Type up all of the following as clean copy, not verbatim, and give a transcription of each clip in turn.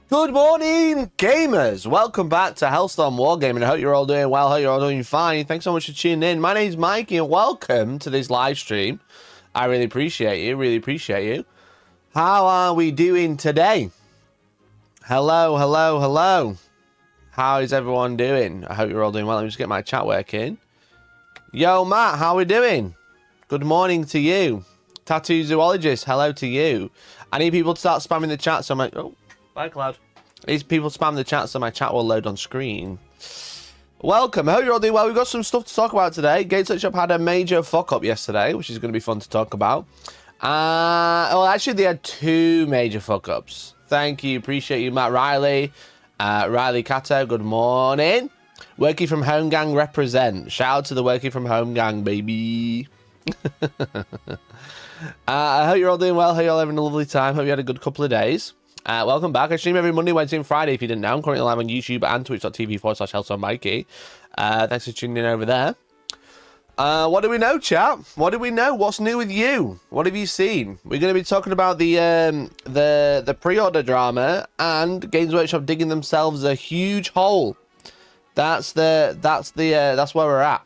Good morning, gamers. Welcome back to Hellstorm Wargaming. I hope you're all doing well. I hope you're all doing fine. Thanks so much for tuning in. My name's Mikey, and welcome to this live stream. I really appreciate you. Really appreciate you. How are we doing today? Hello, hello, hello. How is everyone doing? I hope you're all doing well. Let me just get my chat working. Yo, Matt, how are we doing? Good morning to you. Tattoo Zoologist, hello to you. I need people to start spamming the chat so I'm like, oh. Bye, Cloud. These people spam the chat so my chat will load on screen. Welcome. I hope you're all doing well. We've got some stuff to talk about today. Gates Shop had a major fuck-up yesterday, which is going to be fun to talk about. Well, actually, they had two major fuck-ups. Thank you. Appreciate you, Matt Riley. Riley Cato, good morning. Working from Home Gang represent. Shout out to the Working from Home Gang, baby. I hope you're all doing well. Hope you're all having a lovely time. Hope you had a good couple of days. Welcome back. I stream every Monday, Wednesday, and Friday. If you didn't know, I'm currently live on YouTube and twitch.tv/HellstormMikey. Thanks for tuning in over there. What do we know, chat? What do we know? What's new with you? What have you seen? We're going to be talking about the pre-order drama and Games Workshop digging themselves a huge hole. That's where we're at.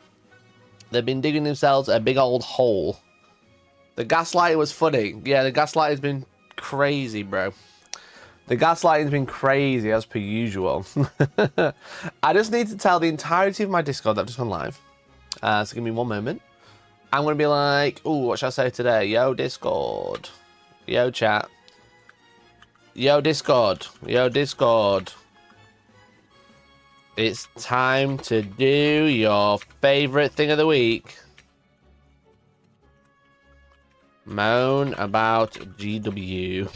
They've been digging themselves a big old hole. The gaslighting was funny. Yeah, the gaslighting's been crazy, bro. The gaslighting's been crazy, as per usual. I just need to tell the entirety of my Discord that I've just gone live. So give me one moment. I'm going to be like, ooh, what should I say today? Yo, Discord. Yo, chat. Yo, Discord. Yo, Discord. It's time to do your favorite thing of the week. Moan about GW.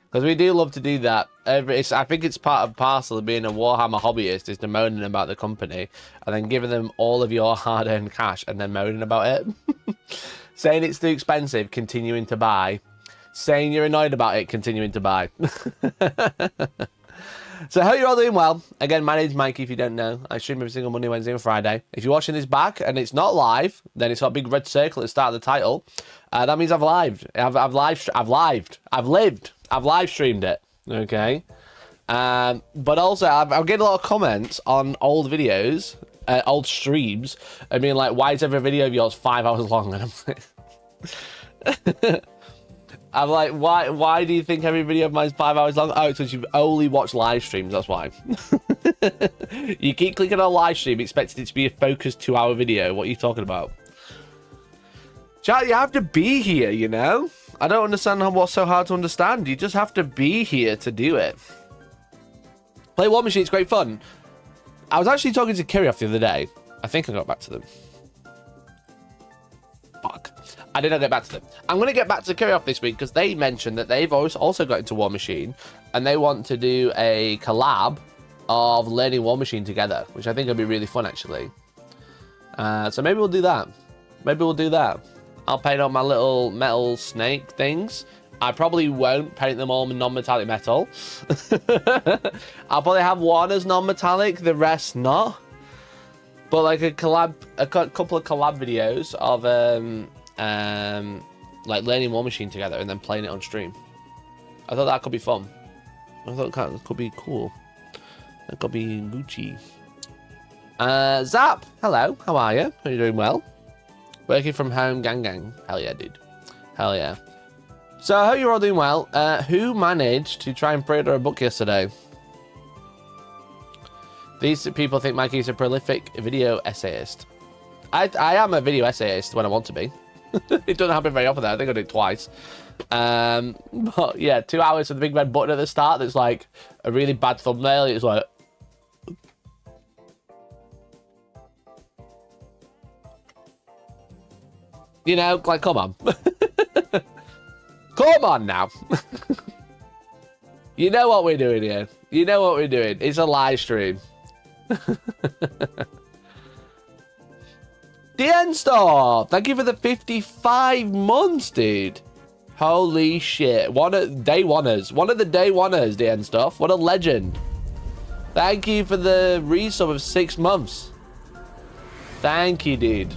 Because we do love to do that. I think it's part and parcel of being a Warhammer hobbyist is to moaning about the company and then giving them all of your hard-earned cash and then moaning about it. Saying it's too expensive, continuing to buy. Saying you're annoyed about it, continuing to buy. So I hope you're all doing well. Again, my name's Mikey, if you don't know. I stream every single Monday, Wednesday, and Friday. If you're watching this back and it's not live, then it's got a big red circle at the start of the title. That means I've lived. I've live streamed it. Okay. But also, I'm getting a lot of comments on old videos, old streams, and being like, why is every video of yours 5 hours long? And I'm like, why do you think every video of mine is 5 hours long? Oh, it's because you've only watched live streams, that's why. You keep clicking on live stream, expecting it to be a focused 2-hour video. What are you talking about? Chat, you have to be here, you know? I don't understand what's so hard to understand. You just have to be here to do it. Play War Machine, it's great fun. I was actually talking to Kirioth the other day. I think I got back to them. Fuck. I did not get back to them. I'm going to get back to Kirioth this week because they mentioned that they've also got into War Machine and they want to do a collab of learning War Machine together, which I think would be really fun, actually. So maybe we'll do that. Maybe we'll do that. I'll paint on my little metal snake things. I probably won't paint them all non-metallic metal. I'll probably have one as non-metallic, the rest not. But like a couple of collab videos of like learning War Machine together and then playing it on stream. I thought that could be fun. I thought that could be cool. That could be Gucci. Zap, hello, how are you? Are you doing well? Working from home, gang. Hell yeah, dude. Hell yeah. So I hope you're all doing well. Who managed to try and pre-order a book yesterday? These people think Mikey's a prolific video essayist. I am a video essayist when I want to be. It doesn't happen very often though. I think I did it twice. But yeah, 2 hours with the big red button at the start that's like a really bad thumbnail. It's like... You know, like, come on. Come on now. You know what we're doing here. You know what we're doing. It's a live stream. DN Store, thank you for the 55 months, dude. Holy shit. One of day oneers. One of the day oneers, DN Stuff. What a legend. Thank you for the resub of 6 months. Thank you, dude.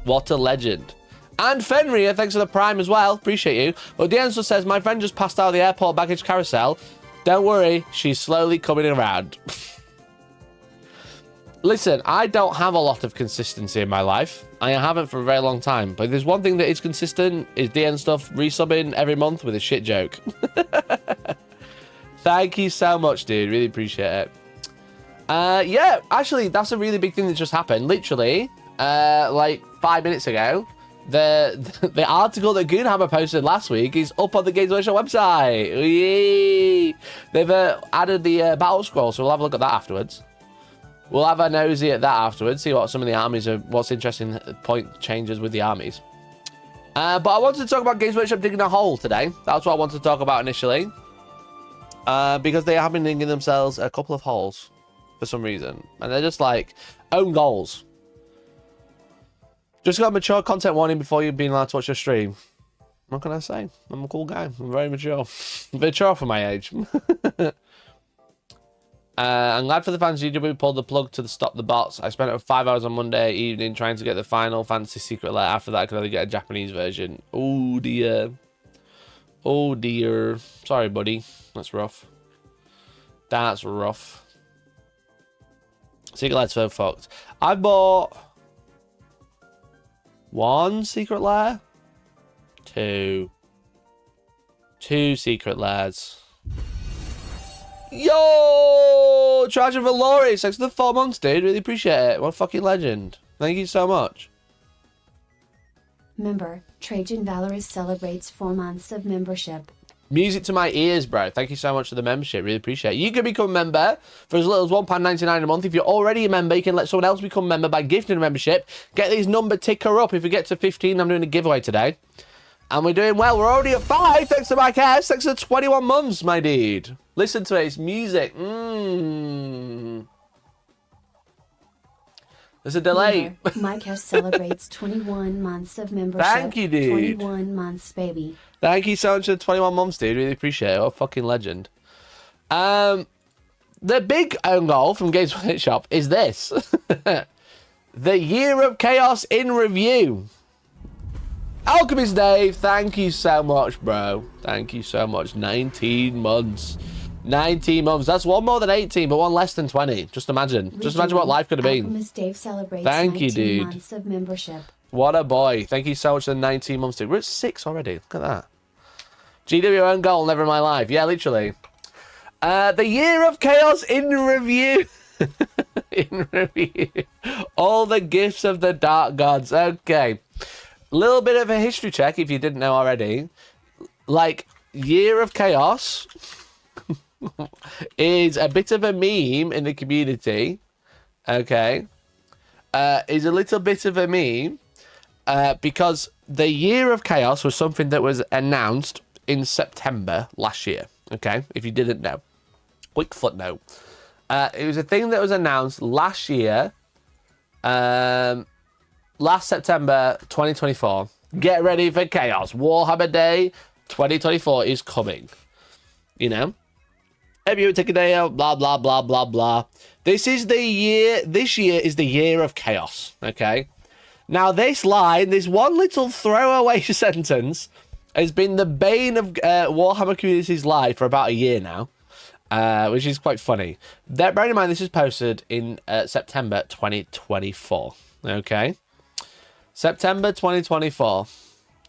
What a legend. And Fenrir, thanks for the Prime as well. Appreciate you. But D'Angelo says, my friend just passed out of the airport baggage carousel. Don't worry, she's slowly coming around. Listen, I don't have a lot of consistency in my life. I haven't for a very long time. But there's one thing that is consistent, is DN stuff resubbing every month with a shit joke. Thank you so much, dude. Really appreciate it. Yeah, actually, that's a really big thing that just happened. Literally, like 5 minutes ago, the article that Goonhammer posted last week is up on the Games Workshop website. Yay! They've added the battle scroll, so we'll have a look at that afterwards. We'll have a nosy at that afterwards, see what some of the armies are, what's interesting point changes with the armies. But I wanted to talk about Games Workshop digging a hole today. That's what I wanted to talk about initially. Because they have been digging themselves a couple of holes for some reason. And they're just like own goals. Just got a mature content warning before you've been allowed to watch your stream. What can I say? I'm a cool guy. I'm very mature. Mature for my age. I'm glad for the fans GW pulled the plug to stop the bots. I spent 5 hours on Monday evening trying to get the Final Fantasy secret lair. After that, I could only get a Japanese version. Oh, dear. Oh, dear. Sorry, buddy. That's rough. That's rough. Secret lair's so fucked. I bought... 1 secret lair? 2. 2 secret lairs. Yo! Charger Valori, thanks for the 4 months, dude. Really appreciate it. What a fucking legend. Thank you so much. Member, Trajan Valoris celebrates 4 months of membership. Music to my ears, bro. Thank you so much for the membership. Really appreciate it. You can become a member for as little as £1.99 a month. If you're already a member, you can let someone else become a member by gifting a membership. Get these number ticker up. If we get to 15, I'm doing a giveaway today. And we're doing well. We're already at 5. Thanks to Mike S. Thanks for 21 months, my dude. Listen to it. It's music. There's a delay. Mike S celebrates 21 months of membership. Thank you, dude. 21 months, baby. Thank you so much for 21 months, dude. Really appreciate it. What a fucking legend. The big own goal from Games Workshop is this. The Year of Chaos in review. Alchemist Dave, thank you so much, bro. Thank you so much. 19 months. 19 months. That's one more than 18, but one less than 20. Just imagine. Just imagine what life could have been. Alchemist Dave celebrates thank you, 19 dude. months of membership. What a boy. Thank you so much for the 19 months, dude. We're at 6 already. Look at that. GW own goal, never in my life. Yeah, literally. The Year of Chaos in review. In review. All the gifts of the Dark Gods. Okay. Little bit of a history check if you didn't know already. Like, Year of Chaos is a bit of a meme in the community. Okay. Is a little bit of a meme because the Year of Chaos was something that was announced in September last year. Okay. If you didn't know. Quick footnote. It was a thing that was announced last year. Last September 2024. Get ready for chaos. Warhammer Day 2024 is coming. You know? Every year we take a day out, blah, blah, blah, blah, blah. This is the year, this year is the Year of Chaos. Okay? Now this line, this one little throwaway sentence has been the bane of Warhammer community's life for about a year now. Which is quite funny. Bearing in mind, this is posted in September 2024. Okay? September 2024.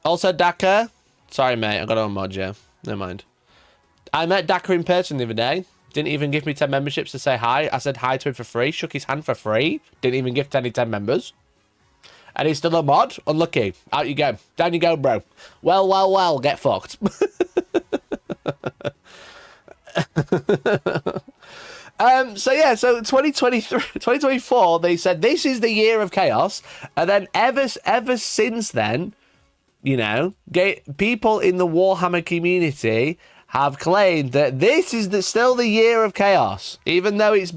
Also, Daka. Sorry, mate. I got to unmod you. Never mind. I met Daka in person the other day. Didn't even give me 10 memberships to say hi. I said hi to him for free. Shook his hand for free. Didn't even gift any 10 members. And he's still a mod. Unlucky. Out you go. Down you go, bro. Well, well, well. Get fucked. So yeah, so 2024, they said this is the Year of Chaos, and then ever since then, you know, people in the Warhammer community have claimed that this is still the Year of Chaos, even though it's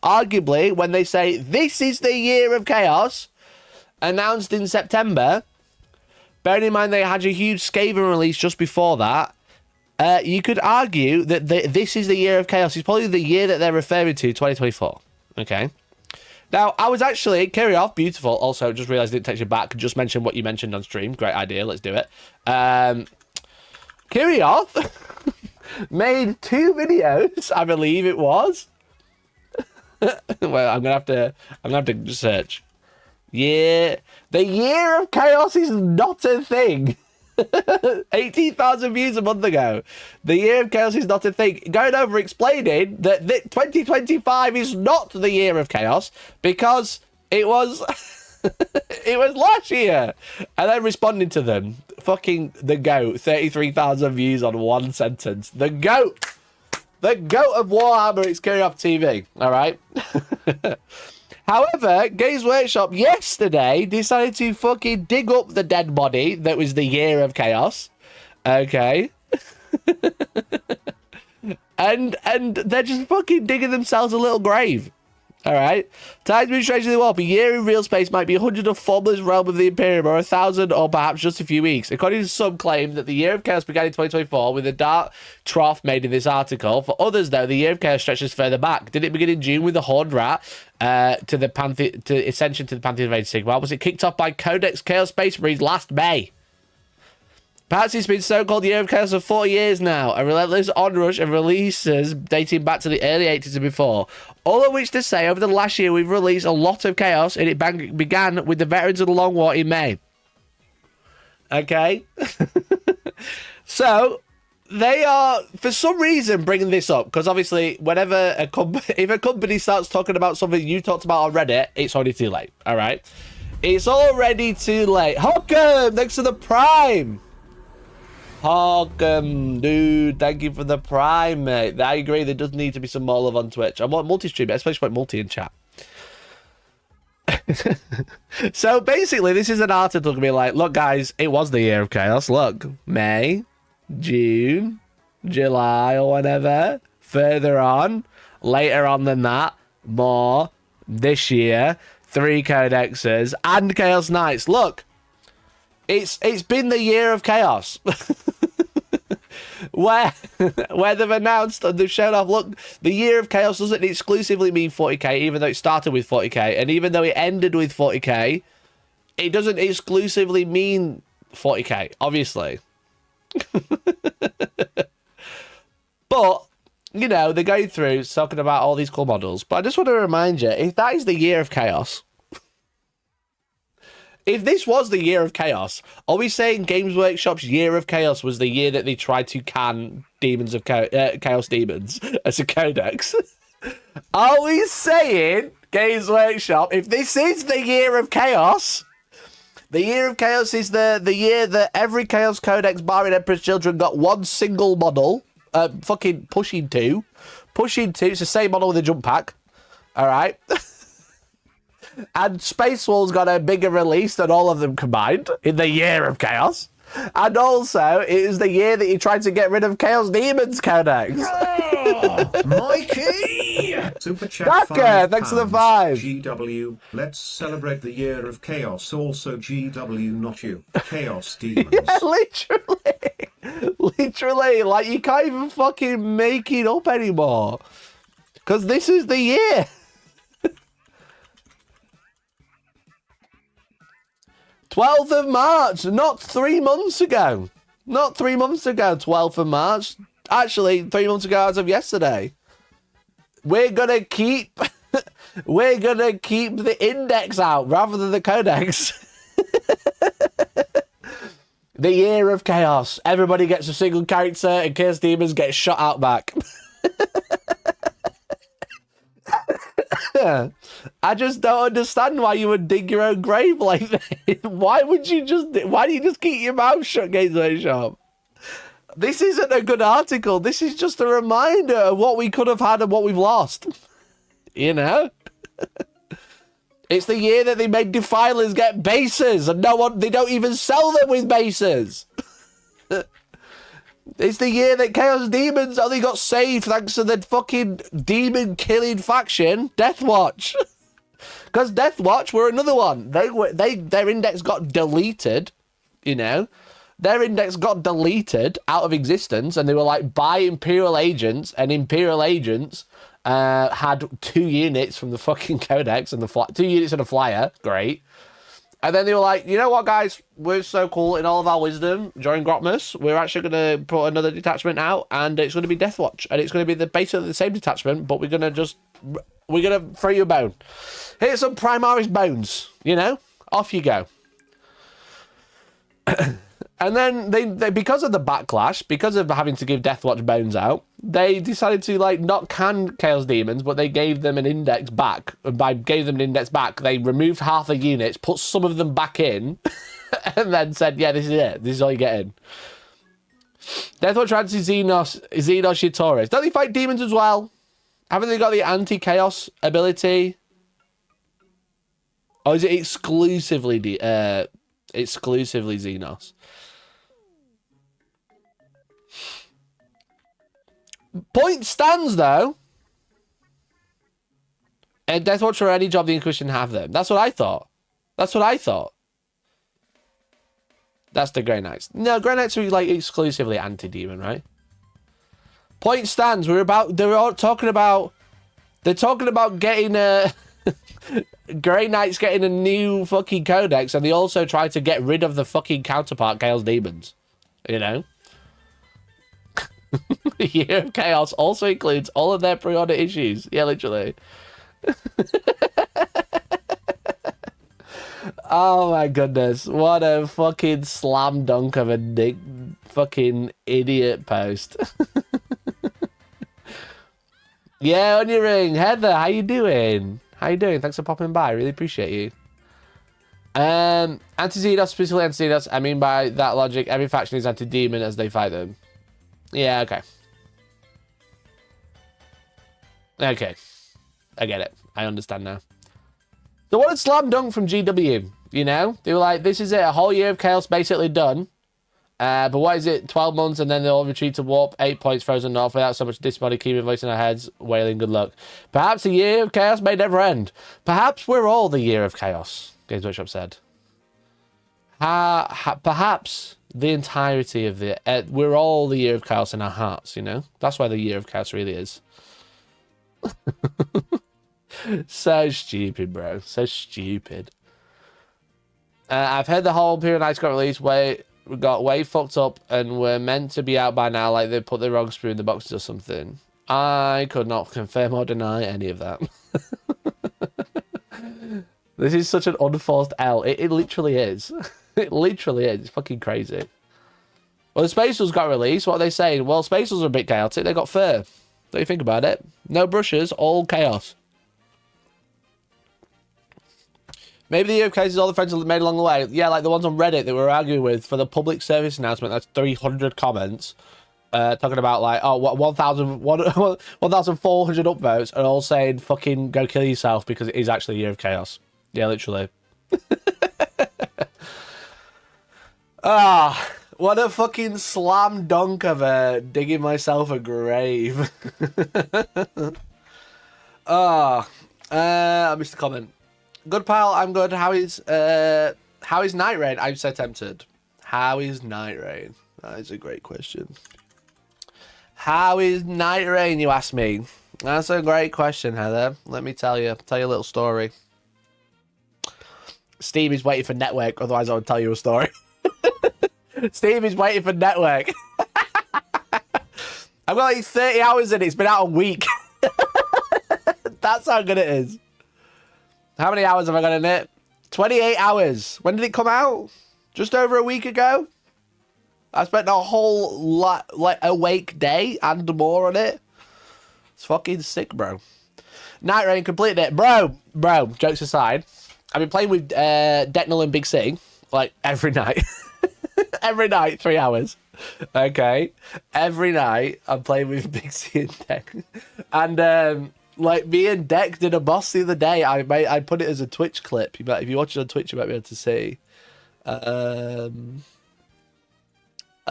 arguably when they say this is the Year of Chaos, announced in September. Bearing in mind they had a huge Skaven release just before that. You could argue that this is the Year of Chaos. It's probably the year that they're referring to, 2024. Okay. Now, I was actually, carry off, beautiful. Also, just realised I didn't text you back. Just mention what you mentioned on stream. Great idea. Let's do it. Carry off made 2 videos, I believe it was. Well, I'm gonna have to search. Yeah, the year of chaos is not a thing. 18,000 views a month ago. The year of chaos is not a thing. Going over explaining that 2025 is not the year of chaos because it was it was last year. And then responding to them, fucking the goat, 33,000 views on one sentence. The goat of Warhammer, it's carrying off TV. All right. However, Games Workshop yesterday decided to fucking dig up the dead body that was the year of chaos. Okay. and they're just fucking digging themselves a little grave. All right. Times move strangely well. A year in real space might be 100 of formless realm of the Imperium, or 1,000, or perhaps just a few weeks. According to some, claim that the year of chaos began in 2024 with a dark trough made in this article. For others, though, the year of chaos stretches further back. Did it begin in June with the Horned Rat to the Ascension to the Pantheon of Age of Sigmar? Was it kicked off by Codex Chaos Space Marines last May? Perhaps it's been so-called Year of Chaos for 40 years now, a relentless onrush of releases dating back to the early 80s and before. All of which to say, over the last year, we've released a lot of chaos, and it began with the Veterans of the Long War in May. Okay? So, they are, for some reason, bringing this up, because obviously, whenever if a company starts talking about something you talked about on Reddit, it's already too late, all right? It's already too late. Hockham, thanks to the Prime. Hockham, dude, thank you for the Prime, mate. I agree, there does need to be some more love on Twitch. I want multi-stream, especially want multi in chat. So basically, this is an article to be like, look, guys, it was the year of chaos. Look, May, June, July, or whatever. Further on, later on than that, more. This year, 3 codexes and Chaos Knights. Look, it's been the year of chaos. where they've announced and they've shown off, look, the year of chaos doesn't exclusively mean 40k, even though it started with 40k, and even though it ended with 40k, it doesn't exclusively mean 40k, obviously. But, you know, they're going through talking about all these cool models, but I just want to remind you, if that is the year of chaos, if this was the year of chaos, are we saying Games Workshop's year of chaos was the year that they tried to can Demons of Chaos Demons as a codex? Are we saying, Games Workshop, if this is the year of chaos, the year of chaos is the year that every Chaos Codex barring Emperor's Children got one single model, fucking pushing two, it's the same model with a jump pack, all right? And Space Wolves got a bigger release than all of them combined in the year of chaos. And also, it is the year that he tried to get rid of Chaos Demons Codex. Oh, Mikey! Super chat. Daka, thanks for the 5. GW, let's celebrate the year of chaos. Also, GW, not you. Chaos Demons. Yeah, literally, like you can't even fucking make it up anymore. Because this is the year. 12th of March, not 3 months ago. Not 3 months ago, 12th of March. Actually, 3 months ago as of yesterday. We're gonna keep the index out rather than the codex. The year of chaos. Everybody gets a single character and Chaos Demons get shot out back. I just don't understand why you would dig your own grave like that. Why do you just keep your mouth shut, Games Workshop? This isn't a good article. This is just a reminder of what we could have had and what we've lost. You know? It's the year that they made Defilers get bases and they don't even sell them with bases. It's the year that Chaos Demons only got saved thanks to the fucking demon-killing faction, Deathwatch. Because Deathwatch were another one. Their index got deleted, you know. Their index got deleted out of existence, and they were like, buy Imperial Agents, and Imperial Agents had 2 units from the fucking Codex and the 2 units and a flyer. Great. And then they were like, you know what, guys? We're so cool in all of our wisdom during Grotmas. We're actually going to put another detachment out, and it's going to be Deathwatch. And it's going to be basically the same detachment, but we're going to throw you a bone. Here's some Primaris bones, you know? Off you go. And then they because of the backlash, because of having to give Deathwatch bones out, they decided to like not can Chaos Demons, but they gave them an index back. And by gave them an index back, they removed half the units, put some of them back in, and then said, "Yeah, this is it. This is all you're getting." Deathwatch anti-Xenos Yatoris. Don't they fight demons as well? Haven't they got the anti-chaos ability? Or is it exclusively Xenos? Point stands, though. And Deathwatch for any job the Inquisition have them. That's what I thought. That's the Grey Knights. No, Grey Knights are like exclusively anti-demon, right? Point stands. They're talking about getting a Grey Knights getting a new fucking codex, and they also try to get rid of the fucking counterpart Chaos Demons. You know? Year of Chaos also includes all of their pre-order issues. Yeah, literally. Oh my goodness. What a fucking slam dunk of a fucking idiot post. Yeah, Onion Ring. Heather, how you doing? Thanks for popping by. Really appreciate you. Anti-Xenos, specifically anti-Xenos. I mean by that logic, every faction is anti-demon as they fight them. Yeah, okay. Okay. I get it. I understand now. So what a slam dunk from GW, you know? They were like, this is it, a whole year of chaos basically done. But what is it, 12 months and then they'll retreat to warp, 8 points frozen north without so much disembodied keeping voice in our heads, wailing good luck. Perhaps a year of chaos may never end. Perhaps we're all the year of chaos, Games Workshop said. Perhaps the entirety of the... we're all the year of chaos in our hearts, you know? That's why the year of chaos really is. So stupid, bro. So stupid. I've heard the whole Imperial Knights got released got way fucked up and were meant to be out by now, like they put the wrong screw in the boxes or something. I could not confirm or deny any of that. This is such an unforced L. It literally is. It literally is. It's fucking crazy. Well, the Space Wolves got released. What are they saying? Well, Space Wolves are a bit chaotic. They got fur. Don't you think about it? No brushes, all chaos. Maybe the UK is all the friends made along the way. Yeah, like the ones on Reddit that we were arguing with for the public service announcement. That's 300 comments. Talking about like, oh, what 1,400 upvotes are all saying fucking go kill yourself because it is actually a year of chaos. Yeah, literally. Ah, what a fucking slam dunk of digging myself a grave. I missed a comment. Good pal, I'm good. How is Night Rain? I'm so tempted. How is Night Rain? That is a great question. How is Night Rain, you ask me? That's a great question, Heather. Let me tell you a little story. Steve is waiting for network, otherwise I would tell you a story. Steve is waiting for network. I've got like 30 hours in it. It's been out a week. That's how good it is. How many hours have I got in it? 28 hours. When did it come out? Just over a week ago? I spent a whole like awake day and more on it. It's fucking sick, bro. Night Rain completed it. Bro, jokes aside, I've been playing with Decknell and Big C like every night. Every night, 3 hours. Okay. Every night I'm playing with Big C and Deck. And like me and Deck did a boss the other day. I put it as a Twitch clip. If you watch it on Twitch, you might be able to see. I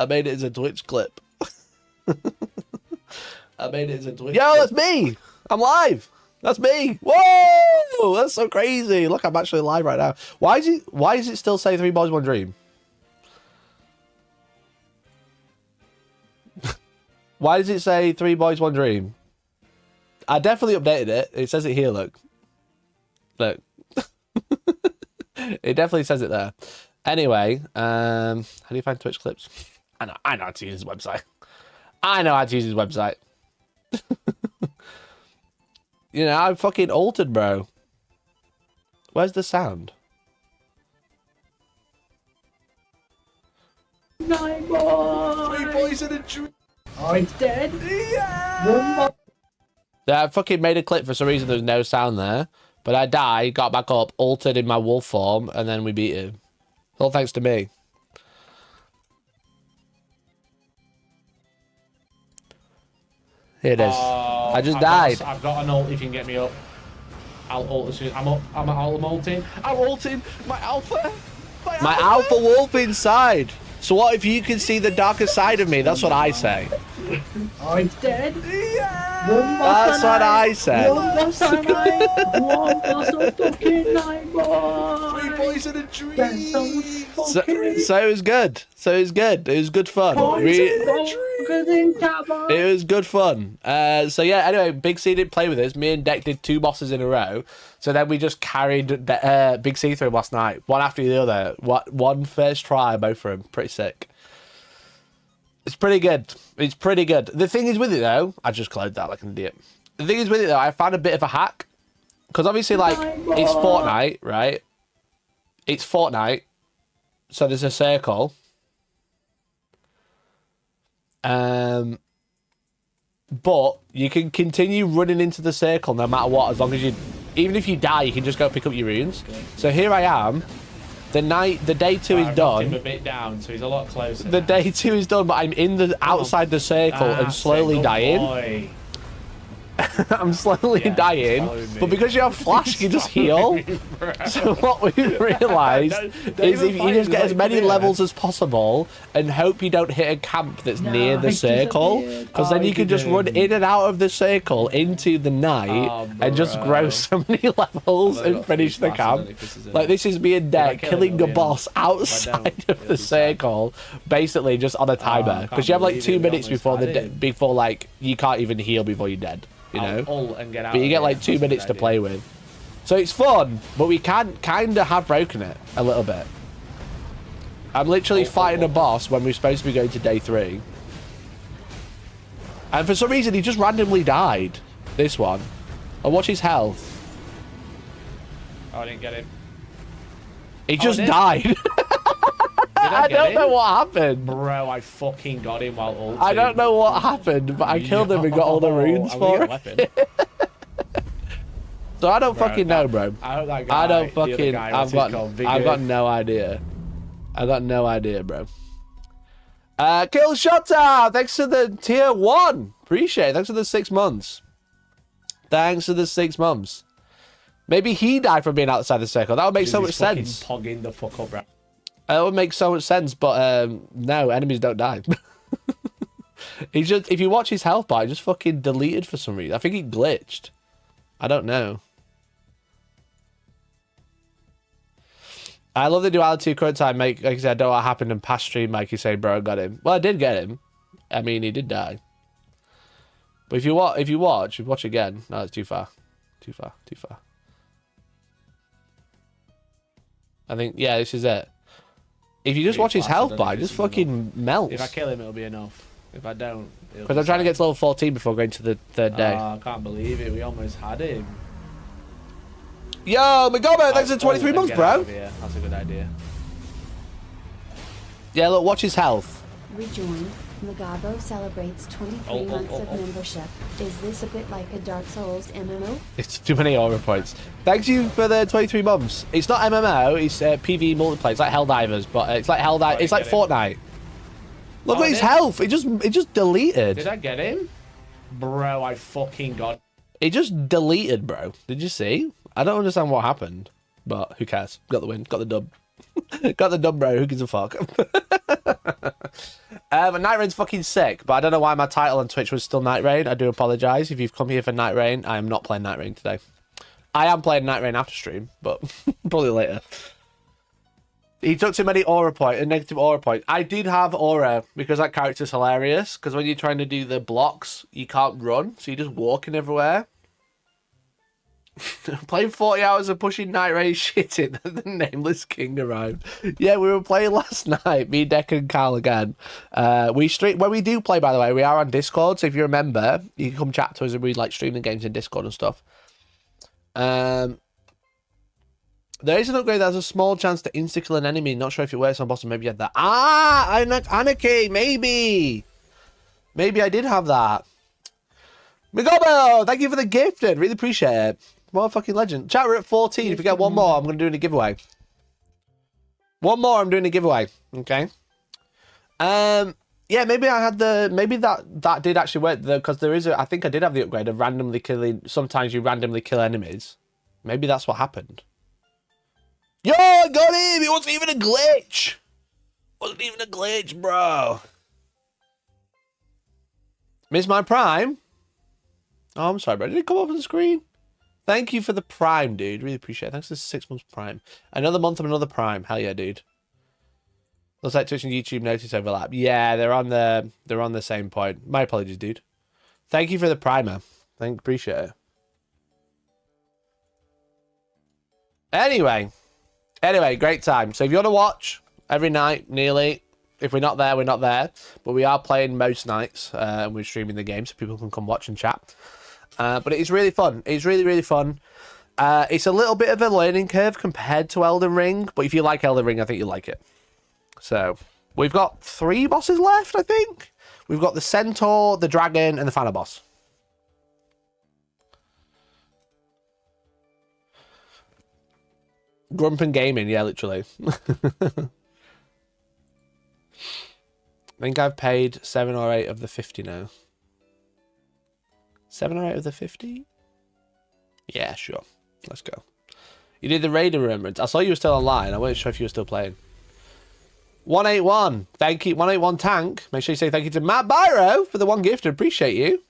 made it as a Twitch clip. Yo, that's me. I'm live. That's me. Whoa, that's so crazy. Look, I'm actually live right now. Why does it still say 3 Boys, 1 Dream? Why does it say 3 Boys, 1 Dream? I definitely updated it. It says it here, look. Look. It definitely says it there. Anyway, how do you find Twitch clips? I know how to use his website. I know how to use his website. You know, I'm fucking altered, bro. Where's the sound? Nine boys! 3 boys in a dream. I'm dead. Yeah! One more. Yeah, I fucking made a clip for some reason. There's no sound there. But I died, got back up, altered in my wolf form, and then we beat him. All thanks to me. Here it is. I just died. I've got an ult if you can get me up. I'll ult as soon. I'm up. I'm ulting. I'm ulting. My alpha. My alpha wolf inside. So what if you can see the darker side of me? That's what I say. I'm dead. Yeah. That's what I say. One more fucking nine boys. 3 boys in a dream. That's So it was good. So it was good. It was good fun. It was good fun. So yeah, anyway, Big C didn't play with us. Me and Deck did 2 bosses in a row. So then we just carried Big C through last night. One after the other. One first try, both of them. Pretty sick. It's pretty good. It's pretty good. The thing is with it though, I just closed that like an idiot. The thing is with it though, I found a bit of a hack. Because obviously like, it's Fortnite, right? It's Fortnite. So there's a circle. But you can continue running into the circle no matter what, as long as you, even if you die, you can just go pick up your runes. So here I am. The day 2 is done. Him a bit down, so he's a lot closer. The day 2 is done, but I'm in the outside the circle and slowly dying. Boy. I'm slowly dying, but because you have flash, you can just heal. So what we've realised is if you just get as many levels as possible and hope you don't hit a camp that's near the circle, because then you can just run in and out of the circle into the night and just grow so many levels and finish the camp. Like this is me and Deck killing a boss outside of the circle, basically just on a timer, because you have like 2 minutes before like you can't even heal before you're dead. You know, but you get like 2 minutes to play with, so it's fun. But we can kind of have broken it a little bit. I'm literally fighting a boss when we're supposed to be going to day 3, and for some reason he just randomly died. This one, and watch his health. Oh, I didn't get him. He just died. I don't know what happened. Bro, I fucking got him while ulting. I don't know what happened, but I killed him and got all the runes for it. So I don't fucking know, bro. I hope that guy, I don't fucking. I've got no idea. I got no idea, bro. Kill Shotta! Thanks for the tier 1. Appreciate it. Thanks for the 6 months. Thanks for the 6 months. Maybe he died from being outside the circle. That would make so much sense. Pogging the fuck up, bro. That would make so much sense, but no, enemies don't die. He just, if you watch his health bar, he just fucking deleted for some reason. I think he glitched. I don't know. I love the duality of current time, Mike. Like I said, I don't know what happened in past stream, Mike. You say, bro, I got him. Well, I did get him. I mean, he did die. But if you watch again. No, it's too far. Too far. I think, yeah, this is it. If you just watch his health bar, just fucking melts. If I kill him, it'll be enough. If I don't... Because I'm trying to get to level 14 before going to the 3rd day. I can't believe it. We almost had him. Yo, Magobo, thanks for 23 months, bro. That's a good idea. Yeah, look, watch his health. Rejoined. Magabo celebrates 23 months of membership. Is this a bit like a Dark Souls MMO? It's too many aura points. Thanks you for the 23 months. It's not MMO, it's PvE multiplayer. It's like Helldivers, but it's like Helldivers. It's like Fortnite. Look at his health. It just deleted. Did I get him? Bro, I fucking got... It just deleted, bro. Did you see? I don't understand what happened, but who cares? Got the win. Got the dub. Got the dub, bro. Who gives a fuck? Night Rain's fucking sick, but I don't know why my title on Twitch was still Night Rain. I do apologise if you've come here for Night Rain. I am not playing Night Rain today. I am playing Night Rain after stream, but probably later. He took too many aura points, negative aura points. I did have aura because that character's hilarious. Because when you're trying to do the blocks, you can't run, so you're just walking everywhere. Playing 40 hours of pushing night raid shitting. The Nameless King arrived. Yeah, we were playing last night. Me, Deck, and Carl again. We stream when we do play. By the way, we are on Discord. So if you remember, you can come chat to us and we like stream the games in Discord and stuff. There is an upgrade that has a small chance to insta kill an enemy. Not sure if it works on boss. Maybe you had that. Anarchy. Maybe I did have that. Migobo, thank you for the gifted. Really appreciate it. What a fucking legend. Chat, we're at 14. If we get one more, I'm going to do a giveaway. One more, I'm doing a giveaway. Okay. Yeah, maybe I had maybe that did actually work because there is I think I did have the upgrade of randomly killing. Sometimes you randomly kill enemies. Maybe that's what happened. Yo, I got him. It wasn't even a glitch. Wasn't even a glitch, bro. Miss my prime? Oh, I'm sorry, bro. Did it come up on the screen? Thank you for the prime, dude. Really appreciate it. Thanks for the 6 months prime. Another month of another prime. Hell yeah, dude. Looks like Twitch and YouTube notice overlap. Yeah, they're on the same point. My apologies, dude. Thank you for the primer. Appreciate it. Anyway, great time. So if you want to watch every night, nearly. If we're not there, we're not there. But we are playing most nights. And we're streaming the game so people can come watch and chat. But it is really fun. It's really, really fun. It's a little bit of a learning curve compared to Elden Ring. But if you like Elden Ring, I think you'll like it. So, we've got 3 bosses left, I think. We've got the Centaur, the Dragon, and the final boss. Grumpen Gaming, yeah, literally. I think I've paid 7 or 8 of the 50 now. 7 or 8 of the 50? Yeah, sure. Let's go. You did the Raider Remembrance. I saw you were still online. I wasn't sure if you were still playing. 181. Thank you. 181 Tank. Make sure you say thank you to Matt Byro for the 1 gift. Appreciate you.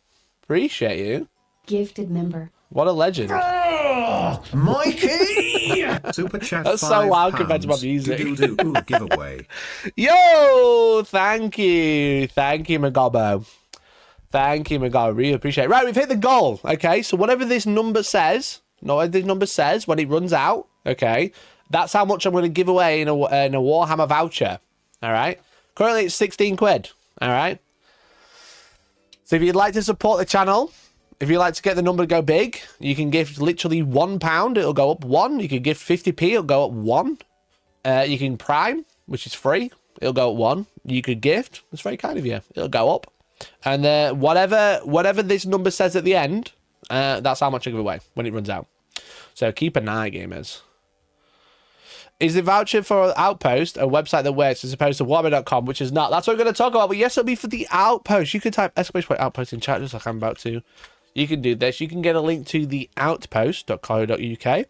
Appreciate you. Gifted member. What a legend. Oh, Mikey! Super chat. That's so loud compared to my music. Giveaway. Yo, thank you. Thank you, Magobo. Thank you, Magobo. Really appreciate it. Right, we've hit the goal. Okay, so whatever this number says, when it runs out, okay, that's how much I'm going to give away in a Warhammer voucher. All right. Currently, it's 16 quid. All right. So if you'd like to support the channel, if you'd like to get the number to go big, you can gift literally £1. It'll go up 1. You can gift 50p. It'll go up 1. You can prime, which is free. It'll go up 1. You could gift. That's very kind of you. It'll go up. And whatever this number says at the end, that's how much I give away when it runs out. So keep an eye, gamers. Is the voucher for Outpost a website that works as opposed to Warhammer.com, which is not? That's what we're going to talk about. But yes, it'll be for the Outpost. You can type !outpost in chat just like I'm about to. You can do this. You can get a link to the outpost.co.uk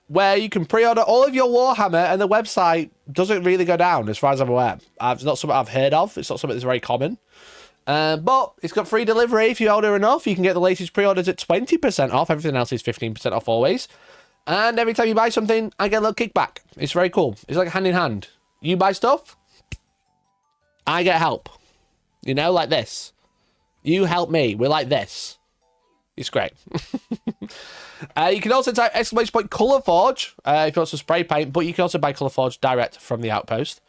where you can pre-order all of your Warhammer, and the website doesn't really go down as far as I'm aware. It's not something I've heard of. It's not something that's very common. But it's got free delivery if you order enough. You can get the latest pre-orders at 20% off. Everything else is 15% off always. And every time you buy something, I get a little kickback. It's very cool. It's like hand in hand. You buy stuff, I get help. You know, like this. You help me. We're like this. It's great. You can also type !ColorForge if you want some spray paint, but you can also buy ColorForge direct from the Outpost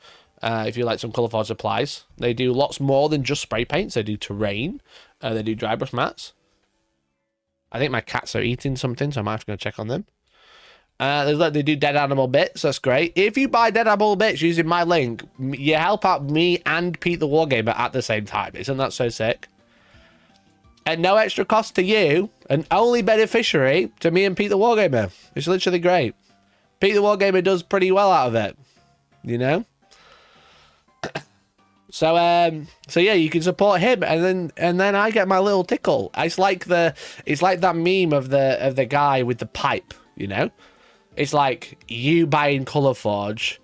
if you like some ColorForge supplies. They do lots more than just spray paints. They do terrain. They do dry brush mats. I think my cats are eating something, so I might have to go check on them. They do dead animal bits. That's great. If you buy dead animal bits using my link, you help out me and Pete the Wargamer at the same time. Isn't that so sick? At no extra cost to you, and only beneficiary to me and Pete the Wargamer. It's literally great. Pete the Wargamer does pretty well out of it, you know. So yeah, you can support him, and then I get my little tickle. It's like that meme of the guy with the pipe, you know. It's like you buying ColorForge,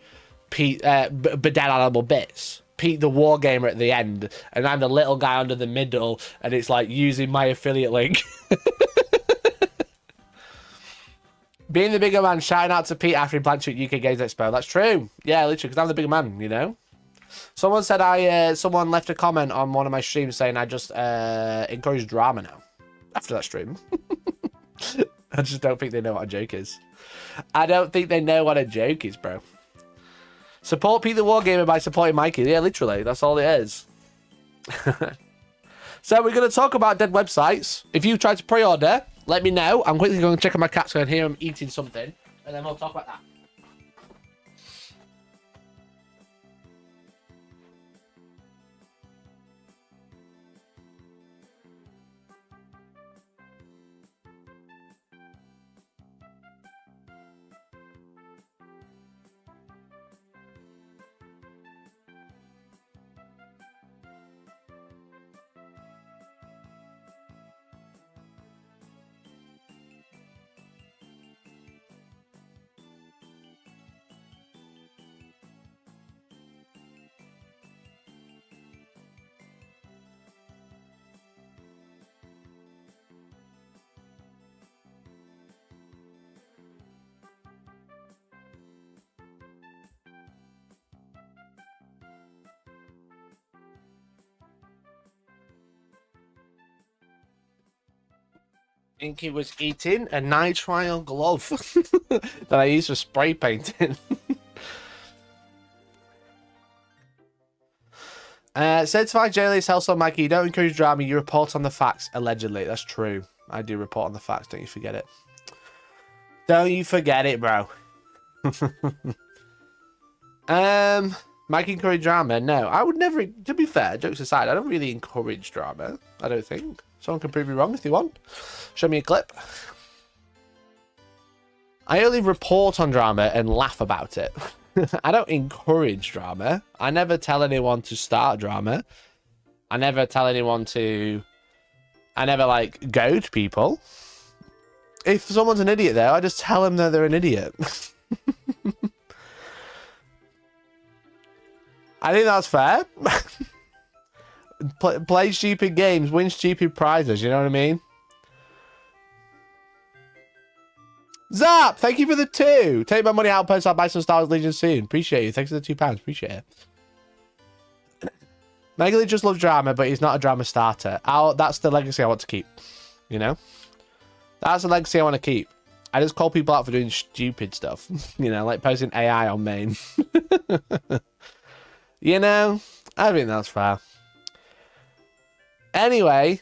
Pete, dead animal bits. Pete the Wargamer at the end, and I'm the little guy under the middle, and it's like using my affiliate link. Being the bigger man, shouting out to Pete after he blanked at UK Games Expo. That's true. Yeah, literally, because I'm the bigger man, you know. Someone said someone left a comment on one of my streams saying I just encourage drama now after that stream. I just don't think they know what a joke is. I don't think they know what a joke is, bro. Support Pete the Wargamer by supporting Mikey. Yeah, literally. That's all it is. So we're going to talk about dead websites. If you try to pre-order, let me know. I'm quickly going to check on my cat so I can hear him eating something. And then we'll talk about that. Inky was eating a nitrile glove that I use for spray painting. Certified journalist Hellstorm Mikey, you don't encourage drama, you report on the facts, allegedly. That's true. I do report on the facts, don't you forget it. Don't you forget it, bro. Mikey encourage drama? No, I would never, to be fair, jokes aside, I don't really encourage drama, I don't think. Someone can prove me wrong if they want. Show me a clip. I only report on drama and laugh about it. I don't encourage drama. I never tell anyone to start drama. I never tell anyone to... I never, like, goad people. If someone's an idiot, though, I just tell them that they're an idiot. I think that's fair. Play stupid games, win stupid prizes, you know what I mean? Zap, thank you for the 2. Take my money out, post, I'll buy some Star Wars Legion soon. Appreciate you. Thanks for the £2. Appreciate it. Megalith just loves drama, but he's not a drama starter. That's the legacy I want to keep. You know? That's the legacy I want to keep. I just call people out for doing stupid stuff. You know, like posting AI on main. You know? I think that's fair. Anyway,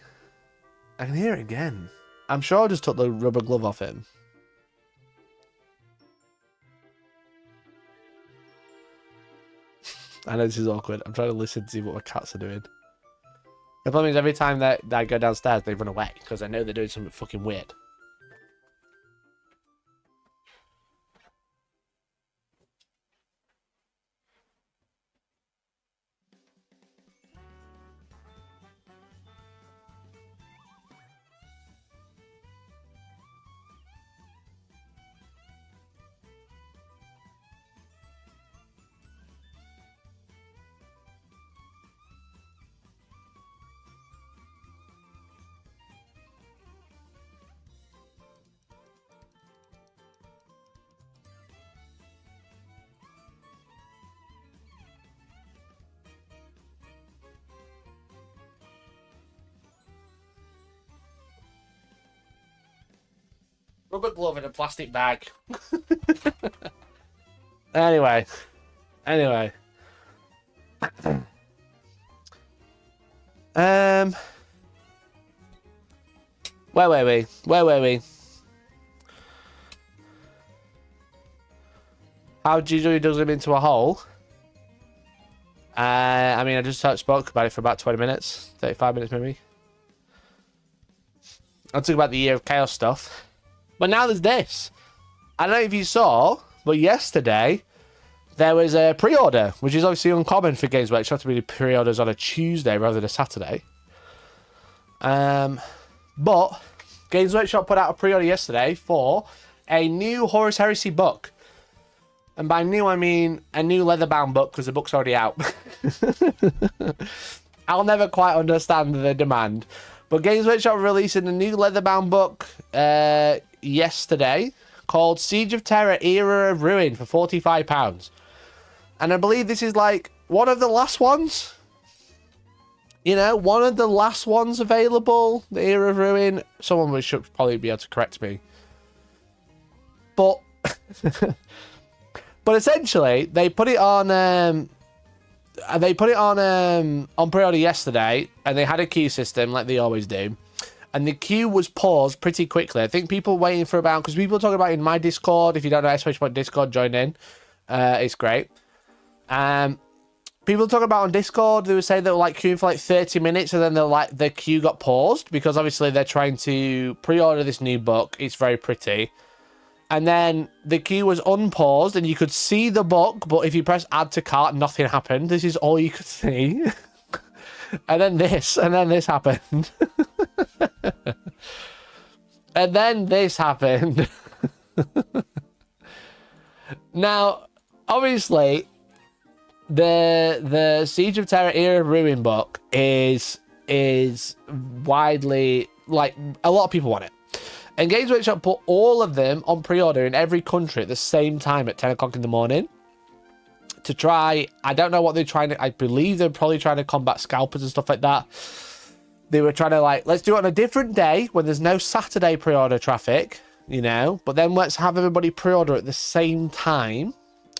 I can hear it again. I'm sure I just took the rubber glove off him. I know this is awkward. I'm trying to listen to see what my cats are doing. The problem is every time that I go downstairs, they run away because I know they're doing something fucking weird. Rubber glove in a plastic bag. Anyway. Where were we? How G.W. does him into a hole? I mean, I just spoke about it for about 20 minutes. 35 minutes, maybe. I'll talk about the Year of Chaos stuff. But now there's this. I don't know if you saw, but yesterday there was a pre-order, which is obviously uncommon for Games Workshop to be pre-orders on a Tuesday rather than a Saturday. But Games Workshop put out a pre-order yesterday for a new Horus Heresy book. And by new, I mean a new leather-bound book, because the book's already out. I'll never quite understand the demand. But Games Workshop releasing a new leather-bound book yesterday called Siege of Terror Era of Ruin for £45. And I believe this is like one of the last ones. You know, one of the last ones available. The Era of Ruin. Someone should probably be able to correct me. But but essentially, they put it on pre-order yesterday, and they had a queue system like they always do. And the queue was paused pretty quickly. I think people waiting for about, because people talking about it in my Discord. If you don't know sh.discord, join in. It's great. People talking about on Discord, they were saying they were like queuing for like 30 minutes, and then the queue got paused because obviously they're trying to pre-order this new book. It's very pretty. And then the queue was unpaused, and you could see the book, but if you press add to cart, nothing happened. This is all you could see. And then this happened. And then this happened. Now, obviously, the Siege of Terra Era of Ruin book is widely, like, a lot of people want it. And Games Workshop put all of them on pre-order in every country at the same time at 10 o'clock in the morning. To try, I don't know what they're trying to, I believe they're probably trying to combat scalpers and stuff like that. They were trying to, like, let's do it on a different day when there's no Saturday pre-order traffic, you know, but then let's have everybody pre-order at the same time,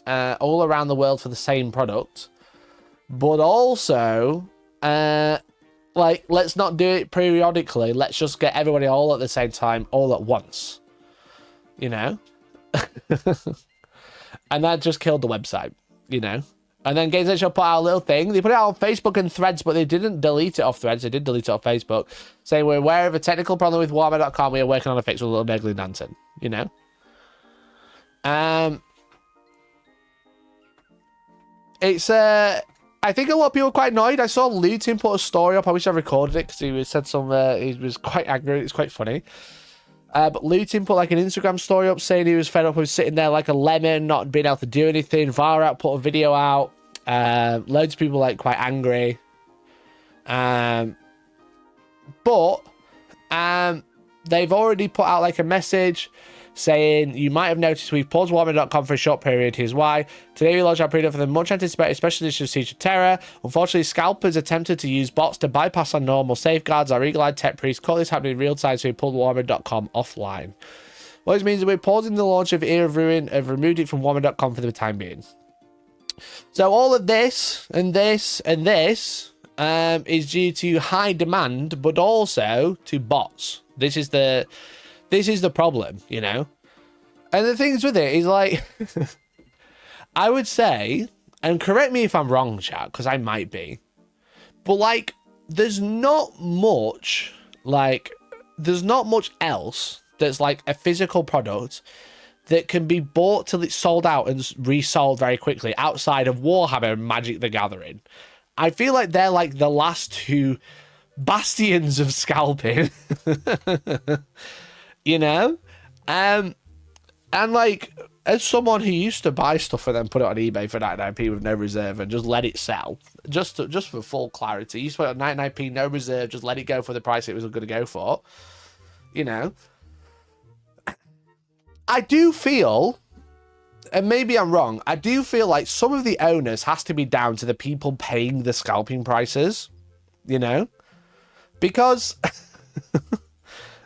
all around the world for the same product. But also, like, let's not do it periodically. Let's just get everybody all at the same time, all at once, you know? And that just killed the website. You know, and then Games Workshop put out a little thing. They put it out on Facebook and Threads, but they didn't delete it off Threads. They did delete it off Facebook, saying we're aware of a technical problem with Warhammer.com. We are working on a fix with Little Negly Dancing. You know, it's I think a lot of people are quite annoyed. I saw Lutin put a story up. I wish I recorded it because he said some. He was quite angry. It's quite funny. But Lutin put like an Instagram story up saying he was fed up with sitting there like a lemon, not being able to do anything. Varat put a video out. Loads of people like quite angry. But they've already put out like a message saying, you might have noticed we've paused Warhammer.com for a short period. Here's why. Today we launched our pre-order for the much anticipated special edition of Siege of Terra. Unfortunately, scalpers attempted to use bots to bypass our normal safeguards. Our eagle-eyed tech priest caught this happening in real time, so we pulled Warhammer.com offline. What this means is we're pausing the launch of Era of Ruin, have removed it from Warhammer.com for the time being. So all of this and this and this is due to high demand, but also to bots. This is the problem, you know? And the things with it is like, I would say, and correct me if I'm wrong, chat, because I might be, but like, there's not much else that's like a physical product that can be bought till it's sold out and resold very quickly outside of Warhammer and Magic the Gathering. I feel like they're like the last two bastions of scalping. You know? And like, as someone who used to buy stuff and then put it on eBay for 99p with no reserve and just let it sell, just for full clarity, you used to put it on 99p, no reserve, just let it go for the price it was going to go for, you know? I do feel, and maybe I'm wrong, I do feel like some of the onus has to be down to the people paying the scalping prices, you know? Because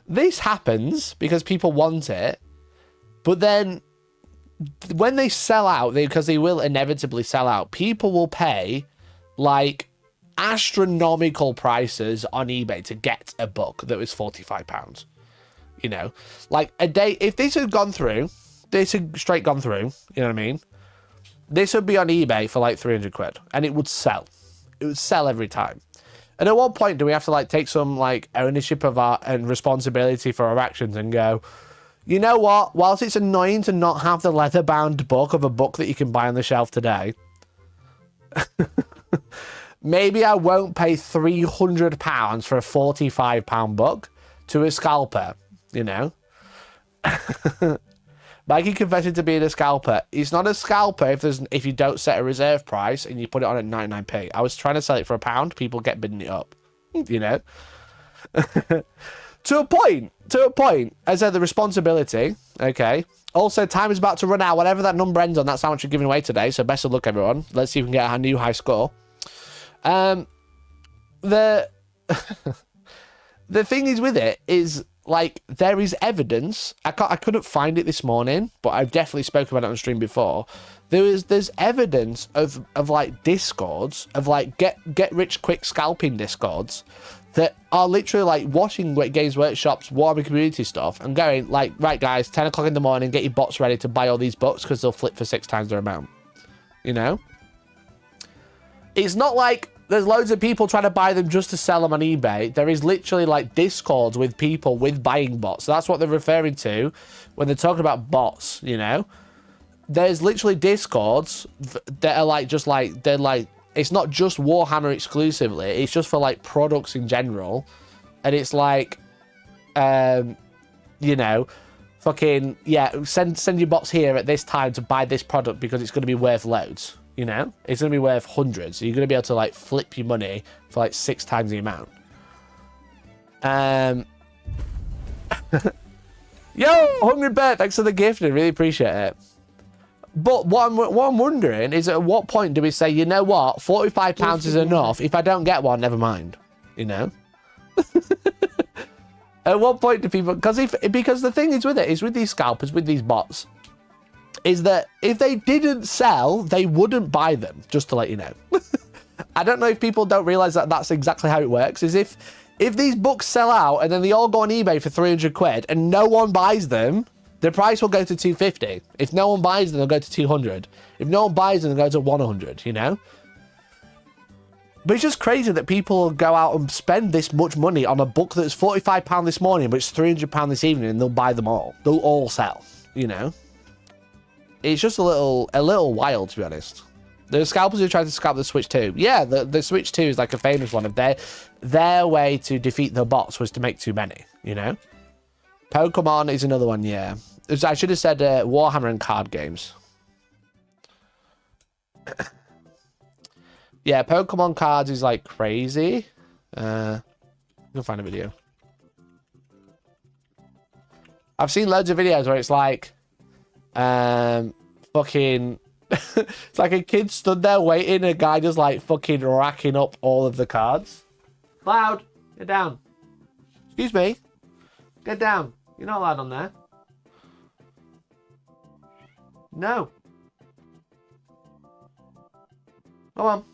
this happens because people want it, but then when they sell out, because they will inevitably sell out, people will pay like astronomical prices on eBay to get a book that was £45. You know, like a day, if this had gone through, this had straight gone through, you know what I mean? This would be on eBay for like 300 quid and it would sell. It would sell every time. And at what point do we have to like take some like ownership of our and responsibility for our actions and go, you know what? Whilst it's annoying to not have the leather-bound book of a book that you can buy on the shelf today, maybe I won't pay £300 for a £45 book to a scalper, you know? Mikey confessing to being a scalper. He's not a scalper if you don't set a reserve price and you put it on at 99p. I was trying to sell it for £1. People get bidding it up, you know? To a point. I said the responsibility. Okay. Also, time is about to run out. Whatever that number ends on, that's how much we're giving away today. So best of luck, everyone. Let's see if we can get a new high score. The thing is with it is like, there is evidence. I couldn't find it this morning, but I've definitely spoken about it on stream before. There's evidence of like discords, of like get rich quick scalping discords that are literally like watching Games Workshop's Warhammer community stuff and going like, right guys, 10 o'clock in the morning, get your bots ready to buy all these books because they'll flip for 6 times their amount. You know? It's not like there's loads of people trying to buy them just to sell them on eBay. There is literally like discords with people with buying bots. So that's what they're referring to when they're talking about bots, you know? There's literally discords that are like, just like, they're like, it's not just Warhammer exclusively. It's just for like products in general. And it's like, you know, fucking, yeah, send your bots here at this time to buy this product because it's going to be worth loads. You know, it's going to be worth hundreds. So you're going to be able to like flip your money for like 6 times the amount. Yo, Hungry Bear, thanks for the gift. I really appreciate it. But what I'm wondering is, at what point do we say, you know what, £45 is enough. If I don't get one, never mind. You know. At what point do people? Because the thing is with it is with these scalpers, with these bots, is that if they didn't sell, they wouldn't buy them. Just to let you know. I don't know if people don't realize that that's exactly how it works. Is if these books sell out and then they all go on eBay for 300 quid and no one buys them, the price will go to 250. If no one buys them, they'll go to 200. If no one buys them, they'll go to 100, you know? But it's just crazy that people go out and spend this much money on a book that's £45 this morning, but it's £300 this evening, and they'll buy them all. They'll all sell, you know? It's just a little wild, to be honest. The scalpers who tried to scalp the Switch 2. Yeah, the Switch 2 is like a famous one of their way to defeat the bots was to make too many, you know? Pokemon is another one, yeah. I should have said Warhammer and card games. Yeah, Pokemon cards is like crazy. You'll find a video. I've seen loads of videos where it's like, fucking, it's like a kid stood there waiting, a guy just like fucking racking up all of the cards. Cloud, get down. Excuse me, get down. You're not allowed on there. No. Go on.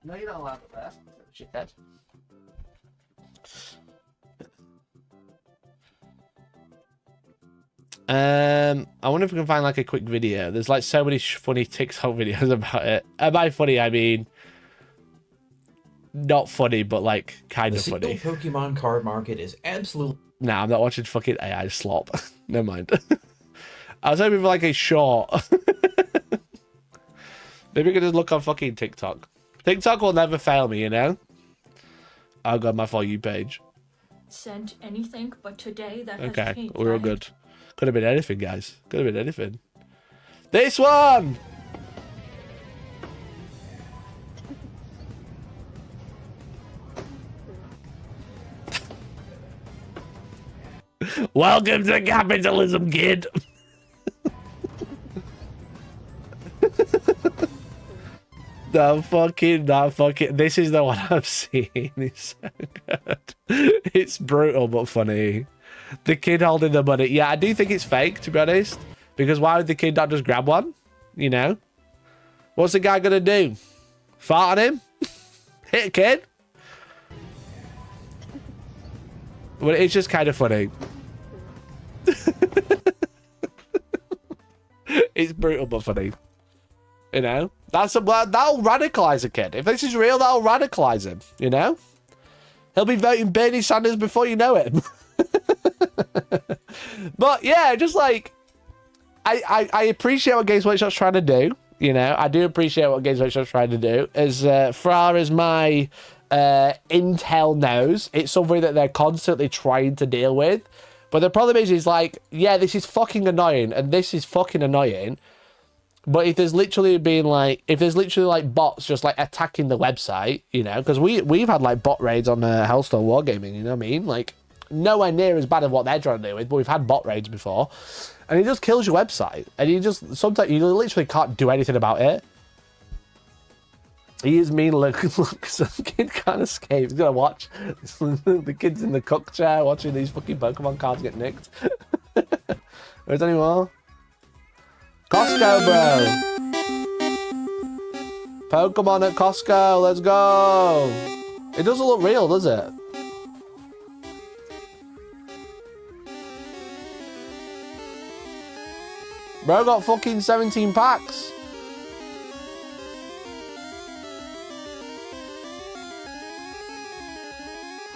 No, you're not allowed up there. Shithead. I wonder if we can find like a quick video. There's like so many funny TikTok videos about it. And by funny, I mean not funny, but like kind of funny. The Pokemon card market is absolutely. Nah, I'm not watching fucking AI slop. Never mind. I was hoping for like a short. Maybe we can just look on fucking TikTok. TikTok will never fail me, you know? I'll go on my For You page. Sent anything, but today that Okay, has changed. we're all good. Could have been anything, guys. Could have been anything. This one! Welcome to capitalism, kid! That fucking, this is the one I've seen. It's so good. It's brutal but funny. The kid holding the money. Yeah, I do think it's fake, to be honest. Because why would the kid not just grab one? You know? What's the guy gonna do? Fart on him? Hit a kid? Well, it's just kind of funny. It's brutal but funny. You know? That'll radicalize a kid. If this is real, that'll radicalize him. You know? He'll be voting Bernie Sanders before you know it. But yeah, just like I appreciate what Games Workshop's trying to do. You know, I do appreciate what Games Workshop's trying to do. As far as my intel knows, it's something that they're constantly trying to deal with. But the problem is like, yeah, this is fucking annoying, and this is fucking annoying. But if there's literally like bots just like attacking the website, you know, because we've had like bot raids on Hellstorm Wargaming, you know what I mean? Like nowhere near as bad as what they're trying to do with, but we've had bot raids before, and it just kills your website, and sometimes you literally can't do anything about it. He is mean. Look, some kid can't escape. He's gonna watch the kids in the cook chair watching these fucking Pokemon cards get nicked. Is there any more? Costco, bro. Pokemon at Costco. Let's go. It doesn't look real, does it? Bro got fucking 17 packs.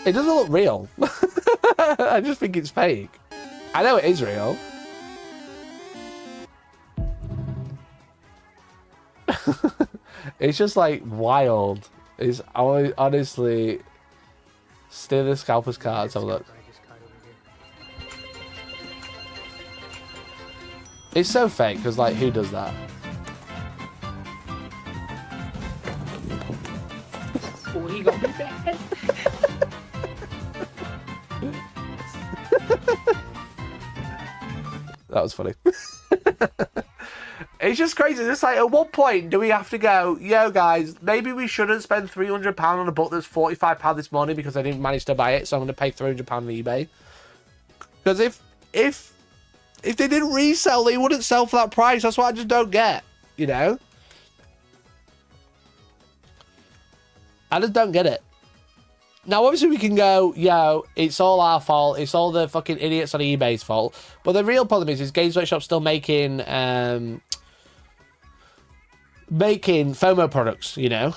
It doesn't look real. I just think it's fake. I know it is real. It's just like wild. It's honestly steal the scalper's cards. Have a look. It's so fake because like who does that? Oh, he got me back. That was funny. It's just crazy. It's like, at what point do we have to go, yo, guys, maybe we shouldn't spend £300 on a book that's £45 this morning because I didn't manage to buy it, so I'm going to pay £300 on eBay. Because if they didn't resell, they wouldn't sell for that price. That's what I just don't get, you know? I just don't get it. Now, obviously, we can go, yo, it's all our fault. It's all the fucking idiots on eBay's fault. But the real problem is Games Workshop's still making FOMO products, you know?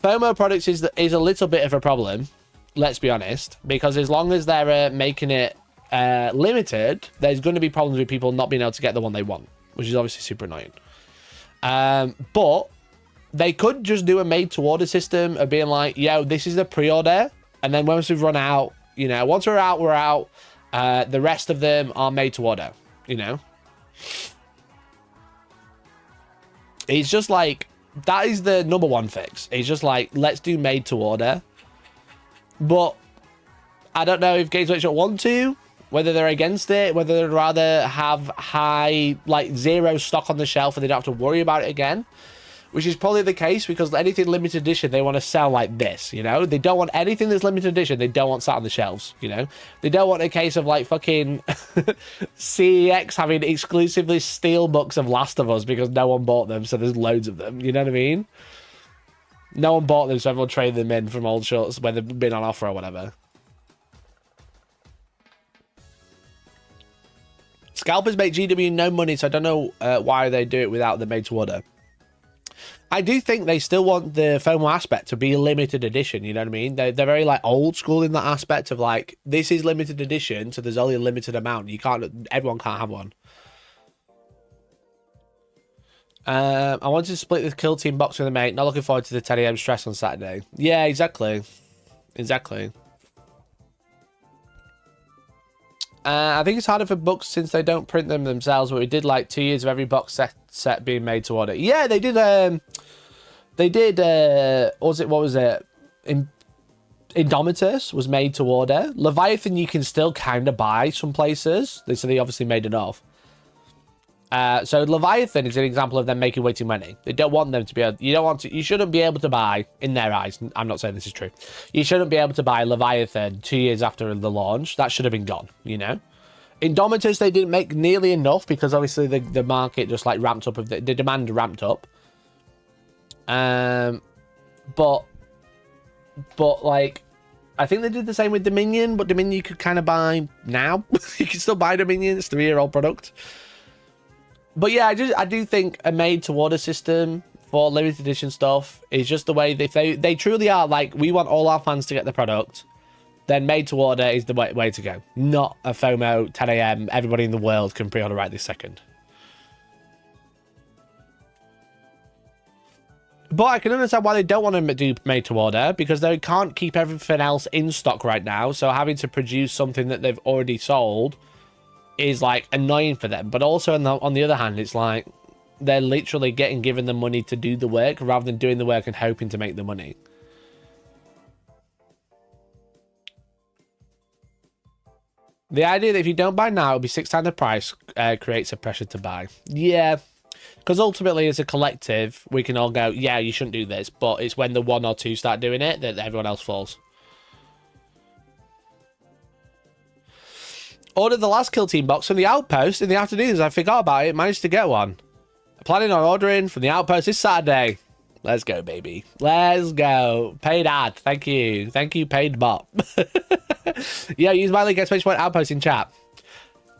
FOMO products is a little bit of a problem, let's be honest. Because as long as they're making it limited, there's going to be problems with people not being able to get the one they want, which is obviously super annoying. But they could just do a made-to-order system of being like, yo, this is the pre-order. And then once we've run out, you know, once we're out, we're out. The rest of them are made to order, you know. It's just like, that is the number one fix. It's just like, let's do made to order. But I don't know if Games Workshop want to, whether they're against it, whether they'd rather have high, like zero stock on the shelf and they don't have to worry about it again. Which is probably the case because anything limited edition, they want to sell like this, you know? They don't want anything that's limited edition, they don't want sat on the shelves, you know? They don't want a case of like fucking CEX having exclusively steel books of Last of Us because no one bought them, so there's loads of them, you know what I mean? No one bought them, so everyone traded them in from old shorts when they've been on offer or whatever. Scalpers make GW no money, so I don't know why they do it without the made to order. I do think they still want the FOMO aspect to be a limited edition, you know what I mean? They're very, like, old school in that aspect of, like, this is limited edition, so there's only a limited amount. Everyone can't have one. I wanted to split the Kill Team box with a mate. Not looking forward to the 10 AM stress on Saturday. Yeah, exactly. Exactly. I think it's harder for books since they don't print them themselves, but we did like 2 years of every box set being made to order. Yeah, they did, what was it? Indomitus was made to order. Leviathan you can still kind of buy some places. So they obviously made enough. So Leviathan is an example of them making way too many. They don't want them to be able, you shouldn't be able to buy, in their eyes, I'm not saying this is true, you shouldn't be able to buy Leviathan 2 years after the launch. That should have been gone, you know? Indomitus, they didn't make nearly enough because obviously the market just like ramped up, the demand ramped up. But like, I think they did the same with Dominion, but Dominion you could kind of buy now. You can still buy Dominion, it's a 3-year-old product. But yeah, I do think a made-to-order system for limited edition stuff is just the way they truly are like, we want all our fans to get the product, then made-to-order is the way to go. Not a FOMO 10 AM, everybody in the world can pre-order right this second. But I can understand why they don't want to do made-to-order, because they can't keep everything else in stock right now, so having to produce something that they've already sold is like annoying for them. But also on the other hand, it's like they're literally given the money to do the work rather than doing the work and hoping to make the money. The idea that if you don't buy now, it'll be 6 times the price creates a pressure to buy. Yeah, Because ultimately, as a collective, we can all go, yeah, you shouldn't do this. But it's when the one or two start doing it that everyone else falls. Ordered the last Kill Team box from the Outpost in the afternoons. I forgot about it. Managed to get one. Planning on ordering from the Outpost this Saturday. Let's go, baby. Let's go. Paid ad. Thank you. Thank you, paid bot. Yeah, use my link !point Outpost in chat.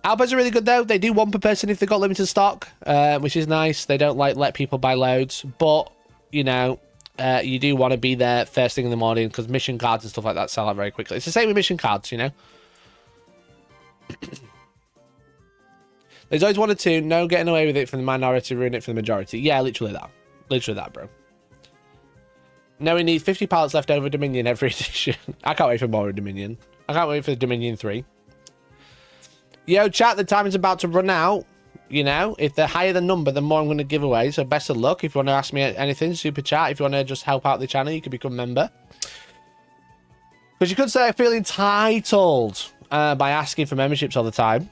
Outposts are really good, though. They do one per person if they've got limited stock, which is nice. They don't, like, let people buy loads. But, you know, you do want to be there first thing in the morning because mission cards and stuff like that sell out very quickly. It's the same with mission cards, you know. There's always one or two. No getting away with it from the minority, ruin it for the majority. Yeah, literally that. Literally that, bro. No, we need 50 pallets left over Dominion every edition. I can't wait for more Dominion. I can't wait for the Dominion 3. Yo, chat, the time is about to run out. You know, if the higher the number, the more I'm going to give away. So best of luck. If you want to ask me anything, super chat. If you want to just help out the channel, you can become a member. Because you could say I feel entitled by asking for memberships all the time.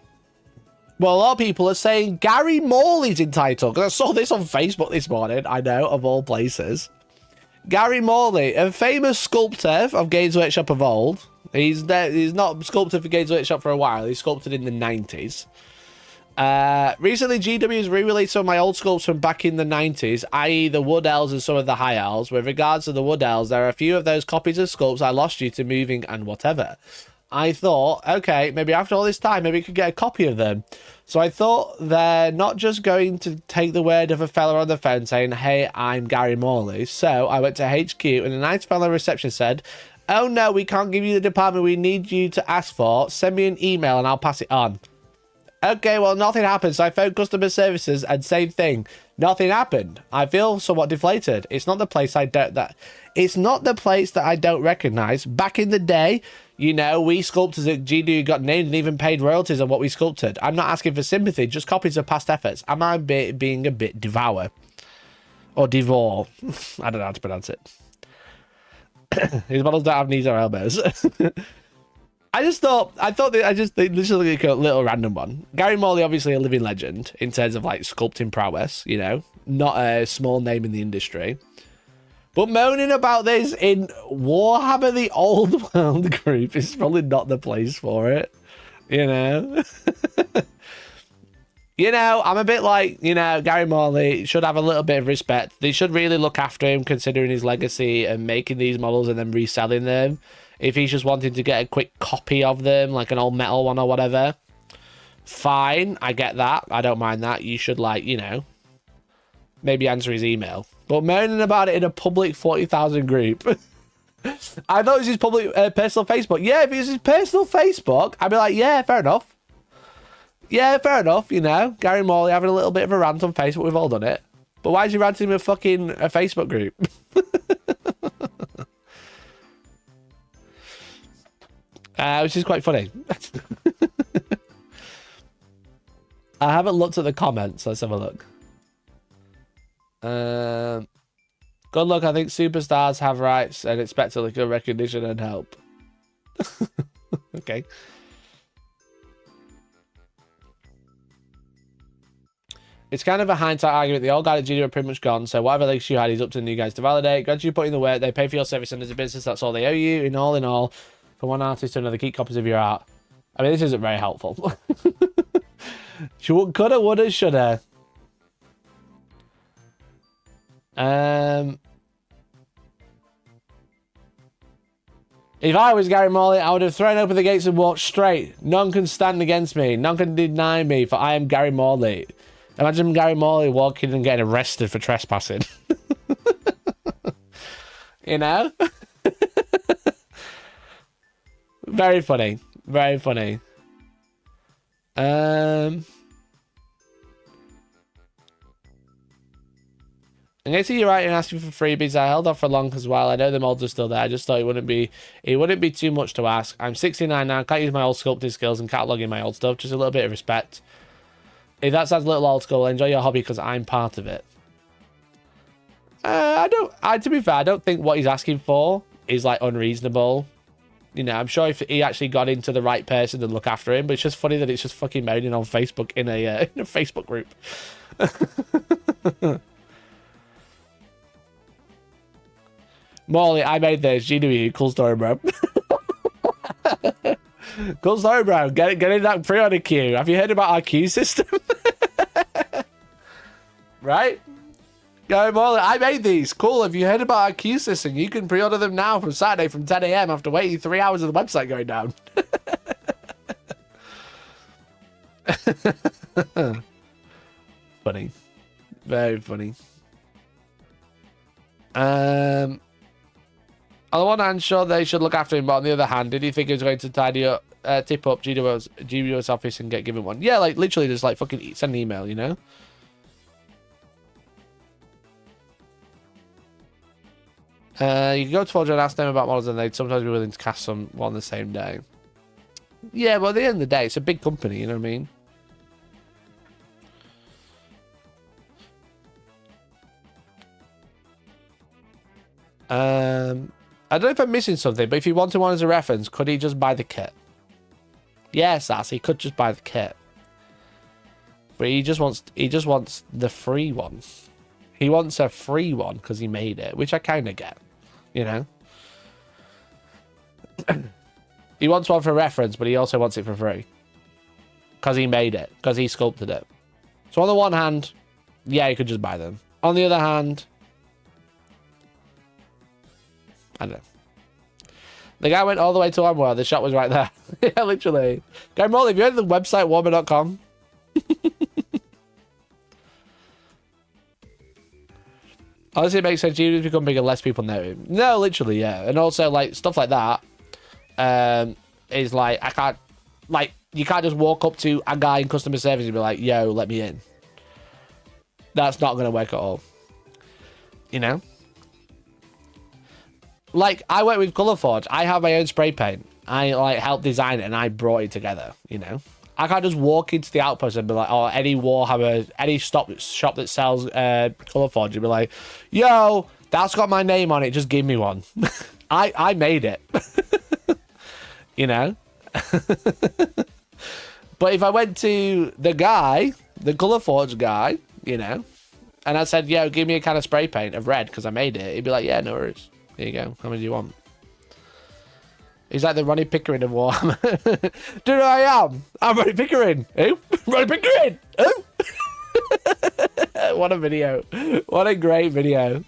Well, a lot of people are saying Gary Morley's entitled. Because I saw this on Facebook this morning. I know, of all places. Gary Morley, a famous sculptor of Games Workshop of old. He's not sculpted for Games Workshop for a while. He sculpted in the 90s. Recently, GW has re-released some of my old sculpts from back in the 90s, i.e. the Wood Elves and some of the High Elves. With regards to the Wood Elves, there are a few of those copies of sculpts I lost due to moving and whatever. I thought, okay, maybe after all this time, maybe we could get a copy of them. So I thought they're not just going to take the word of a fella on the phone saying, hey, I'm Gary Morley. So I went to HQ and a nice fellow reception said, oh no, we can't give you the department we need you to ask for. Send me an email and I'll pass it on. Okay, well, nothing happened. So I phoned customer services and same thing. Nothing happened. I feel somewhat deflated. It's not the place it's not the place that I don't recognize. Back in the day, you know, we sculptors at GW got named and even paid royalties on what we sculpted. I'm not asking for sympathy, just copies of past efforts. Am I being a bit devour? Or devour? I don't know how to pronounce it. His models don't have knees or elbows. This is literally a little random one. Gary Morley, obviously a living legend in terms of like sculpting prowess, you know, not a small name in the industry. But moaning about this in Warhammer the Old World group is probably not the place for it, you know. You know, I'm a bit like, you know, Gary Morley should have a little bit of respect. They should really look after him considering his legacy and making these models and then reselling them. If he's just wanting to get a quick copy of them, like an old metal one or whatever, fine, I get that. I don't mind that. You should, like, you know, maybe answer his email. But moaning about it in a public 40,000 group. I thought it was his public personal Facebook. Yeah, if it was his personal Facebook, I'd be like, yeah, fair enough. Yeah, fair enough, you know. Gary Morley having a little bit of a rant on Facebook. We've all done it. But why is he ranting in a Facebook group? Which is quite funny. I haven't looked at the comments. Let's have a look. Good luck. I think superstars have rights and expect a little recognition and help. Okay. It's kind of a hindsight argument. The old guy at GD are pretty much gone, so whatever legacy you had, he's up to the new guys to validate. Gradually put in the work, they pay for your service, and as a business, that's all they owe you. In all, from one artist to another, keep copies of your art. I mean, this isn't very helpful. Coulda, woulda, shoulda. If I was Gary Morley, I would have thrown open the gates and walked straight. None can stand against me. None can deny me, for I am Gary Morley. Imagine Gary Morley walking and getting arrested for trespassing. You know? Very funny. Very funny. I guess you're right in asking for freebies. I held off for long as well. I know the molds are still there. I just thought it wouldn't be too much to ask. I'm 69 now. Can't use my old sculpting skills and cataloging my old stuff. Just a little bit of respect. If that sounds a little old school, enjoy your hobby because I'm part of it. To be fair, I don't think what he's asking for is like unreasonable. You know, I'm sure if he actually got into the right person to look after him, but it's just funny that it's just fucking moaning on Facebook in a Facebook group. Morley, I made this. GW, cool story, bro. Cool story, bro. Get in that pre-order queue. Have you heard about our queue system? Right? Go, Morley, I made these. Cool. Have you heard about our queue system? You can pre-order them now from Saturday from 10 a.m. after waiting 3 hours of the website going down. Funny. Very funny. On the one hand, sure, they should look after him, but on the other hand, did he think he was going to tip up GWO's office and get given one? Yeah, like, literally just, like, fucking send an email, you know? You can go to Forge and ask them about models, and they'd sometimes be willing to cast some on the same day. Yeah, but at the end of the day, it's a big company, you know what I mean? I don't know if I'm missing something, but if he wanted one as a reference, could he just buy the kit? Yes, Ass, he could just buy the kit. But he just wants the free one. He wants a free one because he made it, which I kind of get, you know? He wants one for reference, but he also wants it for free. Because he made it, because he sculpted it. So on the one hand, yeah, you could just buy them. On the other hand, I don't know. The guy went all the way to Amwell. The shop was right there. Yeah, literally. Guy Molly, have you heard of the website warmer.com? Honestly, it makes sense. You become bigger, less people know him. No, literally, yeah. And also, like, stuff like that is like, I can't, like, you can't just walk up to a guy in customer service and be like, yo, let me in. That's not going to work at all. You know? Like, I work with Colourforge. I have my own spray paint. I, like, helped design it and I brought it together, you know? I can't just walk into the Outpost and be like, oh, any Warhammer, any shop that sells Colourforge, and be like, yo, that's got my name on it, just give me one. I made it. You know? But if I went to the guy, the Colourforge guy, you know, and I said, yo, give me a can of spray paint of red because I made it, he'd be like, yeah, no worries. Here you go. How many do you want? He's like the Ronnie Pickering of Warhammer. Do you know who I am? I'm Ronnie Pickering. Who? Ronnie Pickering. Who? What a video. What a great video.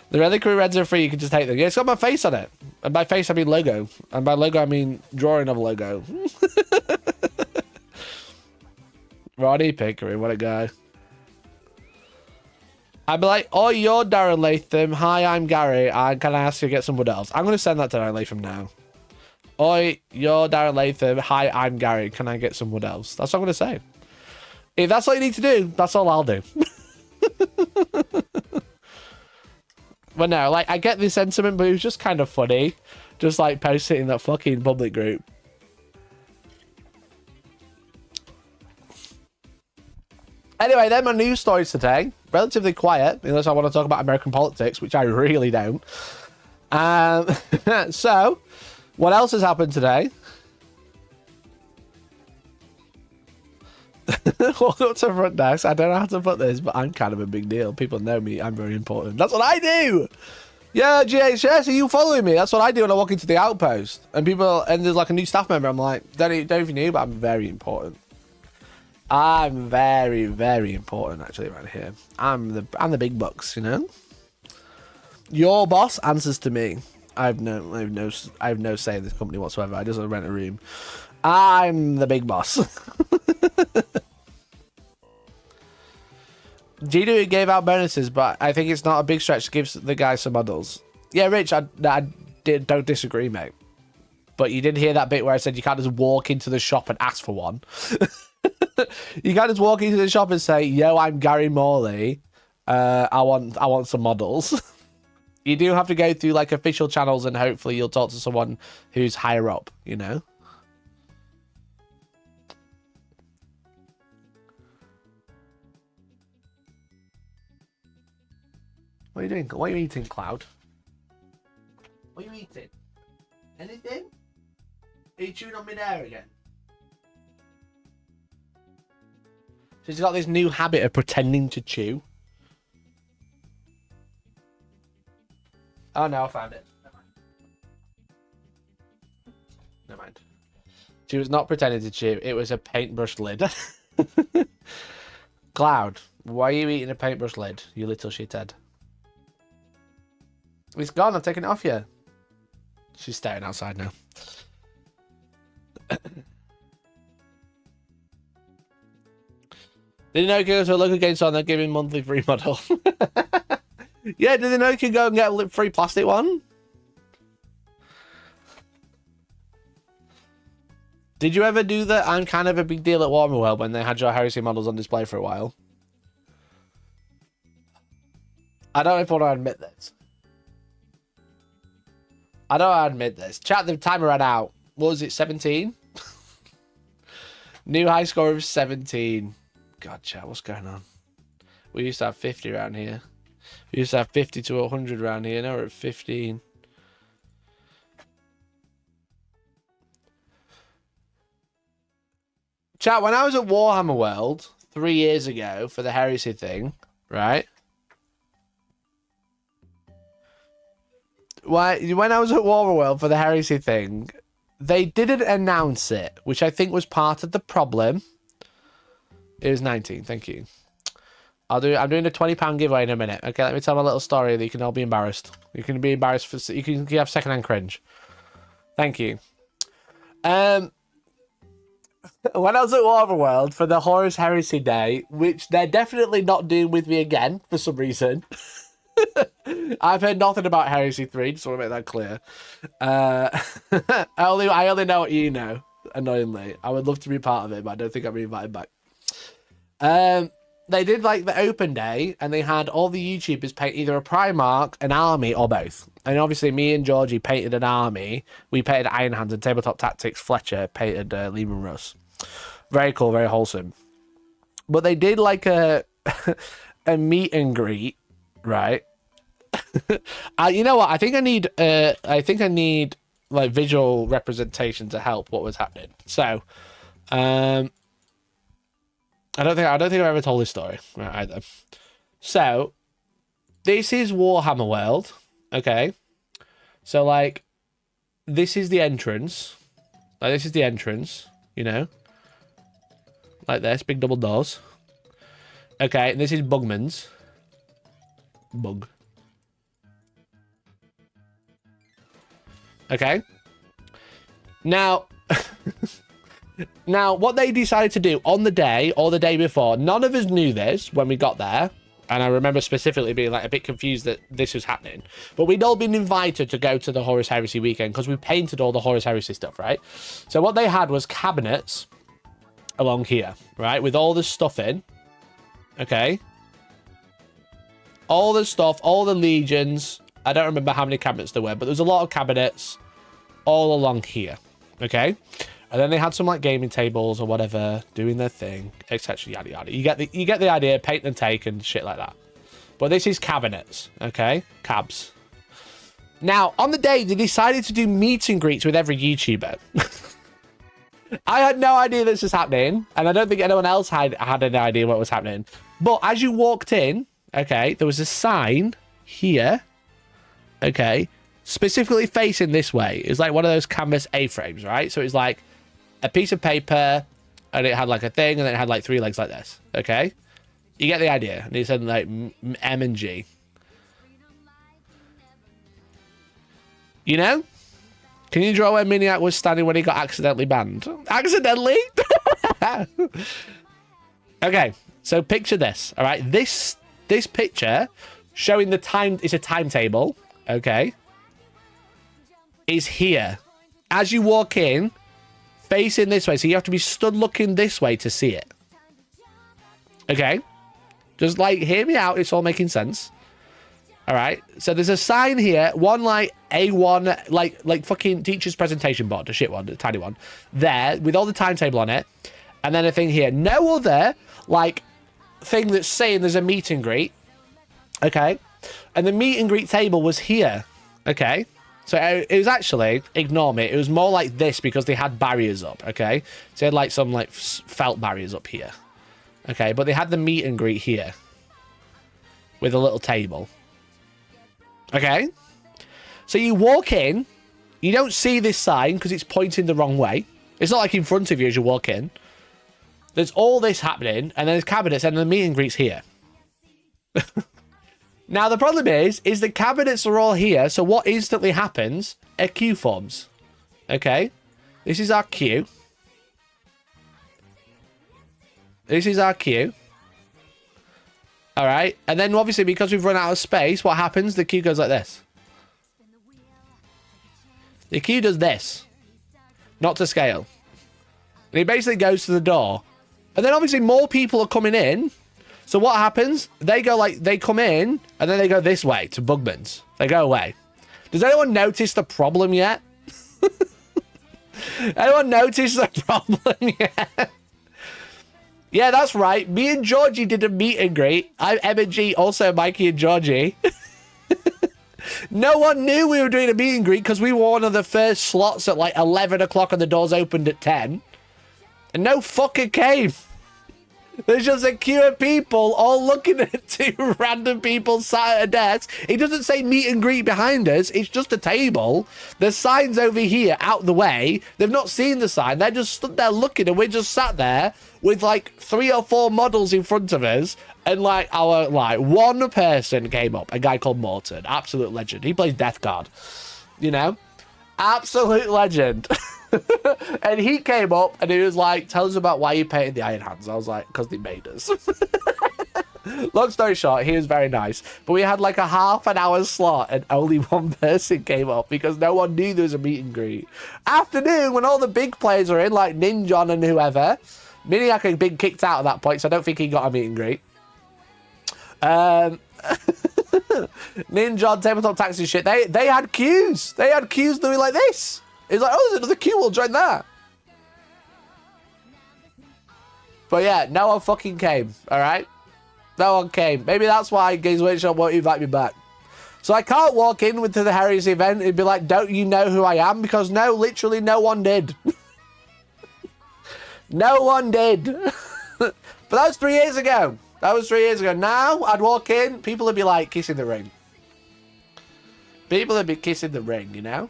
The Reliquary Reds are free. You can just take them. Yeah, it's got my face on it. And by face, I mean logo. And by logo, I mean drawing of a logo. Ronnie Pickering. What a guy. I'd be like, oh, you're Darren Latham. Hi, I'm Gary. And can I ask you to get some Wood Elves? I'm going to send that to Darren Latham now. Oi, you're Darren Latham. Hi, I'm Gary. Can I get some Wood Elves? That's what I'm going to say. If that's all you need to do, that's all I'll do. But no, like, I get the sentiment, but it was just kind of funny. Just, like, post it in that fucking public group. Anyway, then my news stories today. Relatively quiet, unless I want to talk about American politics, which I really don't. So, what else has happened today? Welcome to Front Desk. I don't know how to put this, but I'm kind of a big deal. People know me. I'm very important. That's what I do. Yeah, GHS, are you following me? That's what I do when I walk into the Outpost. And there's like a new staff member. I'm like, don't even know, but I'm very important. I'm very, very important actually around here. I'm the big bucks, you know. Your boss answers to me. I have no say in this company whatsoever. I just rent a room. I'm the big boss. GW gave out bonuses, but I think it's not a big stretch to give the guy some models. Yeah, Rich, I don't disagree, mate. But you did hear that bit where I said you can't just walk into the shop and ask for one. You can't just walk into the shop and say, yo, I'm Gary Morley. I want some models. You do have to go through like official channels and hopefully you'll talk to someone who's higher up, you know? What are you doing? What are you eating, Cloud? What are you eating? Anything? Are you chewing on mid-air again? She's got this new habit of pretending to chew. Oh no, I found it. Never mind. She was not pretending to chew. It was a paintbrush lid. Cloud, why are you eating a paintbrush lid, you little shithead? It's gone. I've taken it off you. She's staring outside now. Did you know you can go to a local game store and they're giving monthly free model? Yeah, did they know you can go and get a free plastic one? Did you ever do that? I'm kind of a big deal at Warhammer World when they had your Heresy models on display for a while. I don't know if I want to admit this. I don't want to admit this. Chat, the timer ran out. What was it, 17? New high score of 17. God, chat, what's going on? We used to have 50 around here. We used to have 50 to 100 around here. Now we're at 15. Chat, when I was at Warhammer World 3 years ago for the Heresy thing, right? When I was at Warhammer World for the Heresy thing, they didn't announce it, which I think was part of the problem. It was 19, thank you. I'm doing a £20 giveaway in a minute. Okay, let me tell my little story that you can all be embarrassed. You can be embarrassed for you can have secondhand cringe. Thank you. When I was at Warhammer World for the Horus Heresy Day, which they're definitely not doing with me again for some reason. I've heard nothing about Heresy 3, just want to make that clear. I only know what you know, annoyingly. I would love to be part of it, but I don't think I'm being invited back. They did like the open day, and they had all the YouTubers paint either a Primarch, an army, or both. And obviously, me and Georgie painted an army. We painted Iron Hands and Tabletop Tactics. Fletcher painted Lehman Russ. Very cool, very wholesome. But they did like a meet and greet, right? You know what? I think I need like visual representation to help what was happening. So, I don't think I've ever told this story right, either. So, this is Warhammer World, okay? So, like, this is the entrance. Like, this is the entrance, you know? Like this, big double doors. Okay, and this is Bugman's. Bug. Okay. Now... Now, what they decided to do on the day or the day before, none of us knew this when we got there. And I remember specifically being like a bit confused that this was happening. But we'd all been invited to go to the Horus Heresy weekend because we painted all the Horus Heresy stuff, right? So what they had was cabinets along here, right? With all the stuff in. Okay. All the stuff, all the legions. I don't remember how many cabinets there were, but there was a lot of cabinets all along here. Okay. And then they had some like gaming tables or whatever doing their thing, etc. Yada yada. You get the idea, paint and take and shit like that. But this is cabinets, okay? Cabs. Now, on the day, they decided to do meet and greets with every YouTuber. I had no idea this was happening, and I don't think anyone else had any idea what was happening. But as you walked in, okay, there was a sign here, okay, specifically facing this way. It was like one of those canvas A-frames, right? So it was like a piece of paper, and it had like a thing, and then it had like 3 legs like this. Okay, you get the idea. And it said like M and G. You know? Can you draw where Miniac was standing when he got accidentally banned? Accidentally? Okay, so picture this. All right, this picture showing the time is a timetable. Okay, is here as you walk in. Facing this way, so you have to be stood looking this way to see it. Okay, just like hear me out, it's all making sense. All right, so there's a sign here, one like A1, like fucking teacher's presentation board, a shit one, a tiny one, there with all the timetable on it, and then a thing here, no other like thing that's saying there's a meet and greet. Okay, and the meet and greet table was here. Okay. So it was actually, ignore me, it was more like this because they had barriers up, okay? So they had like some like felt barriers up here. Okay, but they had the meet and greet here. With a little table. Okay. So you walk in. You don't see this sign because it's pointing the wrong way. It's not like in front of you as you walk in. There's all this happening, and then there's cabinets, and the meet and greet's here. Now, the problem is the cabinets are all here, so what instantly happens? A queue forms. Okay? This is our queue. This is our queue. Alright? And then, obviously, because we've run out of space, what happens? The queue goes like this. The queue does this. Not to scale. And it basically goes to the door. And then obviously more people are coming in. So what happens? They go like, they come in and then they go this way to Bugman's. They go away. Does anyone notice the problem yet? Anyone notice the problem yet? Yeah, that's right. Me and Georgie did a meet and greet. I'm M&G, also Mikey and Georgie. No one knew we were doing a meet and greet because we were one of the first slots at like 11 o'clock and the doors opened at 10. And no fucker came. There's just a queue of people all looking at two random people sat at a desk. It doesn't say meet and greet behind us. It's just a table. The sign's over here out the way. They've not seen the sign. They're just stood there looking and we're just sat there with like 3 or 4 models in front of us. And like one person came up, a guy called Morton, absolute legend. He plays Death Guard, you know, absolute legend. And he came up and he was like, tell us about why you painted the Iron Hands. I was like, because they made us. Long story short, he was very nice. But we had like a half an hour slot and only one person came up because no one knew there was a meet and greet. Afternoon, when all the big players are in, like Ninjon and whoever, Miniac had been kicked out at that point, so I don't think he got a meet and greet. Ninja, Tabletop Taxi shit. They had queues. They had queues doing like this. It's like, oh, there's another queue. We'll join that. But yeah, no one fucking came. All right, no one came. Maybe that's why Games Workshop won't invite me back. So I can't walk in with the Harry's event and be like, don't you know who I am? Because no, literally no one did. No one did. But that was 3 years ago. That was 3 years ago. Now, I'd walk in, people would be like, kissing the ring. People would be kissing the ring, you know?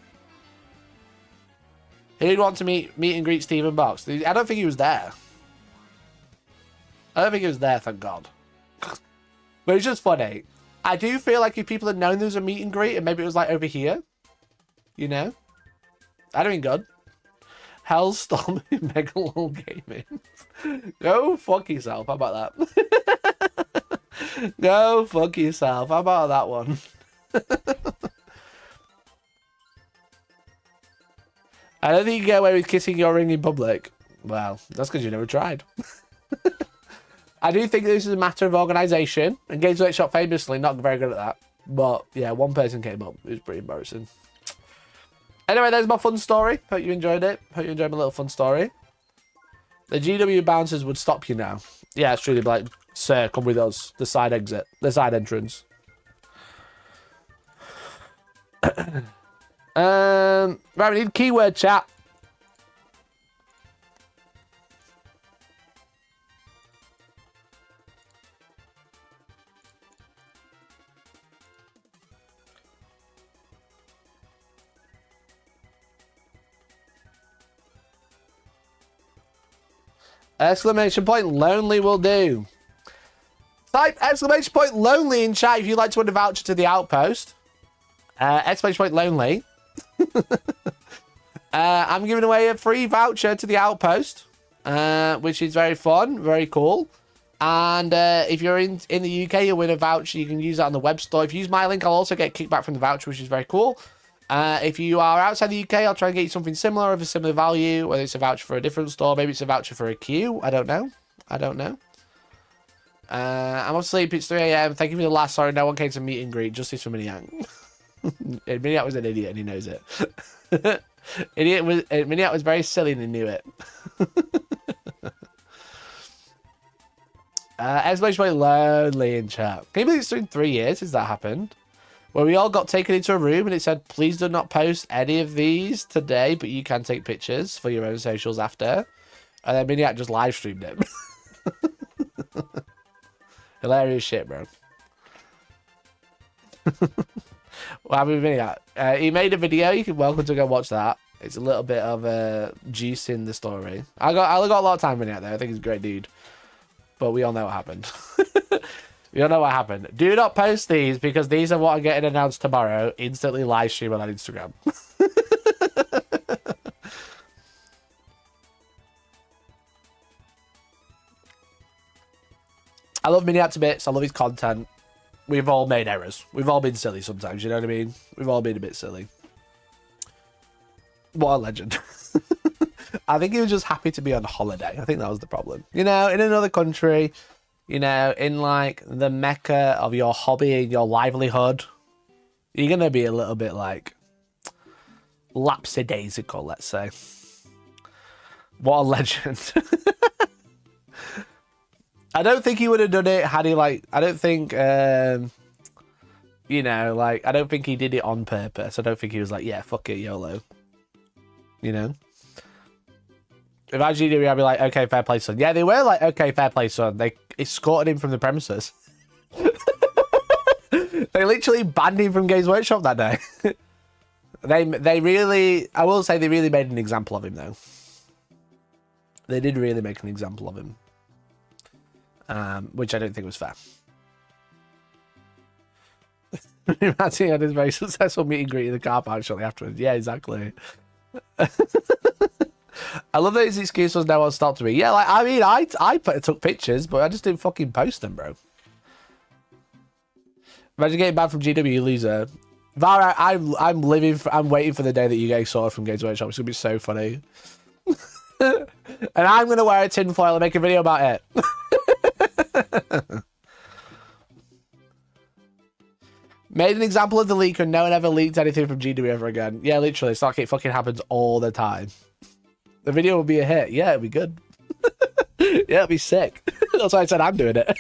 Who'd want to meet and greet Stephen Box? I don't think he was there. I don't think he was there, thank God. But it's just funny. I do feel like if people had known there was a meet and greet, and maybe it was like over here, you know? That'd have been good. Hellstorm in Megalol Gaming. Go fuck yourself. How about that? Go fuck yourself. How about that one? I don't think you can get away with kissing your ring in public. Well, that's because you never tried. I do think this is a matter of organisation, and Games Workshop famously not very good at that. But yeah, one person came up. It was pretty embarrassing. Anyway, there's my fun story. Hope you enjoyed it. Hope you enjoyed my little fun story. The GW bouncers would stop you now. Yeah, it's true. They'd be like, sir, come with us. The side exit. The side entrance. Right, we need keyword chat. Exclamation point lonely will do. Type exclamation point lonely in chat if you'd like to win a voucher to the Outpost. Exclamation point lonely. I'm giving away a free voucher to the Outpost, which is very fun, very cool. And if you're in the UK, you'll win a voucher. You can use that on the web store. If you use my link, I'll also get kickback from the voucher, which is very cool. If you are outside the UK, I'll try and get you something similar of a similar value, whether it's a voucher for a different store, maybe it's a voucher for a queue. I don't know. I'm asleep. It's 3 AM. Thank you for the last. Sorry, no one came to meet and greet. Justice for Miniac. Miniac was an idiot and he knows it. Miniac was very silly and he knew it. Exclamation point lonely in chat. Can you believe it's been 3 years since that happened? Where we all got taken into a room and it said, please do not post any of these today, but you can take pictures for your own socials after. And then Miniac just live streamed it. Hilarious shit, bro. Well, have a video. He made a video. You can welcome to go watch that. It's a little bit of juice in the story. I got a lot of time in it there. I think he's a great dude. But we all know what happened. We all know what happened. Do not post these because these are what are getting announced tomorrow. Instantly live stream on Instagram. I love Miniat to bits. I love his content. We've all made errors. We've all been silly sometimes, you know what I mean? We've all been a bit silly. What a legend. I think he was just happy to be on holiday. I think that was the problem. You know, in another country, you know, in like the mecca of your hobby and your livelihood, you're going to be a little bit like lapsidaisical, let's say. What a legend. I don't think he would have done it had he like, I don't think, you know, like, I don't think he did it on purpose. I don't think he was like, yeah, fuck it, YOLO. You know? If I was GW, I'd be like, okay, fair play, son. Yeah, they were like, okay, fair play, son. They escorted him from the premises. They literally banned him from Games Workshop that day. They really, I will say they really made an example of him, though. They did really make an example of him. Which I don't think was fair. Matty had his very successful meet and greet in the car park shortly afterwards. Yeah, exactly. I love that his excuse was no one stopped me. Yeah, like, I mean, I took pictures, but I just didn't fucking post them, bro. Imagine getting banned from GW, you loser. Vara, I'm waiting for the day that you get sorted from Games Workshop. It's gonna be so funny. And I'm gonna wear a tinfoil and make a video about it. Made an example of the leak and no one ever leaked anything from GW ever again. Yeah, literally, it's like it fucking happens all the time. The video will be a hit. Yeah, it'll be good. Yeah, it'll be sick. That's why I said I'm doing it.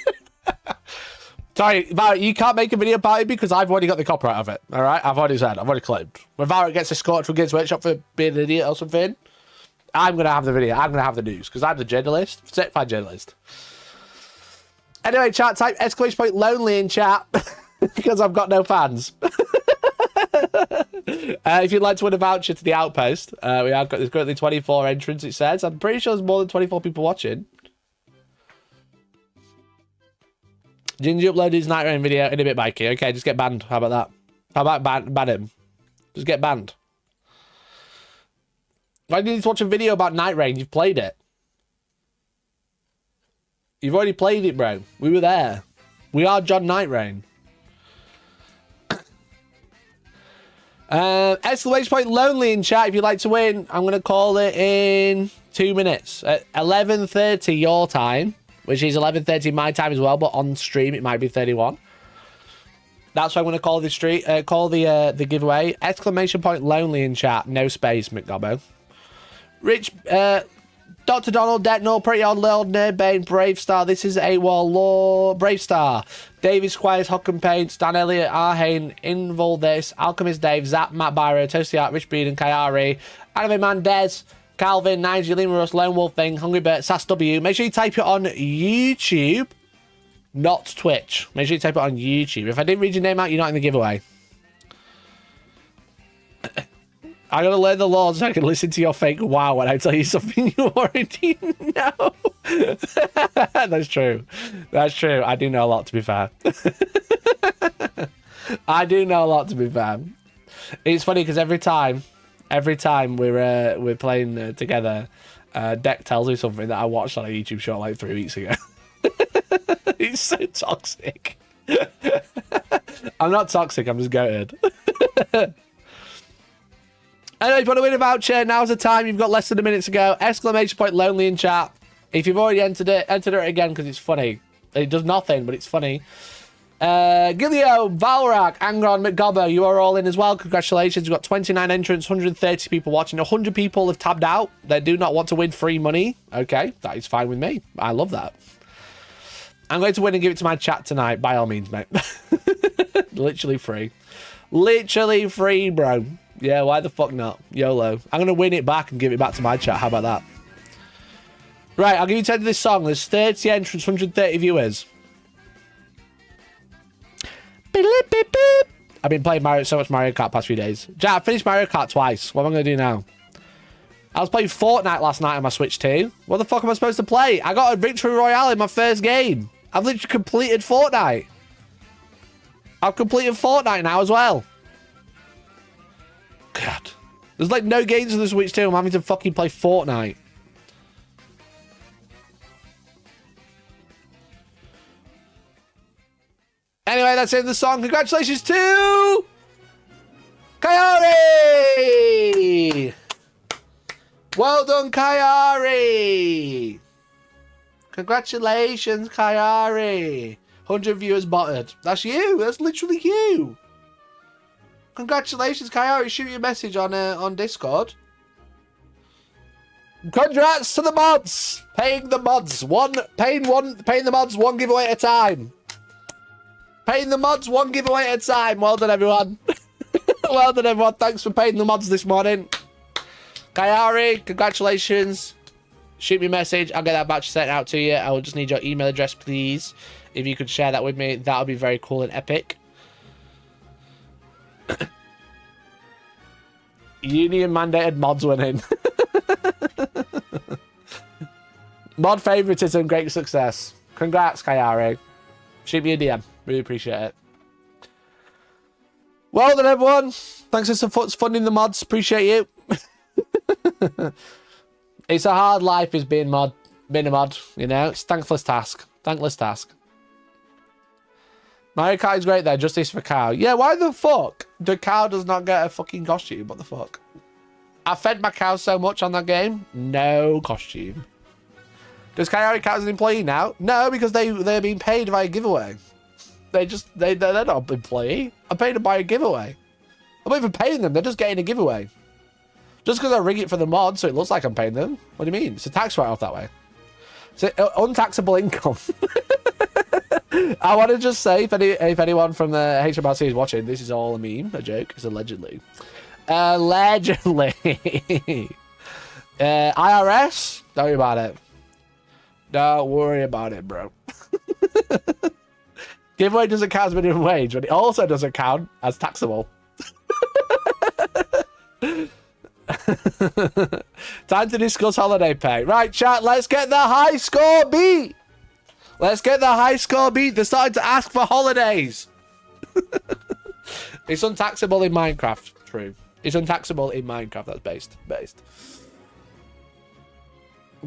Sorry, Varric, you can't make a video about it because I've already got the copyright of it. All right, I've already claimed. When Varric gets escorted from Games Workshop for being an idiot or something, I'm gonna have the video. I'm gonna have the news because I'm the journalist, certified journalist. Anyway, chat, type ! lonely in chat because I've got no fans. If you'd like to win a voucher to the Outpost, there's currently 24 entrants, it says. I'm pretty sure there's more than 24 people watching. Ginger uploaded his Night Rain video in a bit, Mikey. Okay, just get banned. How about that? How about ban him? Just get banned. Why do you need to watch a video about Night Rain? You've played it. You've already played it, bro. We were there. We are John Night Rain. ! lonely in chat if you'd like to win. I'm going to call it in 2 minutes. At 11:30 your time, which is 11:30 my time as well, but on stream it might be 31. That's why I'm going to call this the giveaway. ! lonely in chat. No space, McGobbo. Rich, Dr. Donald, Detnall, Pretty Odd Lord, Nerdbane, Brave Star, This is AWOL Law, Brave Star, David Squires, Hocken Payne, Stan Elliott, Arhane, Invul This, Alchemist Dave, Zap, Matt Byro, Toasty Art, Rich Beard and Kayari, Anime Man, Des, Calvin, Nigel, Lima Russ, Lone Wolf Thing, Hungry Bert, Sass W. Make sure you type it on YouTube, not Twitch. Make sure you type it on YouTube. If I didn't read your name out, you're not in the giveaway. I gotta learn the laws so I can listen to your fake wow when I tell you something you already know. That's true. That's true. I do know a lot, to be fair. I do know a lot, to be fair. It's funny because every time we're playing together, Deck tells me something that I watched on a YouTube show like 3 weeks ago. He's so toxic. I'm not toxic. I'm just goated. Anyway, if you want to win a voucher, now's the time. You've got less than a minute to go. ! lonely in chat. If you've already entered it again because it's funny. It does nothing, but it's funny. Gilio, Valrak, Angron, McGobbo, you are all in as well. Congratulations. We've got 29 entrants, 130 people watching. 100 people have tabbed out. They do not want to win free money. Okay, that is fine with me. I love that. I'm going to win and give it to my chat tonight, by all means, mate. Literally free. Literally free, bro. Yeah, why the fuck not? YOLO. I'm going to win it back and give it back to my chat. How about that? Right, I'll give you 10 to this song. There's 30 entrants, 130 viewers. I've been playing so much Mario Kart past few days. Jack, I finished Mario Kart twice. What am I going to do now? I was playing Fortnite last night on my Switch 2. What the fuck am I supposed to play? I got a victory royale in my first game. I've literally completed Fortnite. I've completed Fortnite now as well. God. There's like no games on the Switch 2. I'm having to fucking play Fortnite. Anyway, that's the end of the song. Congratulations to Coyote! Well done, Kyari! Congratulations, Kyari! 100 viewers botted. That's you. That's literally you. Congratulations, Kyari. Shoot you a message on Discord. Congrats to the mods. Paying the mods. Paying the mods one giveaway at a time. Paying the mods one giveaway at a time. Well done, everyone. Well done, everyone. Thanks for paying the mods this morning. Kyari, congratulations. Shoot me a message. I'll get that batch sent out to you. I will just need your email address, please. If you could share that with me, that would be very cool and epic. Union mandated mods winning. Mod favoritism, great success. Congrats, Kyari. Shoot me a DM. Really appreciate it. Well done, everyone. Thanks for funding the mods. Appreciate you. It's a hard life is being a mod, you know? It's a thankless task. Thankless task. Mario Kart is great there. Justice for Cow. Yeah, why the fuck the cow does not get a fucking costume? What the fuck? I fed my cow so much on that game. No costume. Does Coyote count as an employee now? No, because they're being paid via giveaway. They're not an employee. I'm paying them by a giveaway. I'm not even paying them. They're just getting a giveaway. Just because I ring it for the mod, so it looks like I'm paying them. What do you mean? It's a tax write-off that way. It's untaxable income. I want to just say, if anyone from the HMRC is watching, this is all a meme, a joke. It's allegedly. Allegedly. IRS? Don't worry about it. Don't worry about it, bro. Giveaway doesn't count as minimum wage, but it also doesn't count as taxable. Time to discuss holiday pay. Right, chat, let's get the high score beat. Let's get the high score beat. They're starting to ask for holidays. It's untaxable in Minecraft. True. It's untaxable in Minecraft. That's based.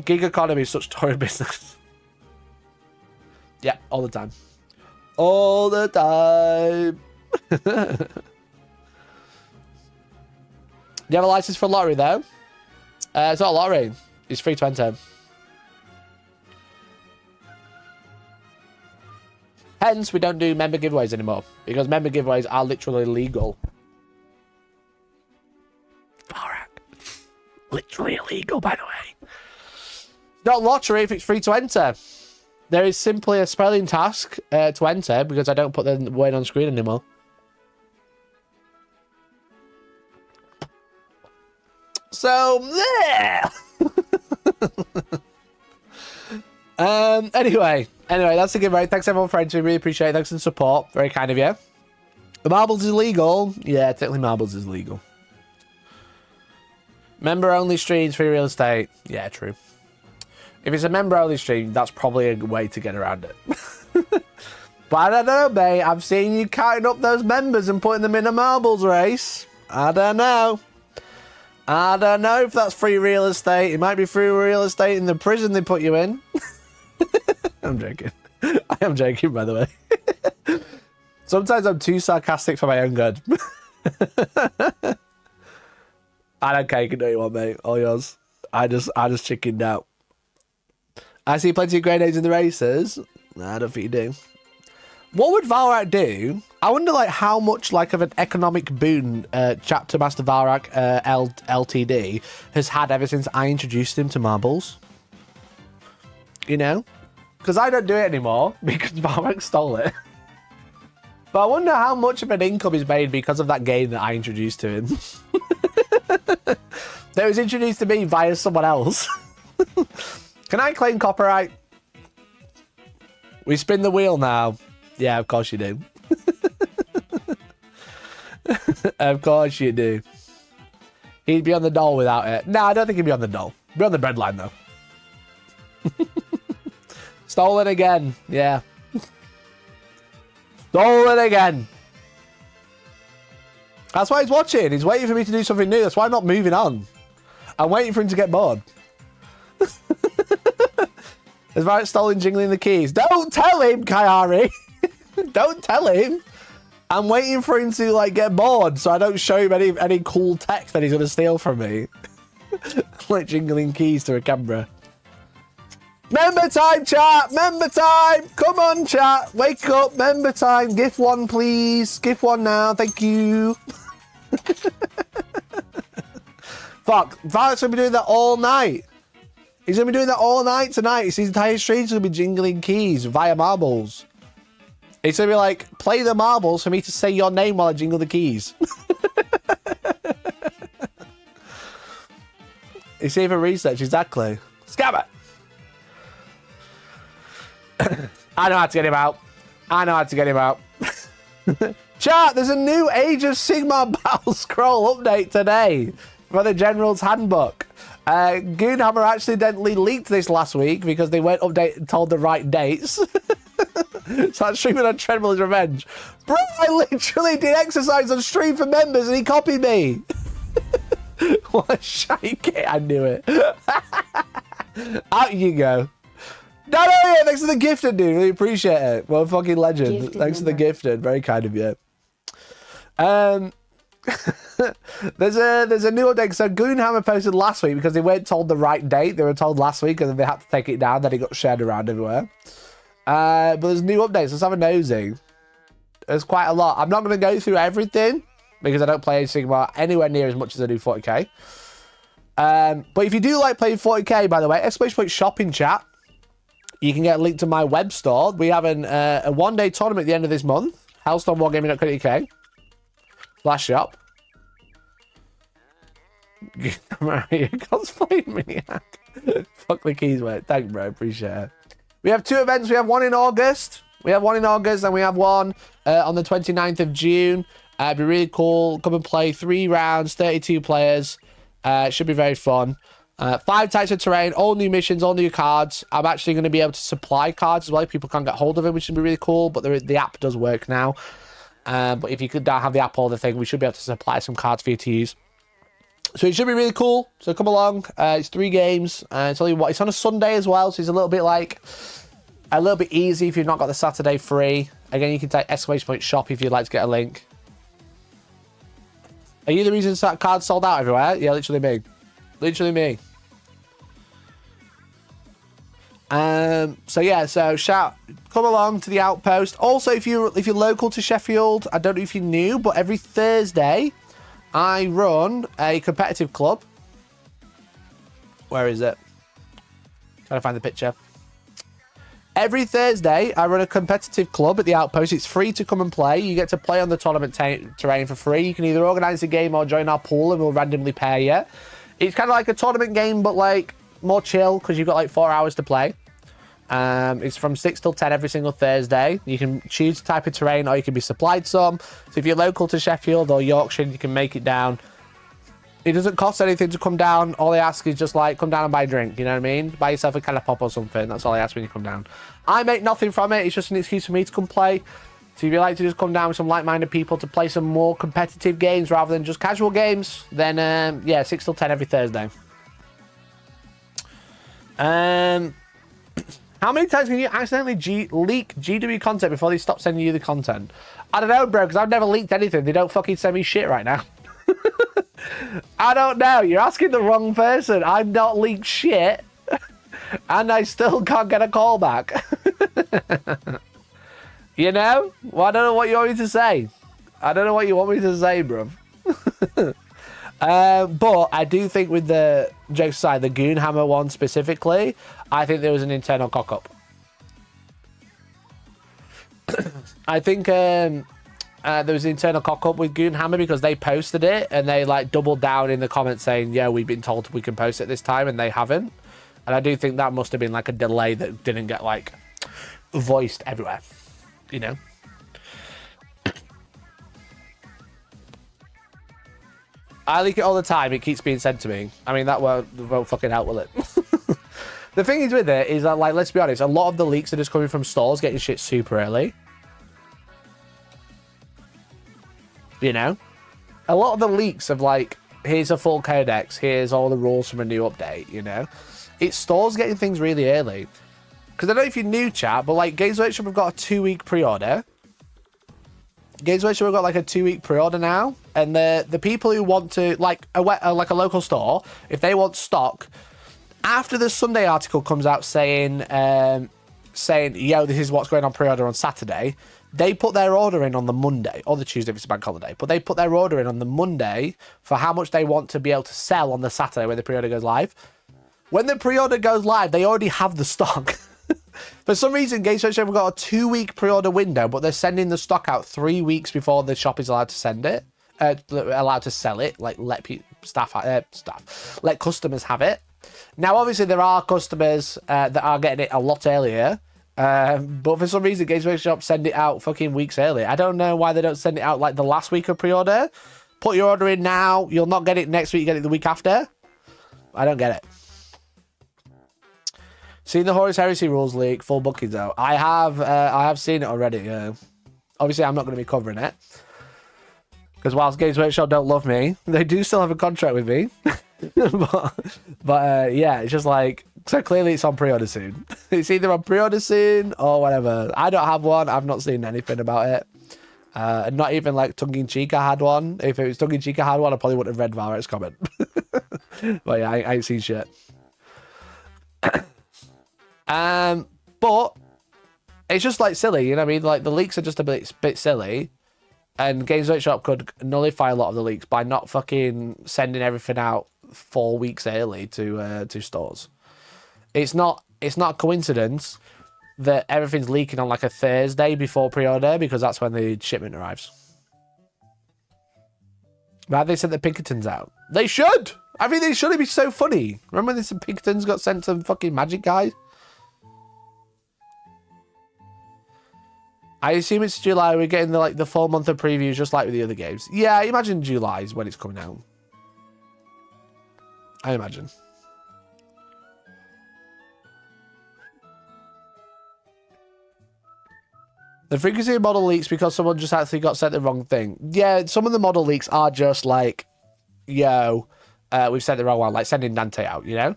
Gig economy is such torrid business. Yeah, all the time. All the time. Do you have a license for a lottery, though? It's not a lottery. It's free to enter. Hence, we don't do member giveaways anymore. Because member giveaways are literally legal. Alright. Literally illegal, by the way. It's not a lottery if it's free to enter. There is simply a spelling task to enter because I don't put the word on screen anymore. So, yeah. Anyway, that's the giveaway. Thanks everyone for entering. Really appreciate it. Thanks for the support. Very kind of you. The marbles is legal. Yeah, technically marbles is legal. Member only streams, free real estate. Yeah, true. If it's a member only stream, that's probably a way to get around it. But I don't know, mate. I've seen you counting up those members and putting them in a marbles race. I don't know. I don't know if that's free real estate. It might be free real estate in the prison they put you in. I'm joking. I am joking, by the way. Sometimes I'm too sarcastic for my own good. I don't care. You can do what you want, mate. All yours. I just chickened out. I see plenty of grenades in the races. Nah, I don't think you do. What would Valrak do? I wonder, like, how much, like, of an economic boon Chapter Master Valrak LTD has had ever since I introduced him to marbles. You know? Because I don't do it anymore because Valrak stole it. But I wonder how much of an income is made because of that game that I introduced to him. That was introduced to me via someone else. Can I claim copyright? We spin the wheel now. Yeah, of course you do. Of course you do. He'd be on the doll without it. No, I don't think he'd be on the doll. He'd be on the breadline, though. Stolen again. Yeah. Stolen again. That's why he's watching. He's waiting for me to do something new. That's why I'm not moving on. I'm waiting for him to get bored. It's about stolen jingling the keys. Don't tell him, Kayari. Don't tell him. I'm waiting for him to like get bored so I don't show him any cool tech that he's going to steal from me. Like jingling keys to a camera. Member time, chat! Member time! Come on, chat! Wake up! Member time! Gift one, please! Gift one now, thank you! Fuck, Vark's gonna be doing that all night. He's gonna be doing that all night tonight. His entire stream's gonna be jingling keys via marbles. It's gonna be like, play the marbles for me to say your name while I jingle the keys. It's even research, exactly. Scabber! I know how to get him out. I know how to get him out. Chat, there's a new Age of Sigmar Battle Scroll update today for the General's Handbook. Goonhammer accidentally leaked this last week because they weren't told the right dates. So I'm streaming on Treadmill's Revenge. Bro, I literally did exercise on stream for members and he copied me. What a shite. I knew it. Out you go. No, yeah, thanks for the gifted, dude. Really appreciate it. What a fucking legend. Gifted Thanks for the member. gifted. Very kind of you. There's a new update. So Goonhammer posted last week because they weren't told the right date. They were told last week and then they had to take it down. Then it got shared around everywhere. But there's new updates. Let's have a nosy. There's quite a lot. I'm not going to go through everything because I don't play Age of Sigmar anywhere near as much as I do 40k. But if you do like playing 40k, by the way, exclamation point shopping chat. You can get a link to my web store. We have a one-day tournament at the end of this month. hellstormwargaming.co.uk/shop. Mario cosplay maniac. Fuck the keys, mate. Thank you, bro. Appreciate it. We have two events. We have one in August. And we have one on the 29th of June. It'd be really cool. Come and play 3 rounds, 32 players. Should be very fun. 5 types of terrain, all new missions, all new cards. I'm actually going to be able to supply cards as well if people can't get hold of them, which would be really cool. But the app does work now. But if you could not have the app or the thing, we should be able to supply some cards for you to use. So it should be really cool. So come along. It's 3 games. It's on a Sunday as well, so it's a little bit easy if you've not got the Saturday free. Again, you can type !shop if you'd like to get a link. Are you the reason that cards sold out everywhere? Yeah, literally me. Literally me. So come along to the Outpost. Also, if you're local to Sheffield, I don't know if you knew, but every Thursday I run a competitive club. Where is it? Trying to find the picture. Every Thursday I run a competitive club at the Outpost. It's free to come and play. You get to play on the tournament terrain for free. You can either organise a game or join our pool and we'll randomly pair you. It's kind of like a tournament game, but like more chill because you've got like 4 hours to play. It's from 6 till 10 every single Thursday. You can choose the type of terrain or you can be supplied some. So if you're local to Sheffield or Yorkshire, you can make it down. It doesn't cost anything to come down. All they ask is just like come down and buy a drink. You know what I mean? Buy yourself a can of pop or something. That's all I ask when you come down. I make nothing from it. It's just an excuse for me to come play. So if you like to just come down with some like-minded people to play some more competitive games rather than just casual games, then 6 till 10 every Thursday. How many times can you accidentally leak GW content before they stop sending you the content? I don't know, bro, because I've never leaked anything. They don't fucking send me shit right now. I don't know. You're asking the wrong person. I've not leaked shit. And I still can't get a call back. You know? Well, I don't know what you want me to say. I don't know what you want me to say, bruv. But I do think with the jokes aside, the Goonhammer one specifically, I think there was an internal cock-up. I think there was an internal cock-up with Goonhammer because they posted it and they like doubled down in the comments saying, yeah, we've been told we can post it this time, and they haven't. And I do think that must have been like a delay that didn't get like voiced everywhere, you know? I leak it all the time. It keeps being sent to me. I mean, that won't fucking help, will it? The thing is with it is that, like, let's be honest, a lot of the leaks are just coming from stores getting shit super early. You know? A lot of the leaks of, like, here's a full codex, here's all the rules from a new update, you know? It's stores getting things really early. Because I don't know if you're new, chat, but, like, Games Workshop have got a 2-week pre-order. Games Workshop have got, like, a 2-week pre-order now. And the people who want to, like a local store, if they want stock... After the Sunday article comes out saying, yo, this is what's going on pre-order on Saturday, they put their order in on the Monday, or the Tuesday if it's a bank holiday, but they put their order in on the Monday for how much they want to be able to sell on the Saturday when the pre-order goes live. When the pre-order goes live, they already have the stock. For some reason, Games Workshop have got a 2-week pre-order window, but they're sending the stock out 3 weeks before the shop is allowed to send it, allowed to sell it, like let customers have it. Now, obviously, there are customers that are getting it a lot earlier, but for some reason, Games Workshop send it out fucking weeks early. I don't know why they don't send it out like the last week of pre-order. Put your order in now. You'll not get it next week. You get it the week after. I don't get it. Seen the Horus Heresy rules leak, full bookings though. I have seen it already. Obviously, I'm not going to be covering it because whilst Games Workshop don't love me, they do still have a contract with me. but yeah, it's just like, so clearly it's on pre-order soon. It's either on pre-order soon or whatever. I don't have one. I've not seen anything about it. Not even like tongue-in-cheek I had one. If it was tongue-in-cheek I had one, I probably wouldn't have read Valorant's comment. But yeah, I ain't seen shit. But it's just like silly, you know what I mean? Like the leaks are just a bit silly. And Games Workshop could nullify a lot of the leaks by not fucking sending everything out 4 weeks early to stores. It's not a coincidence that everything's leaking on like a Thursday before pre-order because that's when the shipment arrives. Why they sent the Pinkertons out? They should! I mean, they should. It'd be so funny. Remember when some Pinkertons got sent to fucking Magic Guys? I assume it's July. We're getting the full month of previews just like with the other games. Yeah, I imagine July is when it's coming out. I imagine. The frequency of model leaks because someone just actually got sent the wrong thing. Yeah, some of the model leaks are just like, yo, we've sent the wrong one, like sending Dante out, you know?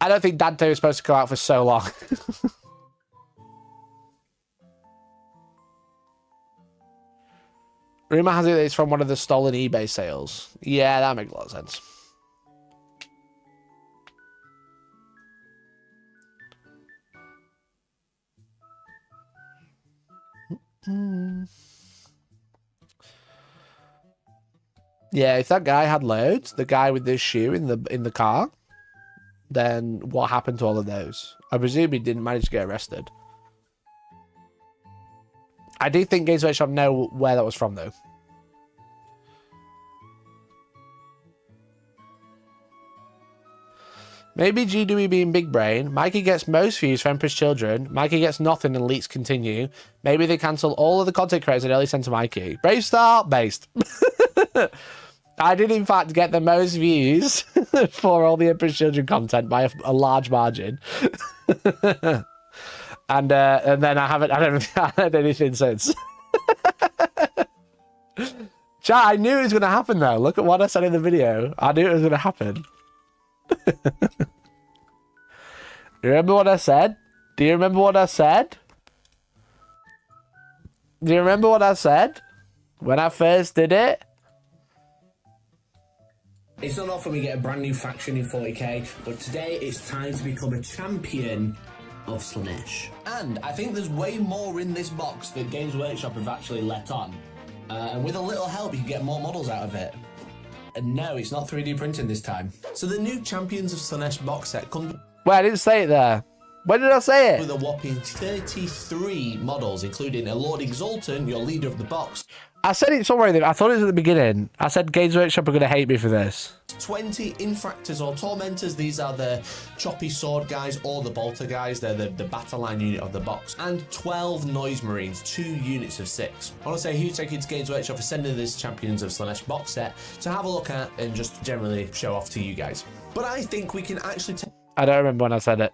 I don't think Dante was supposed to come out for so long. Rumor has it that it's from one of the stolen eBay sales. Yeah, that makes a lot of sense. Yeah, if that guy had loads, the guy with this shoe in the car, then what happened to all of those? I presume he didn't manage to get arrested. I do think Games Workshop know where that was from, though. Maybe GDWE being big brain. Mikey gets most views for Emperor's Children. Mikey gets nothing and leaks continue. Maybe they cancel all of the content creators and only send to Mikey. Brave Star, based. I did, in fact, get the most views for all the Emperor's Children content by a large margin. And then I haven't had anything since. Chat, I knew it was going to happen, though. Look at what I said in the video. I knew it was going to happen. You remember what I said? Do you remember what I said? Do you remember what I said? When I first did it? It's not often we get a brand new faction in 40k, but today it's time to become a champion of Slaanesh. And I think there's way more in this box that Games Workshop have actually let on. And with a little help, you can get more models out of it. And no, it's not 3D printing this time. So the new Champions of Slaanesh box set comes... Wait, I didn't say it there. When did I say it? With a whopping 33 models, including a Lord Exultant, your leader of the box. I said it somewhere. I thought it was at the beginning. I said Games Workshop are going to hate me for this. 20 Infractors or Tormentors. These are the choppy sword guys or the bolter guys. They're the battle line unit of the box. And 12 Noise Marines, 2 units of 6. I want to say a huge thank you to Games Workshop for sending this Champions of Slaanesh box set to have a look at and just generally show off to you guys. But I think we can actually take... I don't remember when I said it.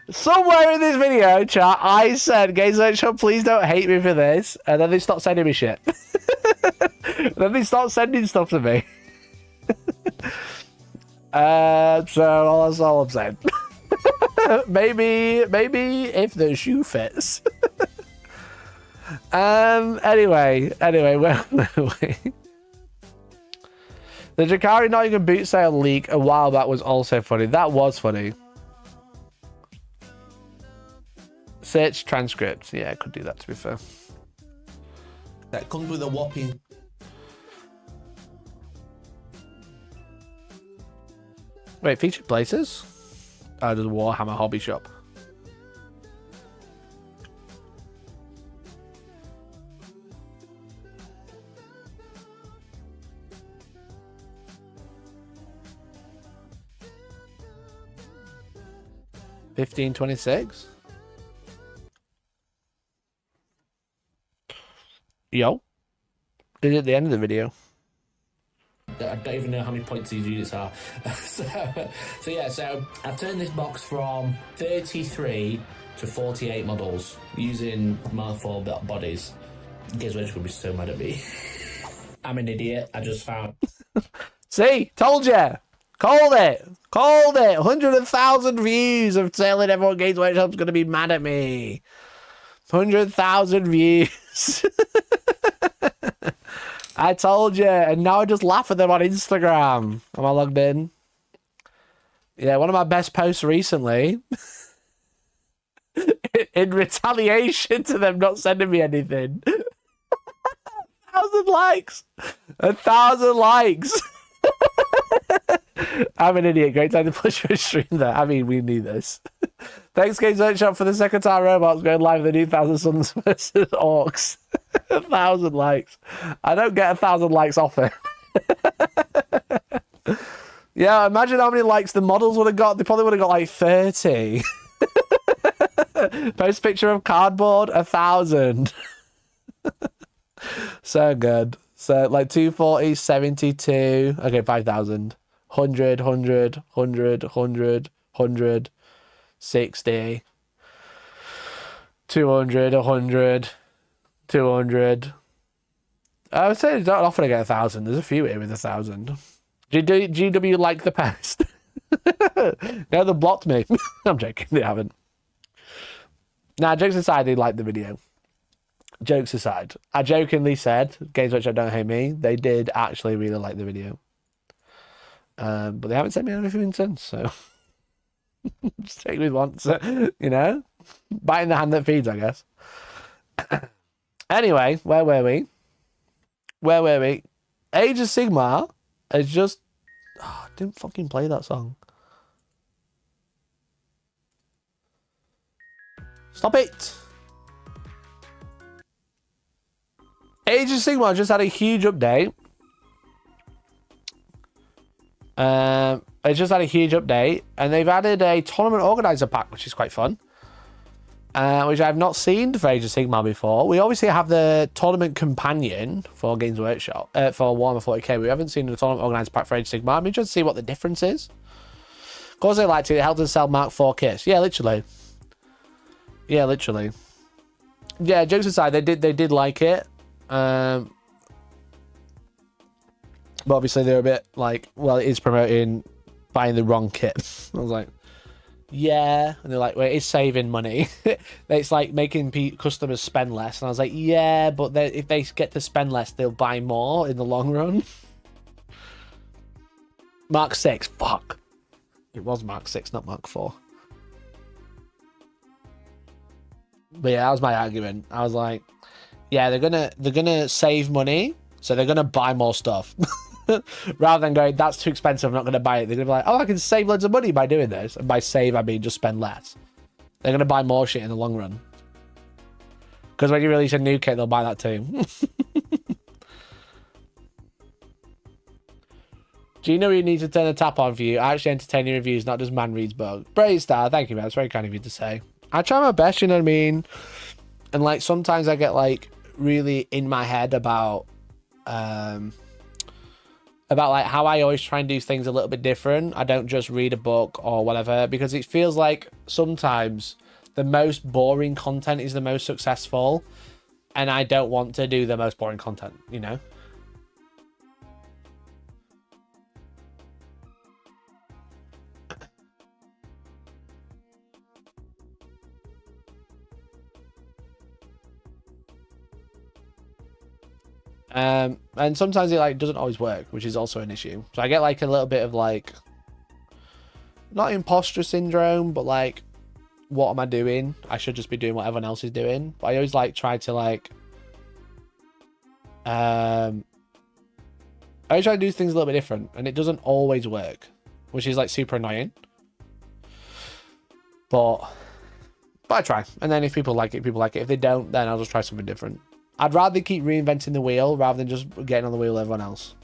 Somewhere in this video, chat, I said, Games Workshop, please don't hate me for this. And then they stopped sending me shit. Then they stopped sending stuff to me. So that's all I'm saying. maybe if the shoe fits. Anyway, where were we? The Drakari Nottingham boot sale leak a while back was also funny. That was funny. Search transcripts. Yeah, I could do that, to be fair. That comes with a whopping... Wait, featured places? Oh, there's a Warhammer hobby shop. $15.26. Yo. Did it at the end of the video. I don't even know how many points these units are. so I've turned this box from 33 to 48 models using my 4 bodies. Games Workshop will be so mad at me. I'm an idiot. I just found... See? Told you. Called it. 100,000 views of telling everyone Games Workshop's going to be mad at me. 100,000 views. I told you, and now I just laugh at them on Instagram. Am I logged in? Yeah, one of my best posts recently. In retaliation to them not sending me anything. 1,000 likes. 1,000 likes. I'm an idiot. Great time to push your stream there. I mean, we need this. Thanks, Games Workshop, for the second time Robots going live with the new 1,000 Suns versus Orcs. 1,000 likes. I don't get 1,000 likes often. Yeah, imagine how many likes the models would have got. They probably would have got like 30. Post picture of cardboard, 1,000. So good. So like 240, 72. Okay, 5,000. 100, 100, 100, 100, 100, 60, 200, 100, 200. I would say they don't often get 1,000. There's a few here with 1,000. GW like the past. No, they blocked me. I'm joking. They haven't. Nah, jokes aside, they liked the video. Jokes aside, I jokingly said, Games Workshop don't hate me. They did actually really like the video. But they haven't sent me anything since, so just take me once, you know? Biting the hand that feeds, I guess. Anyway, where were we? Age of Sigmar is just... Oh, I didn't fucking play that song. Stop it! Age of Sigmar just had a huge update. It's just had a huge update, and they've added a tournament organizer pack, which is quite fun. Which I've not seen for Age of Sigmar before. We obviously have the tournament companion for Games Workshop, for Warhammer 40k. We haven't seen the tournament organizer pack for Age of Sigmar. I'm interested to see what the difference is. Of course, they liked it. It helped us sell Mark 4 kits. Yeah, literally. Yeah, literally. Yeah, jokes aside, they did like it. But obviously they're a bit like, well, it is promoting buying the wrong kit. I was like, yeah. And they're like, well, it's saving money. It's like making customers spend less. And I was like, yeah, but if they get to spend less, they'll buy more in the long run. Mark 6, fuck. It was Mark 6, not Mark 4. But yeah, that was my argument. I was like, yeah, they're gonna save money, so they're gonna buy more stuff. Rather than going, that's too expensive, I'm not going to buy it. They're going to be like, oh, I can save loads of money by doing this. And by save, I mean just spend less. They're going to buy more shit in the long run. Because when you release a new kit, they'll buy that too. Do you know you need to turn the tap on for you? I actually entertain your reviews, not just man reads bug. Brave Star, thank you, man. It's very kind of you to say. I try my best, you know what I mean? And like sometimes I get like really in my head about like how I always try and do things a little bit different. I don't just read a book or whatever, because it feels like sometimes the most boring content is the most successful, and I don't want to do the most boring content, you know? And sometimes it like doesn't always work, which is also an issue. So I get like a little bit of like, not imposter syndrome, but like, what am I doing? I should just be doing what everyone else is doing. But I always like try to like, I always try to do things a little bit different, and it doesn't always work, which is like super annoying. But I try, and then if people like it, people like it. If they don't, then I'll just try something different. I'd rather keep reinventing the wheel rather than just getting on the wheel with everyone else.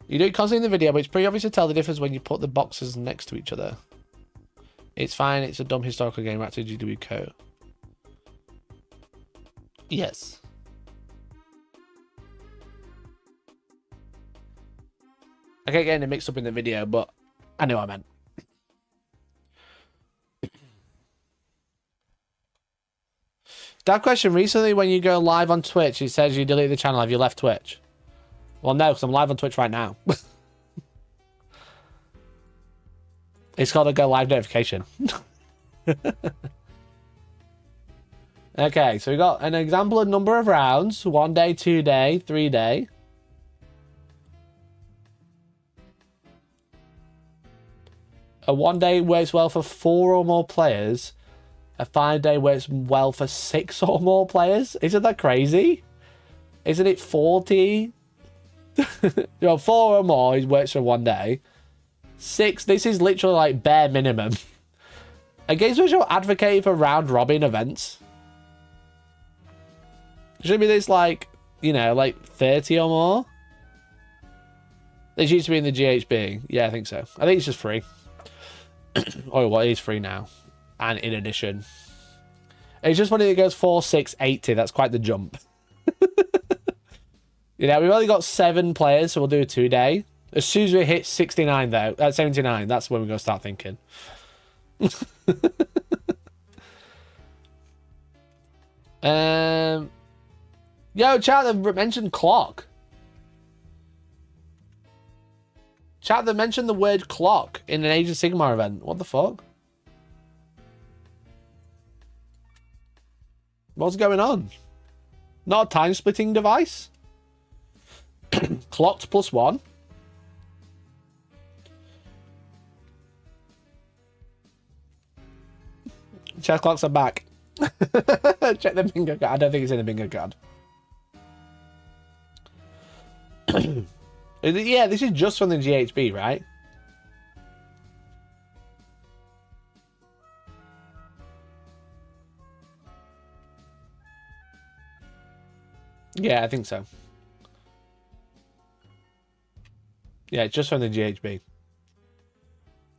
You do it constantly in the video, but it's pretty obvious to tell the difference when you put the boxes next to each other. It's fine, it's a dumb historical game back to GW Co. Yes. I kept getting it mixed up in the video, but I knew what I meant. That question, recently when you go live on Twitch, it says you delete the channel. Have you left Twitch? Well, no, because I'm live on Twitch right now. It's called a go live notification. Okay, so we got an example of number of rounds. 1 day, 2 day, 3 day. A 1 day works well for 4 or more players. A 5 day works well for 6 or more players. Isn't that crazy? Isn't it 40? You know, 4 or more works for 1 day. 6, this is literally like bare minimum. A Games Workshop advocating for round robin events. Should be this like, you know, like 30 or more. This used to be in the GHB. Yeah, I think so. I think it's just free. Oh, well, it is free now. And in addition, it's just funny that it goes 4, 6, 80. That's quite the jump. You know, we've only got 7 players, so we'll do a 2 day. As soon as we hit 69, though, 79, that's when we're going to start thinking. Yo, chat, they mentioned clock. Chat, they mentioned the word clock in an Age of Sigmar event. What the fuck? What's going on? Not a time splitting device? Clocked +1. Chess clocks are back. Check the bingo card. I don't think it's in the bingo card. Yeah, this is just from the GHB, right? Yeah, I think so. Yeah, it's just from the GHB.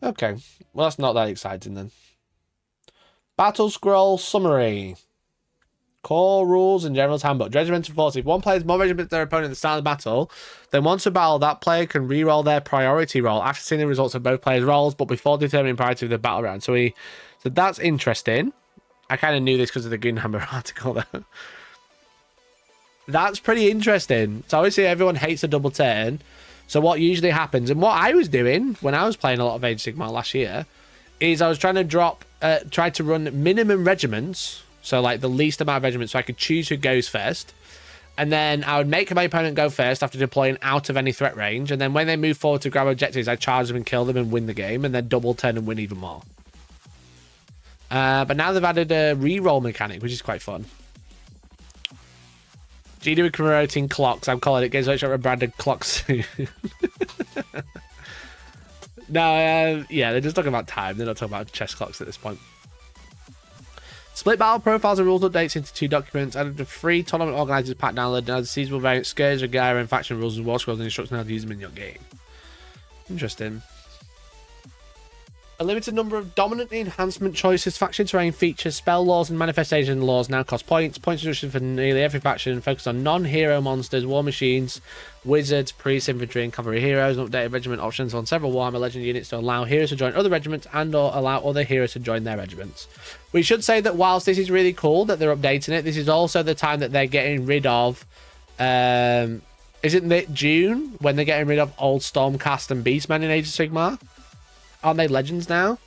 Okay. Well, that's not that exciting then. Battle Scroll Summary. Core rules and General's Handbook. Regimental force. If one player has more regiments than their opponent at the start of the battle, then once a battle, that player can re-roll their priority roll after seeing the results of both players' rolls, but before determining priority of the battle round. So that's interesting. I kind of knew this because of the Gunhammer article, though. That's pretty interesting. So obviously everyone hates a double turn. So what usually happens, and what I was doing when I was playing a lot of Age of Sigmar last year, is I was trying to try to run minimum regiments. So like the least amount of regiments, so I could choose who goes first. And then I would make my opponent go first after deploying out of any threat range. And then when they move forward to grab objectives, I charge them and kill them and win the game. And then double turn and win even more. But now they've added a re-roll mechanic, which is quite fun. GD with promoting clocks. I'm calling it Games Workshop rebranded clocks soon. No, yeah, they're just talking about time. They're not talking about chess clocks at this point. Split battle profiles and rules updates into 2 documents. Added the free tournament organizers pack download. Now the seasonal variant Scourge, Gyra, and faction rules and war scrolls and instructions on how to use them in your game. Interesting. A limited number of dominant enhancement choices, faction terrain features, spell laws, and manifestation laws now cost points. Points reduction for nearly every faction, focused on non-hero monsters, war machines, wizards, priests, infantry, and cavalry heroes, and updated regiment options on several Warhammer Legend units to allow heroes to join other regiments and/or allow other heroes to join their regiments. We should say that whilst this is really cool that they're updating it, this is also the time that they're getting rid of. Isn't it June when they're getting rid of old Stormcast and Beastmen in Age of Sigmar? Aren't they legends now?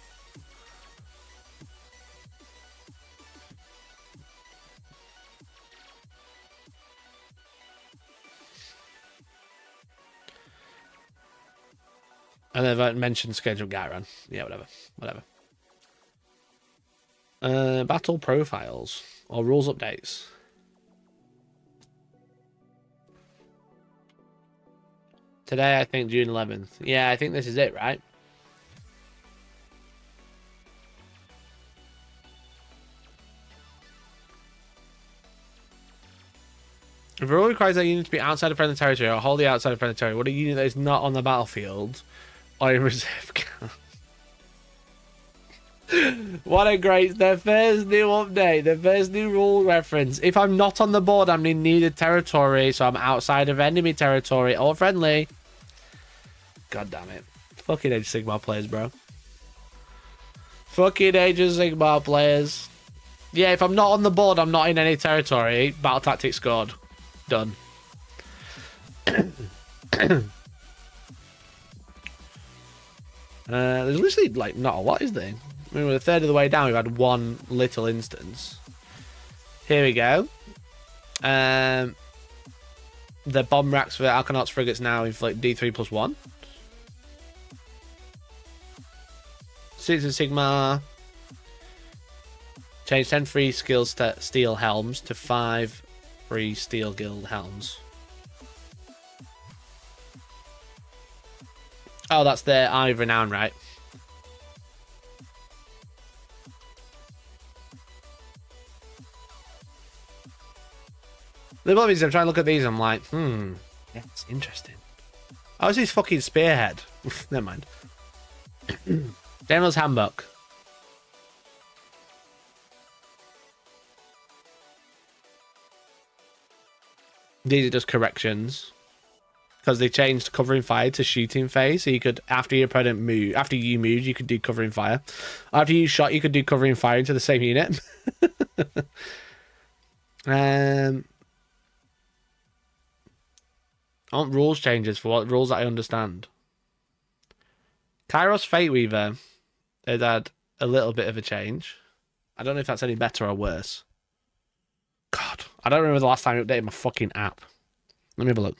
And they've mentioned scheduled Gyran. Yeah, whatever. Battle profiles or rules updates. Today, I think June 11th. Yeah, I think this is it, right? If a rule requires that unit to be outside of friendly territory or wholly outside of friendly territory, what a unit that is not on the battlefield or in reserve camp. What a great, their first new update, their first new rule reference. If I'm not on the board, I'm in neither territory, so I'm outside of enemy territory or friendly. God damn it. Fucking Age of Sigmar players, bro. Fucking Age of Sigmar players. Yeah, if I'm not on the board, I'm not in any territory. Battle tactics scored. Done. There's literally like not a lot, is there? I mean, we're a third of the way down. We've had one little instance. Here we go. The bomb racks for Alkanauts frigates now inflict D3+1. Cities of Sigmar. Change 10 free steel helms to 5 free steel guild helms. Oh, that's their Eye of Renown, right? The problem is I'm trying to look at these, I'm like, that's interesting. Oh, it's his fucking spearhead. Never mind. General's Handbook. These are just corrections. Because they changed covering fire to shooting phase. So you could, after your opponent moved, after you moved, you could do covering fire. After you shot, you could do covering fire into the same unit. Aren't rules changes for what rules that I understand? Kairos Fate Weaver has had a little bit of a change. I don't know if that's any better or worse. God, I don't remember the last time I updated my fucking app. Let me have a look.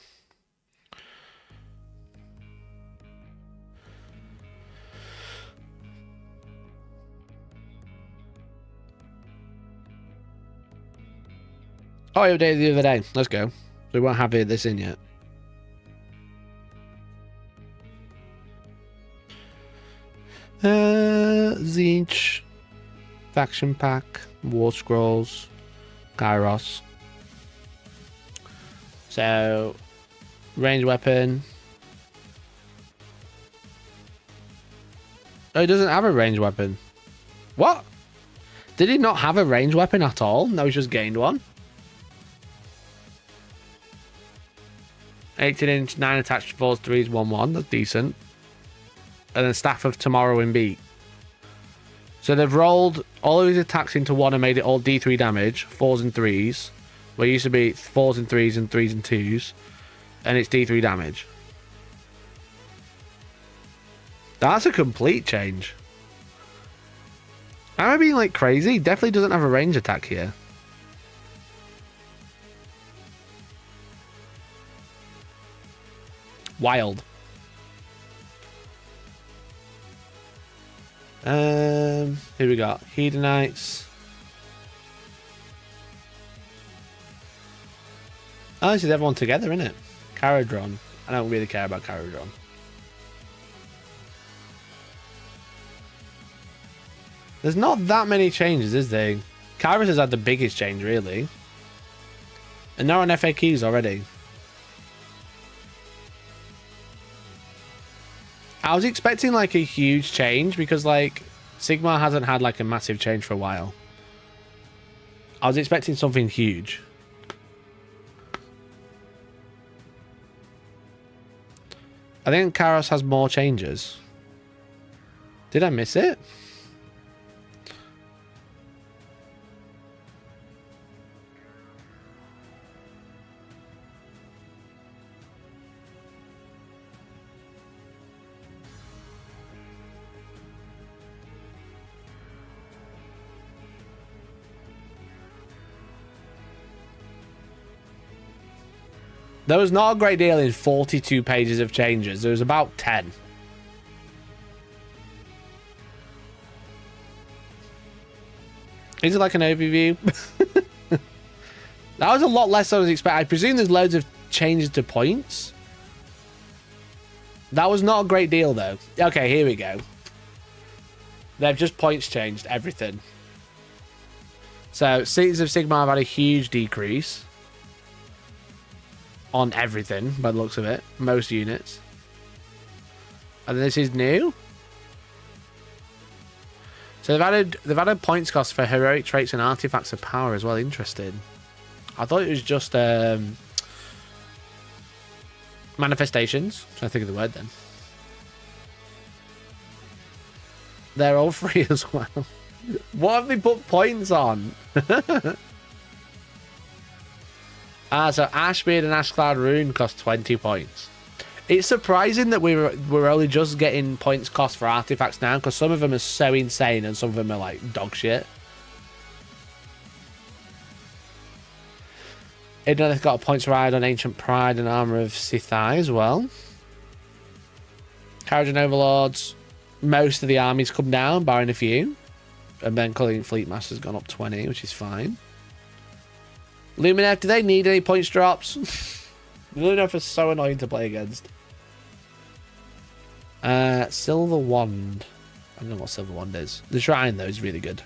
Oh, I updated the other day. Let's go. We won't have this in yet. Zinch. Faction Pack. War Scrolls. Kairos. So, range weapon. Oh, he doesn't have a range weapon. What? Did he not have a range weapon at all? No, he's just gained one. 18-inch, 9 attached, 4s, 3s, 1-1. That's decent. And then Staff of Tomorrow in beat. So they've rolled all of his attacks into one and made it all D3 damage, 4s and 3s. Where it used to be 4s and 3s and 3s and 2s. And it's D3 damage. That's a complete change. Am I being like crazy? Definitely doesn't have a range attack here. Wild. Here we got Hedonites. Oh, this is everyone together, isn't it? Caradron. I don't really care about Caradron. There's not that many changes, is there? Kyrus has had the biggest change, really. And they're on FAQs already. I was expecting like a huge change because like Sigmar hasn't had like a massive change for a while. I was expecting something huge. I think Kairos has more changes. Did I miss it? There was not a great deal in 42 pages of changes. There was about 10. Is it like an overview? That was a lot less than I was expecting. I presume there's loads of changes to points. That was not a great deal, though. Okay, here we go. They've just points changed everything. So, Cities of Sigmar have had a huge decrease. On everything, by the looks of it. Most units. And this is new. So they've added points cost for heroic traits and artifacts of power as well. Interesting. I thought it was just manifestations. I'm trying to think of the word then. They're all free as well. What have they put points on? So Ashbeard and Ashcloud Rune cost 20 points. It's surprising that we're only just getting points cost for artifacts now, because some of them are so insane and some of them are like dog shit. Idoneth got a points ride on Ancient Pride and Armor of Sithai as well. Kharadron Overlords, most of the armies come down, barring a few. And then Culling Fleet Master's gone up 20, which is fine. Lumineth, do they need any points drops? Lumineth is so annoying to play against. Silver Wand. I don't know what Silver Wand is. The Shrine, though, is really good.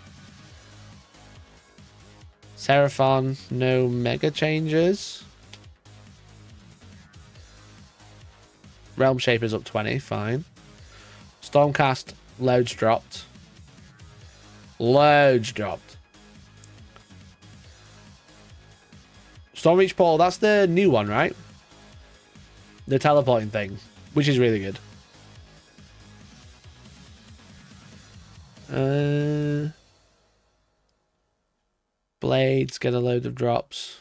Seraphon, no mega changes. Realm Shaper's up 20, fine. Stormcast, loads dropped. Loads dropped. Stormreach Portal, that's the new one, right? The teleporting thing, which is really good. Blades get a load of drops.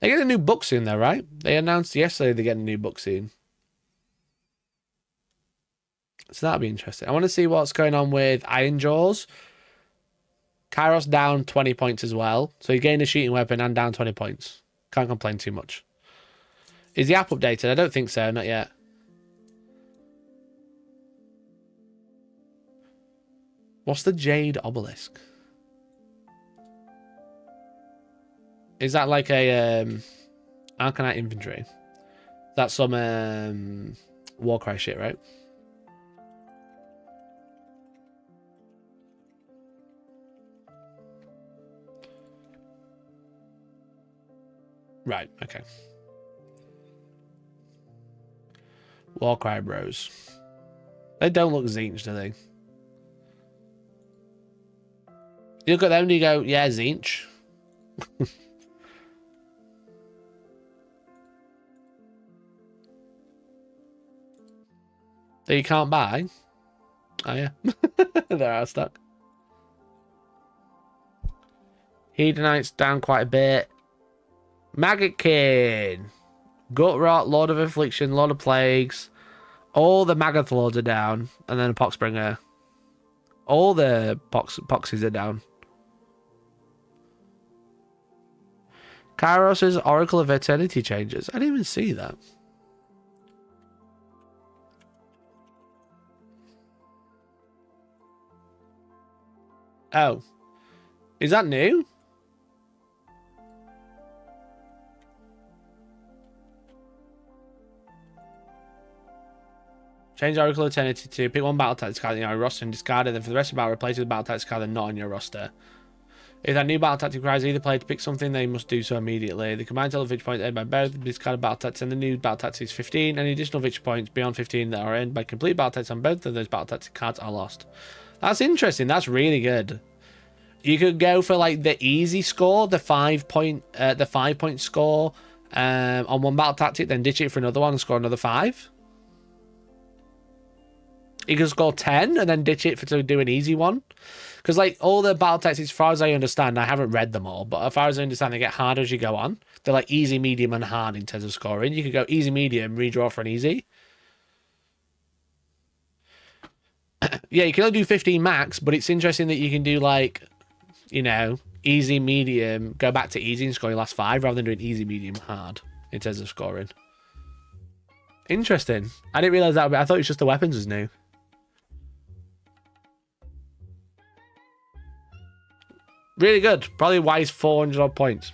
They get a new book soon, though, right? They announced yesterday they get a new book soon. So that'll be interesting. I want to see what's going on with Iron Jaws. Kairos down 20 points as well. So you gain a shooting weapon and down 20 points. Can't complain too much. Is the app updated? I don't think so, not yet. What's the Jade Obelisk? Is that like a Arcanite Infantry? That's some Warcry shit, right? Right, okay. Warcry bros. They don't look Zinch, do they? You look at them and you go, yeah, Zinch. That you can't buy? Oh, yeah. They're out of stock. Hedonites down quite a bit. Maggot King, Gutrot, Lord of Affliction, Lord of Plagues. All the Maggoth Lords are down. And then a Poxbringer. All the Poxies are down. Kairos' Oracle of Eternity changes. I didn't even see that. Oh. Is that new? Change Oracle Eternity to pick one battle tactics card in your roster and discard it. Then for the rest of the battle, replace it with a battle tactics card and not on your roster. If that new battle tactic requires either player to pick something, they must do so immediately. The combined total of victory points earned by both discarded battle tactics and the new battle tactic is 15. Any additional victory points beyond 15 that are earned by complete battle tactics on both of those battle tactic cards are lost. That's interesting. That's really good. You could go for like the easy score, the 5 point score on one battle tactic, then ditch it for another one and score another 5. You can score 10 and then ditch it to do an easy one. Because like all the battle tactics, as far as I understand, I haven't read them all, but as far as I understand, they get harder as you go on. They're like easy, medium, and hard in terms of scoring. You could go easy, medium, redraw for an easy. Yeah, you can only do 15 max, but it's interesting that you can do like, you know, easy, medium, go back to easy and score your last 5 rather than doing easy, medium, hard in terms of scoring. Interesting. I didn't realize that, but I thought it was just the weapons was new. Really good. Probably why he's 400 odd points.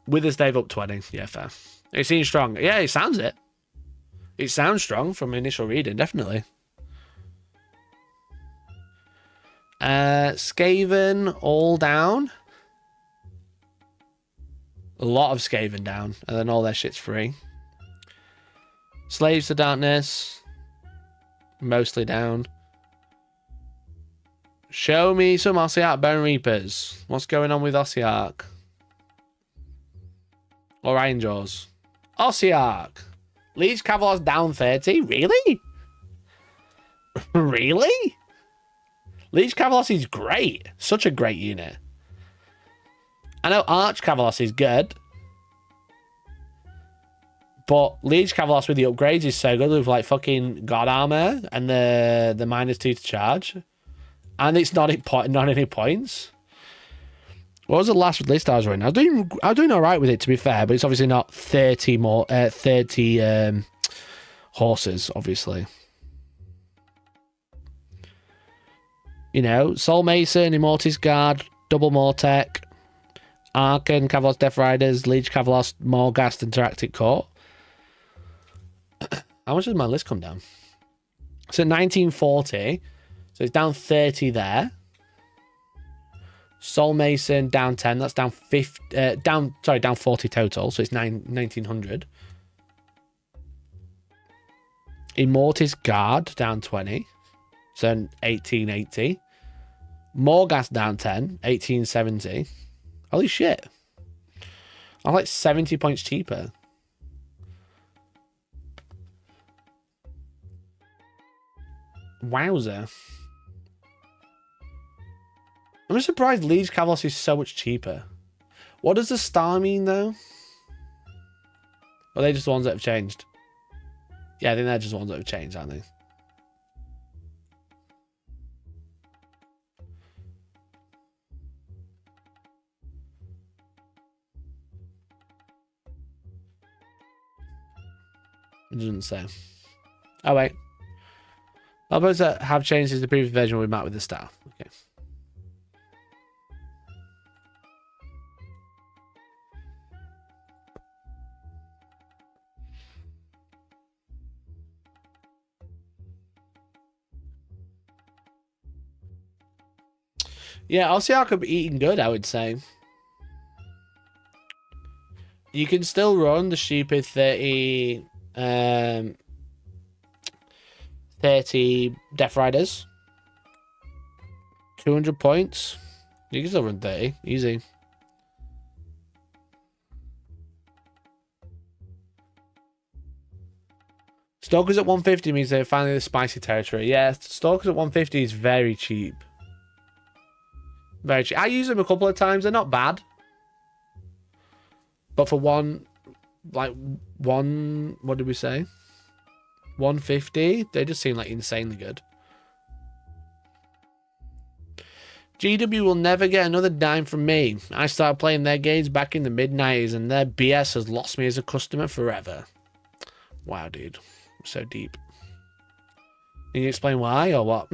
With this Dave up 20. Yeah, fair. It seems strong. Yeah, it sounds it. It sounds strong from initial reading, definitely. Skaven all down. A lot of Skaven down, and then all their shit's free. Slaves to Darkness, mostly down. Show me some Ossiarch Bone Reapers. What's going on with Ossiarch? Or Iron Jaws? Ossiarch. Liege Kavalos down 30? Really? Really? Liege Kavalos is great. Such a great unit. I know Arch Kavalos is good. But Liege Kavalos with the upgrades is so good with like fucking God Armor and the -2 to charge. And it's not any points. What was the last list I was running? I was doing all right with it, to be fair, but it's obviously not 30 horses, obviously. You know, Soul Mason, Immortis Guard, Double Mortec, Arkan, Kavalos Death Riders, Liege Kavalos, Morghast, and Interactive Court. How much does my list come down? So 1940. So it's down 30 there. Soul Mason down 10. That's down 50. Down 40 total. So it's 1900. Immortis Guard down 20. So 1880. Morghast down 10. 1870. Holy shit. I'm like 70 points cheaper. Wowzer. I'm just surprised Liege Kavalos is so much cheaper. What does the star mean, though? Or are they just the ones that have changed? Yeah, I think they're just the ones that have changed, aren't they? It doesn't say. Oh, wait. Elbows that have changed since the previous version we met with the star. Okay. Yeah, Ossiarch could be eating good, I would say. You can still run the stupid 30 Death Riders. 200 points. You can still run 30. Easy. Stalkers at 150 means they're finally the spicy territory. Yeah, Stalkers at 150 is very cheap. Very cheap. I use them a couple of times. They're not bad. But for what did we say? 150? They just seem like insanely good. GW will never get another dime from me. I started playing their games back in the mid-90s and their BS has lost me as a customer forever. Wow, dude. So deep. Can you explain why or what?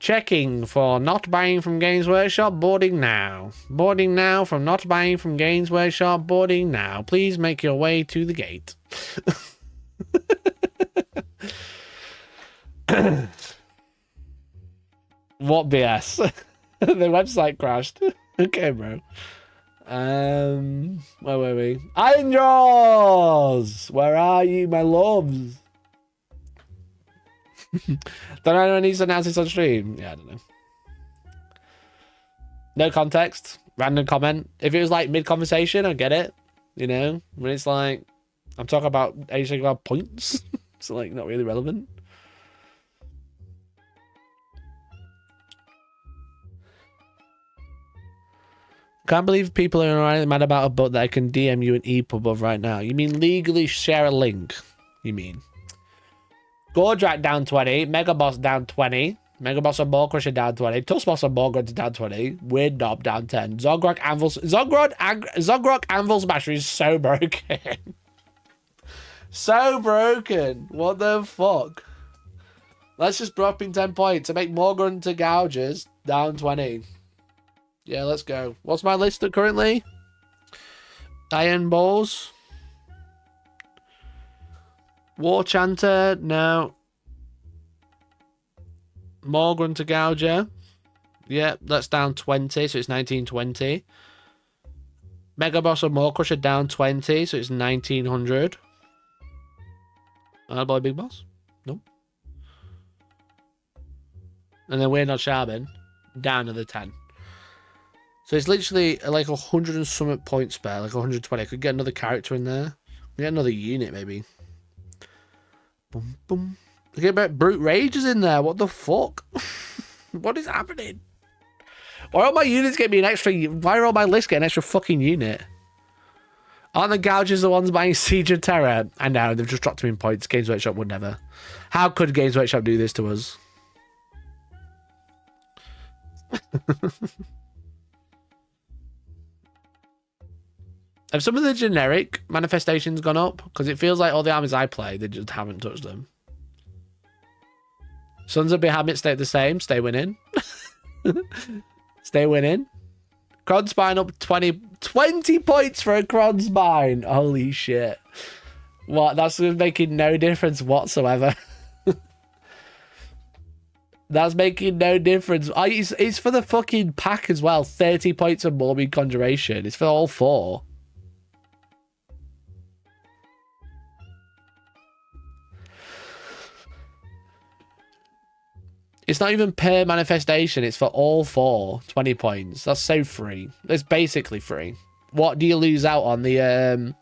Checking for not buying from Games Workshop. Boarding now. Boarding now from not buying from Games Workshop. Boarding now. Please make your way to the gate. What BS? The website crashed. Okay, bro. Where were we? Iron Jaws! Where are you, my loves? Don't anyone needs to announce this on stream? Yeah, I don't know. No context. Random comment. If it was like mid-conversation, I get it. You know? When it's like, I'm talking about points. It's like not really relevant. Can't believe people are mad about a bot that I can DM you an EPUB of right now. You mean legally share a link? You mean? Gordrak down 20. Megaboss down 20. Megaboss and Ball Crusher down 20. Tuskboss and Ball Grunter down 20. Weird Knob down 10. Zogrok Anvil Smasher is so broken. So broken. What the fuck? Let's just drop in 10 points to make more Grunter Gouges down 20. Yeah, let's go. What's my list currently? Iron Balls. War Chanter, no. More Grunter Gouger. Yeah, that's down 20, so it's 1920. Mega Boss and More Crusher down 20, so it's 1900. Boy Big Boss? Nope. And then We're Not Sharpen, down to the 10. So it's literally like 100 and something point spare, like 120. I could get another character in there. Get another unit, maybe. Boom, boom. Look at Brute Rage is in there. What the fuck? What is happening? Why are all my units getting me an extra... Why are all my lists getting an extra fucking unit? Aren't the Gouges the ones buying Siege of Terror? I know, they've just dropped them in points. Games Workshop would never. How could Games Workshop do this to us? Have some of the generic manifestations gone up? Because it feels like all the armies I play, they just haven't touched them. Sons of Bahamut stay the same. Stay winning. Stay winning. Kronspine up 20 points for a Kronspine. Holy shit. What? That's making no difference whatsoever. That's making no difference. It's for the fucking pack as well. 30 points of Morbid Conjuration. It's for all four. It's not even per manifestation. It's for all four. 20 points. That's so free. It's basically free. What do you lose out on? The,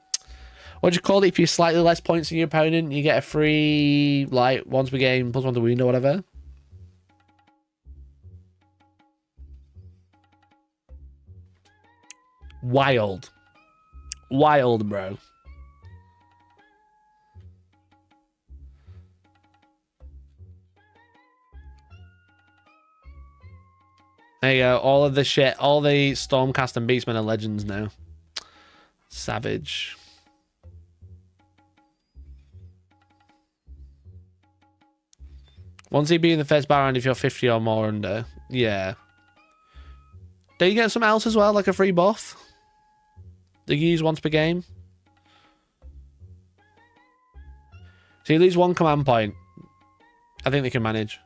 what do you call it? If you're slightly less points than your opponent, you get a free, like, once per game, +1 to wound or whatever. Wild. Wild, bro. There you go. All of the shit. All the Stormcast and Beastmen are legends now. Savage. Once he be in the first bar round if you're 50 or more under. Yeah. Do you get something else as well? Like a free buff? Do you use once per game? So you lose one command point. I think they can manage.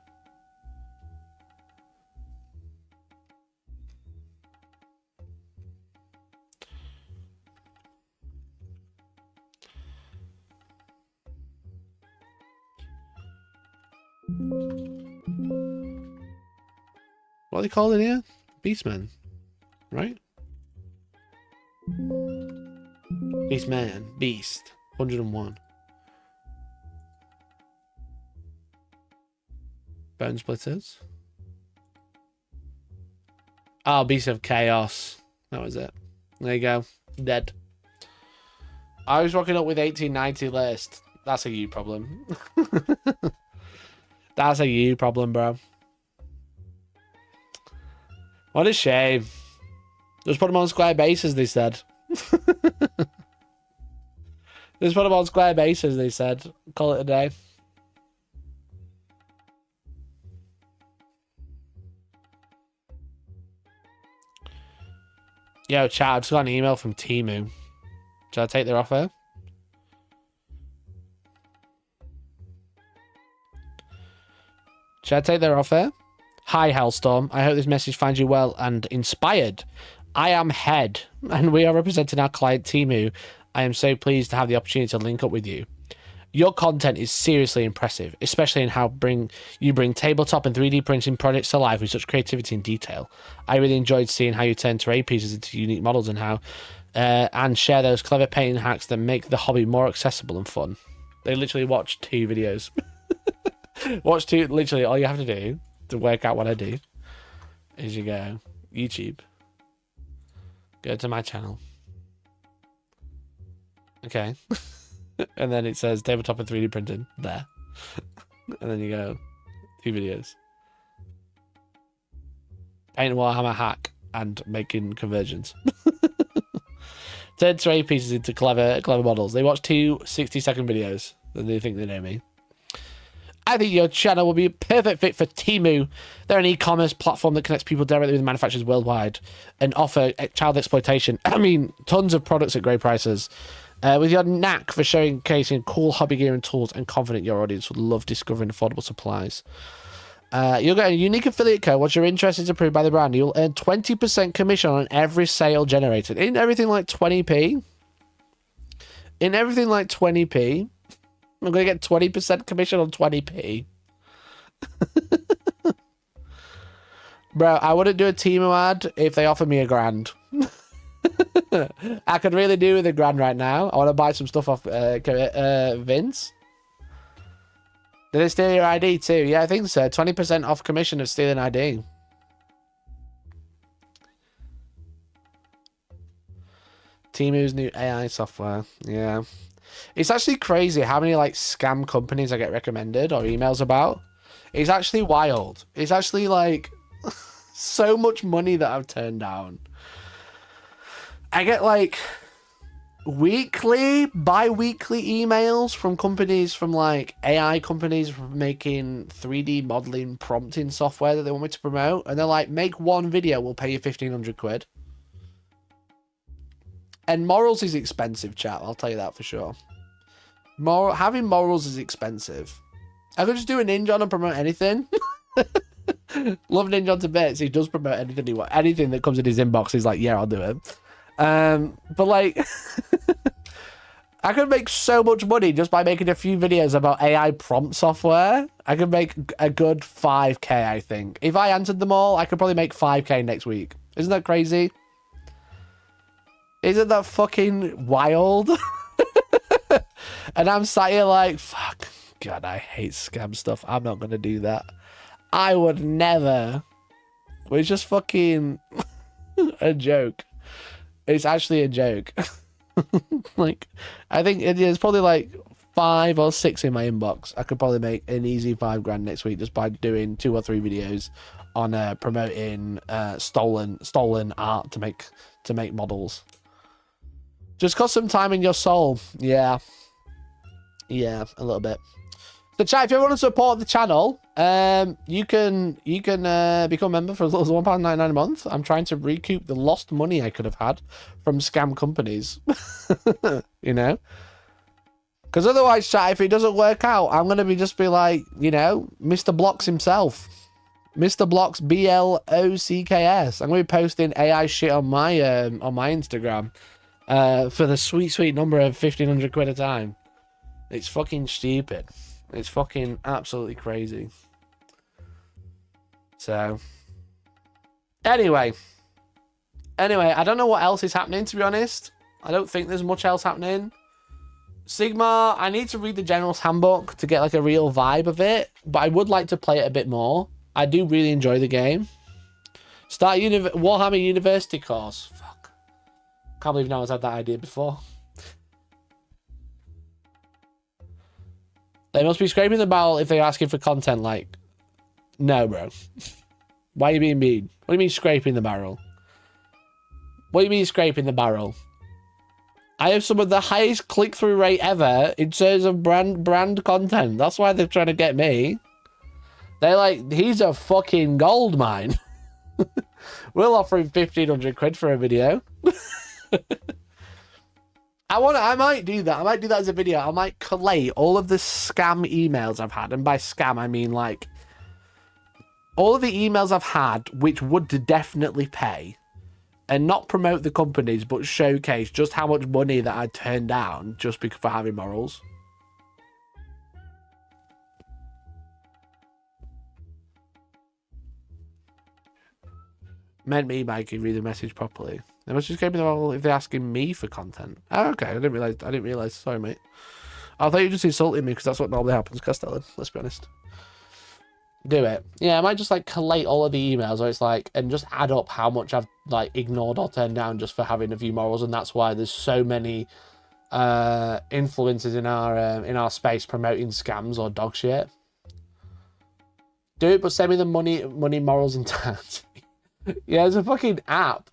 What are they called in here? Beastmen, right? Beastman, Beast, 101. Bone Splitters. Oh, Beast of Chaos. That was it. There you go. Dead. I was rocking up with 1890 list. That's a you problem. That's a you problem, bro. What a shame. Just put them on square bases, they said. Just put them on square bases, they said. Call it a day. Yo, chat, I just got an email from Temu. Should I take their offer? Should I take their offer? Hi, Hellstorm. I hope this message finds you well and inspired. I am Head, and we are representing our client Temu. I am so pleased to have the opportunity to link up with you. Your content is seriously impressive, especially in how you bring tabletop and 3D printing projects to life with such creativity and detail. I really enjoyed seeing how you turn terrain pieces into unique models and how and share those clever painting hacks that make the hobby more accessible and fun. They literally watched 2 videos. Watch 2. Literally, all you have to do to work out what I do is you go YouTube, go to my channel. Okay. And then it says tabletop and 3D printing there. And then you go 2 videos. Paint Warhammer hack and making conversions. Turn terrain pieces into clever models. They watch 2 60-second videos. Then they think they know me. I think your channel will be a perfect fit for Temu. They're an e-commerce platform that connects people directly with manufacturers worldwide and offer child exploitation. I mean, tons of products at great prices. With your knack for showcasing cool hobby gear and tools, I'm confident your audience would love discovering affordable supplies. You'll get a unique affiliate code. Once your interest is approved by the brand, you'll earn 20% commission on every sale generated. In everything like 20p. In everything like 20p. I'm going to get 20% commission on 20p. Bro, I wouldn't do a Temu ad if they offered me $1,000. I could really do with $1,000 right now. I want to buy some stuff off Vince. Did they steal your ID too? Yeah, I think so. 20% off commission of stealing ID. Temu's new AI software. Yeah. It's actually crazy how many like scam companies I get recommended or emails about. It's actually wild. It's actually like so much money that I've turned down. I get like weekly, bi-weekly emails from companies, from like AI companies making 3D modeling prompting software that they want me to promote. And they're like, make one video, we'll pay you 1,500 quid. And morals is expensive, chat. I'll tell you that for sure. Having morals is expensive. I could just do a Ninja and promote anything. Love Ninja to bits. He does promote anything he wants. Anything that comes in his inbox, he's like, yeah, I'll do it. But like, I could make so much money just by making a few videos about AI prompt software. I could make a good 5k, I think. If I answered them all, I could probably make 5k next week. Isn't that crazy? Isn't that fucking wild? And I'm sat here like, fuck, God, I hate scam stuff. I'm not going to do that. I would never. It's just fucking a joke. It's actually a joke. Like, I think it's probably like 5 or 6 in my inbox. I could probably make an easy $5,000 next week just by doing 2 or 3 videos on promoting stolen art to make models. Just cost some time in your soul. Yeah, a little bit. So chat, if you want to support the channel, you can become a member for as little as £1.99 a month. I'm trying to recoup the lost money I could have had from scam companies. You know? Because otherwise, chat, if it doesn't work out, I'm going to just be like, you know, Mr. Blocks himself. Mr. Blocks, BLOCKS. I'm going to be posting AI shit on my Instagram for the sweet number of 1,500 quid a time. It's fucking stupid. It's fucking absolutely crazy. So, anyway, I don't know what else is happening, to be honest. I don't think there's much else happening. Sigma, I need to read the General's Handbook to get like a real vibe of it, but I would like to play it a bit more. I do really enjoy the game. Start Warhammer University course. Fuck. Can't believe no one's had that idea before. They must be scraping the barrel if they're asking for content. Like, no, bro. Why are you being mean? What do you mean scraping the barrel? What do you mean scraping the barrel? I have some of the highest click-through rate ever in terms of brand content. That's why they're trying to get me. They're like, he's a fucking gold mine. We'll offer him 1,500 quid for a video. I might do that. I might do that as a video. I might collate all of the scam emails I've had. And by scam, I mean like all of the emails I've had, which would definitely pay, and not promote the companies, but showcase just how much money that I turned down just because for having morals. Meant me, Mikey, read the message properly. They must just go me the role if they're asking me for content. Oh, okay. I didn't realize. Sorry, mate. I thought you were just insulting me because that's what normally happens, Castellan. Let's be honest. Do it. Yeah, I might just like collate all of the emails where it's like, and just add up how much I've like ignored or turned down just for having a few morals, and that's why there's so many influencers in our space promoting scams or dog shit. Do it, but send me the money, morals, and tax. Yeah, there's a fucking app.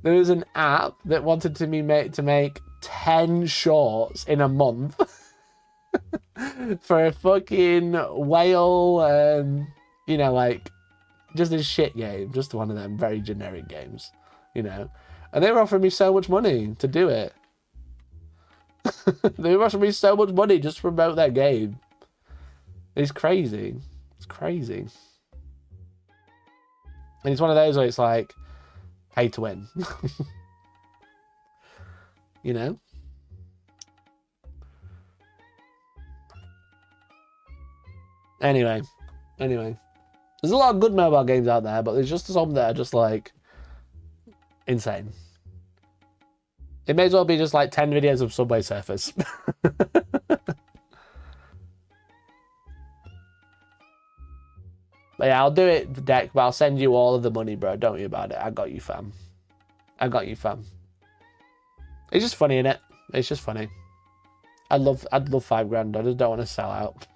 There was an app that wanted to make 10 shorts in a month for a fucking whale, you know, like just a shit game, just one of them very generic games, you know. And they were offering me so much money to do it. They were offering me so much money just to promote that game. It's crazy. It's crazy. And it's one of those where it's like, pay to win. You know? Anyway. There's a lot of good mobile games out there, but there's just some that are just like insane. It may as well be just like 10 videos of Subway Surfers. But yeah, I'll do it, Deck, but I'll send you all of the money, bro. Don't worry about it. I got you, fam. I got you, fam. It's just funny, innit? It's just funny. I'd love $5,000. I just don't want to sell out.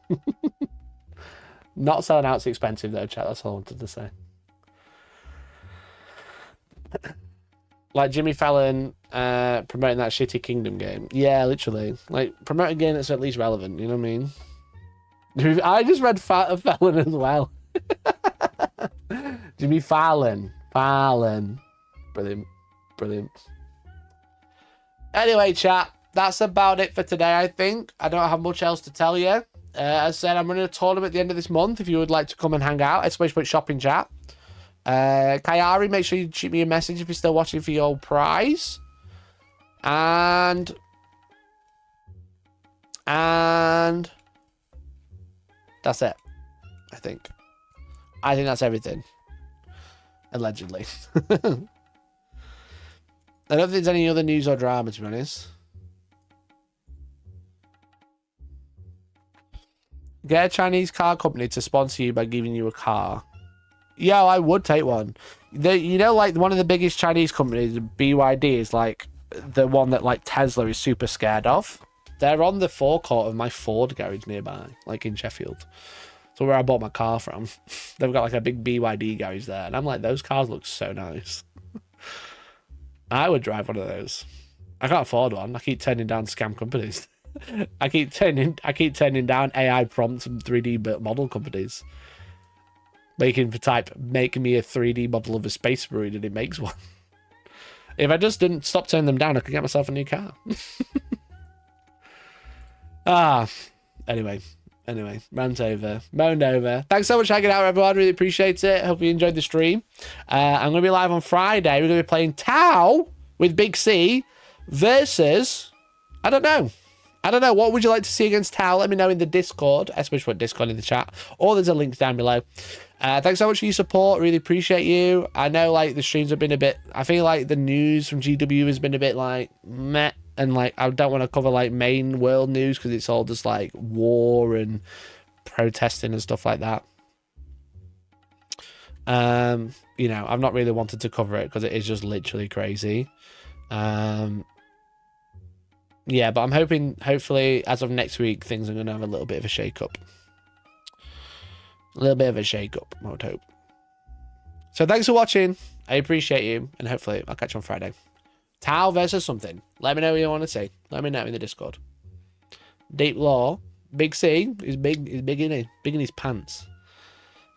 Not selling out's expensive though, chat. That's all I wanted to say. Like Jimmy Fallon promoting that shitty Kingdom game. Yeah, literally. Like, promote a game that's at least relevant, you know what I mean? I just read Fallon as well. Jimmy Fallon. Brilliant. Anyway, chat, that's about it for today, I think. I don't have much else to tell you. As I said, I'm running a tournament at the end of this month if you would like to come and hang out. Exclamation shopping chat. Kayari, make sure you shoot me a message if you're still watching for your prize. And that's it, I think. I think that's everything. Allegedly. I don't think there's any other news or drama, to be honest. Get a Chinese car company to sponsor you by giving you a car. Yeah, I would take one. You know, like one of the biggest Chinese companies, BYD, is like the one that like Tesla is super scared of. They're on the forecourt of my Ford garage nearby, like in Sheffield. So where I bought my car from, they've got like a big BYD garage there, and I'm like, those cars look so nice. I would drive one of those. I can't afford one. I keep turning down scam companies. I keep turning down AI prompts from 3D model companies. But you can type, make me a 3D model of a space marine, and it makes one. If I just didn't stop turning them down, I could get myself a new car. Anyway, rant over, moaned over. Thanks so much for hanging out, everyone. Really appreciate it. Hope you enjoyed the stream. I'm going to be live on Friday. We're going to be playing Tau with Big C versus, I don't know. What would you like to see against Tau? Let me know in the Discord. Especially put Discord in the chat. Or there's a link down below. Thanks so much for your support. Really appreciate you. I know like the streams have been a bit, I feel like the news from GW has been a bit like meh. And like I don't want to cover like main world news because it's all just like war and protesting and stuff like that. You know, I've not really wanted to cover it because it is just literally crazy. Yeah, but I'm hopefully as of next week things are going to have a little bit of a shake up. A little bit of a shake up, I would hope. So thanks for watching. I appreciate you, and hopefully I'll catch you on Friday. Tau versus something. Let me know what you want to see. Let me know in the Discord. Deep Law. Big C is big. He's big in his pants.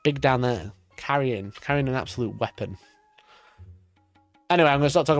Big down there. Carrying an absolute weapon. Anyway, I'm going to stop talking